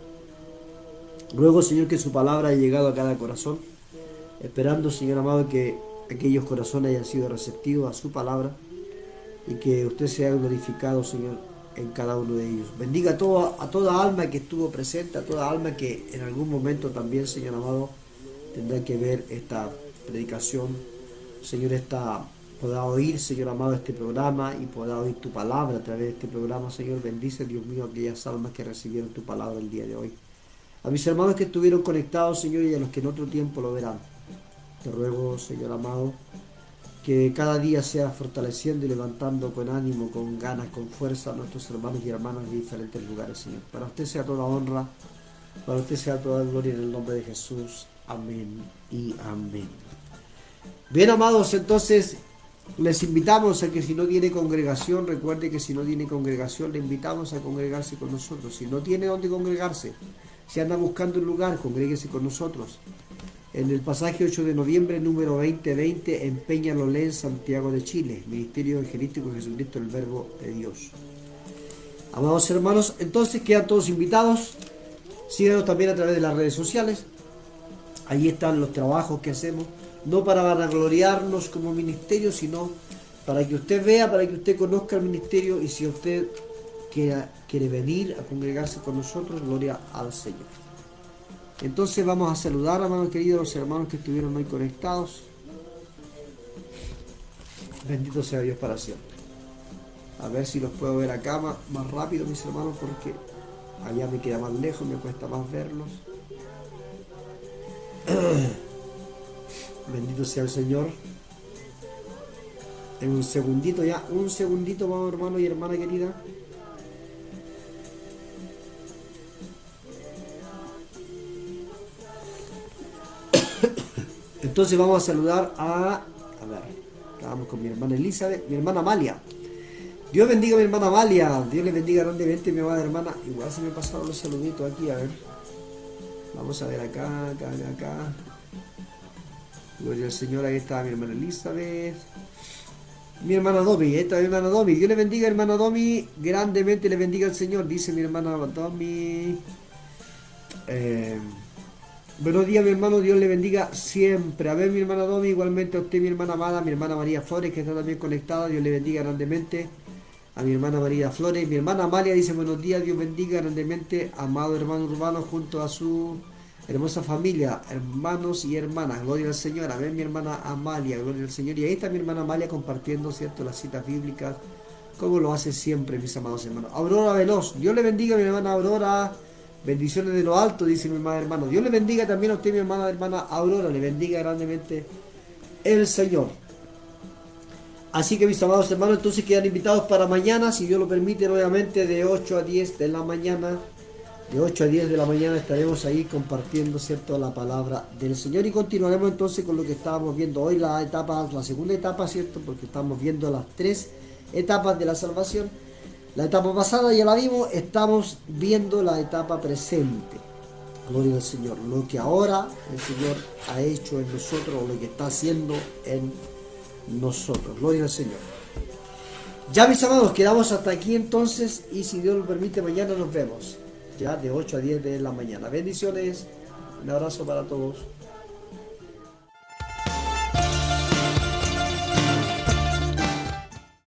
Ruego, Señor, que su palabra haya llegado a cada corazón, esperando, Señor amado, que aquellos corazones hayan sido receptivos a su palabra y que usted sea glorificado, Señor, en cada uno de ellos. Bendiga a toda alma que estuvo presente, a toda alma que en algún momento también, Señor amado, tendrá que ver esta predicación. Señor, podrá oír, Señor amado, este programa y podrá oír tu palabra a través de este programa. Señor, bendice, Dios mío, aquellas almas que recibieron tu palabra el día de hoy. A mis hermanos que estuvieron conectados, Señor, y a los que en otro tiempo lo verán. Te ruego, Señor amado, que cada día sea fortaleciendo y levantando con ánimo, con ganas, con fuerza a nuestros hermanos y hermanas de diferentes lugares, Señor. Para usted sea toda honra, para usted sea toda gloria en el nombre de Jesús. Amén y amén. Bien, amados, entonces les invitamos a que si no tiene congregación, recuerde que si no tiene congregación, le invitamos a congregarse con nosotros. Si no tiene dónde congregarse, si anda buscando un lugar, congréguese con nosotros. En el pasaje 8 de noviembre, número 2020, en Peñalolén, Santiago de Chile, Ministerio Evangelístico de Jesucristo, el Verbo de Dios. Amados hermanos, entonces quedan todos invitados. Síganos también a través de las redes sociales. Ahí están los trabajos que hacemos, no para vanagloriarnos como ministerio, sino para que usted vea, para que usted conozca el ministerio, y si usted quiere venir a congregarse con nosotros, gloria al Señor. Entonces vamos a saludar, amados queridos, los hermanos que estuvieron hoy conectados. Bendito sea Dios para siempre. A ver si los puedo ver acá más rápido, mis hermanos, porque allá me queda más lejos, me cuesta más verlos. Bendito sea el Señor. En un segundito ya, vamos, hermano y hermana querida. Entonces vamos a saludar a ver, estábamos con mi hermana Elizabeth, mi hermana Amalia. Dios bendiga a mi hermana Amalia, Dios le bendiga grandemente, mi amada hermana. Igual se me pasaron los saluditos aquí, a ver. Vamos a ver acá. Gloria al Señor, ahí está mi hermana Elizabeth. Mi hermana Domi, ahí está mi hermana Domi. Dios le bendiga, hermana Domi, grandemente le bendiga al Señor, dice mi hermana Domi. Buenos días, mi hermano, Dios le bendiga siempre. A ver, mi hermana Domi, igualmente a usted, mi hermana amada, mi hermana María Flores, que está también conectada, Dios le bendiga grandemente. A mi hermana María Flores, mi hermana Amalia dice buenos días, Dios bendiga grandemente, amado hermano Urbano, junto a su hermosa familia, hermanos y hermanas, gloria al Señor. A ver, mi hermana Amalia, gloria al Señor. Y ahí está mi hermana Amalia compartiendo, ¿cierto?, las citas bíblicas, como lo hace siempre, mis amados hermanos. Aurora Veloz, Dios le bendiga, mi hermana Aurora. Bendiciones de lo alto, dice mi hermana hermano. Dios le bendiga también a usted, mi hermana Aurora. Le bendiga grandemente el Señor. Así que, mis amados hermanos, entonces quedan invitados para mañana, si Dios lo permite, nuevamente de 8 a 10 de la mañana. De 8 a 10 de la mañana estaremos ahí compartiendo, ¿cierto?, la palabra del Señor. Y continuaremos entonces con lo que estábamos viendo hoy, la segunda etapa, ¿cierto? Porque estamos viendo las 3 etapas de la salvación. La etapa pasada ya la vimos, estamos viendo la etapa presente. Gloria al Señor. Lo que ahora el Señor ha hecho en nosotros, o lo que está haciendo en nosotros. Gloria al Señor. Ya, mis amados, quedamos hasta aquí entonces, y si Dios lo permite, mañana nos vemos. Ya de 8 a 10 de la mañana. Bendiciones. Un abrazo para todos.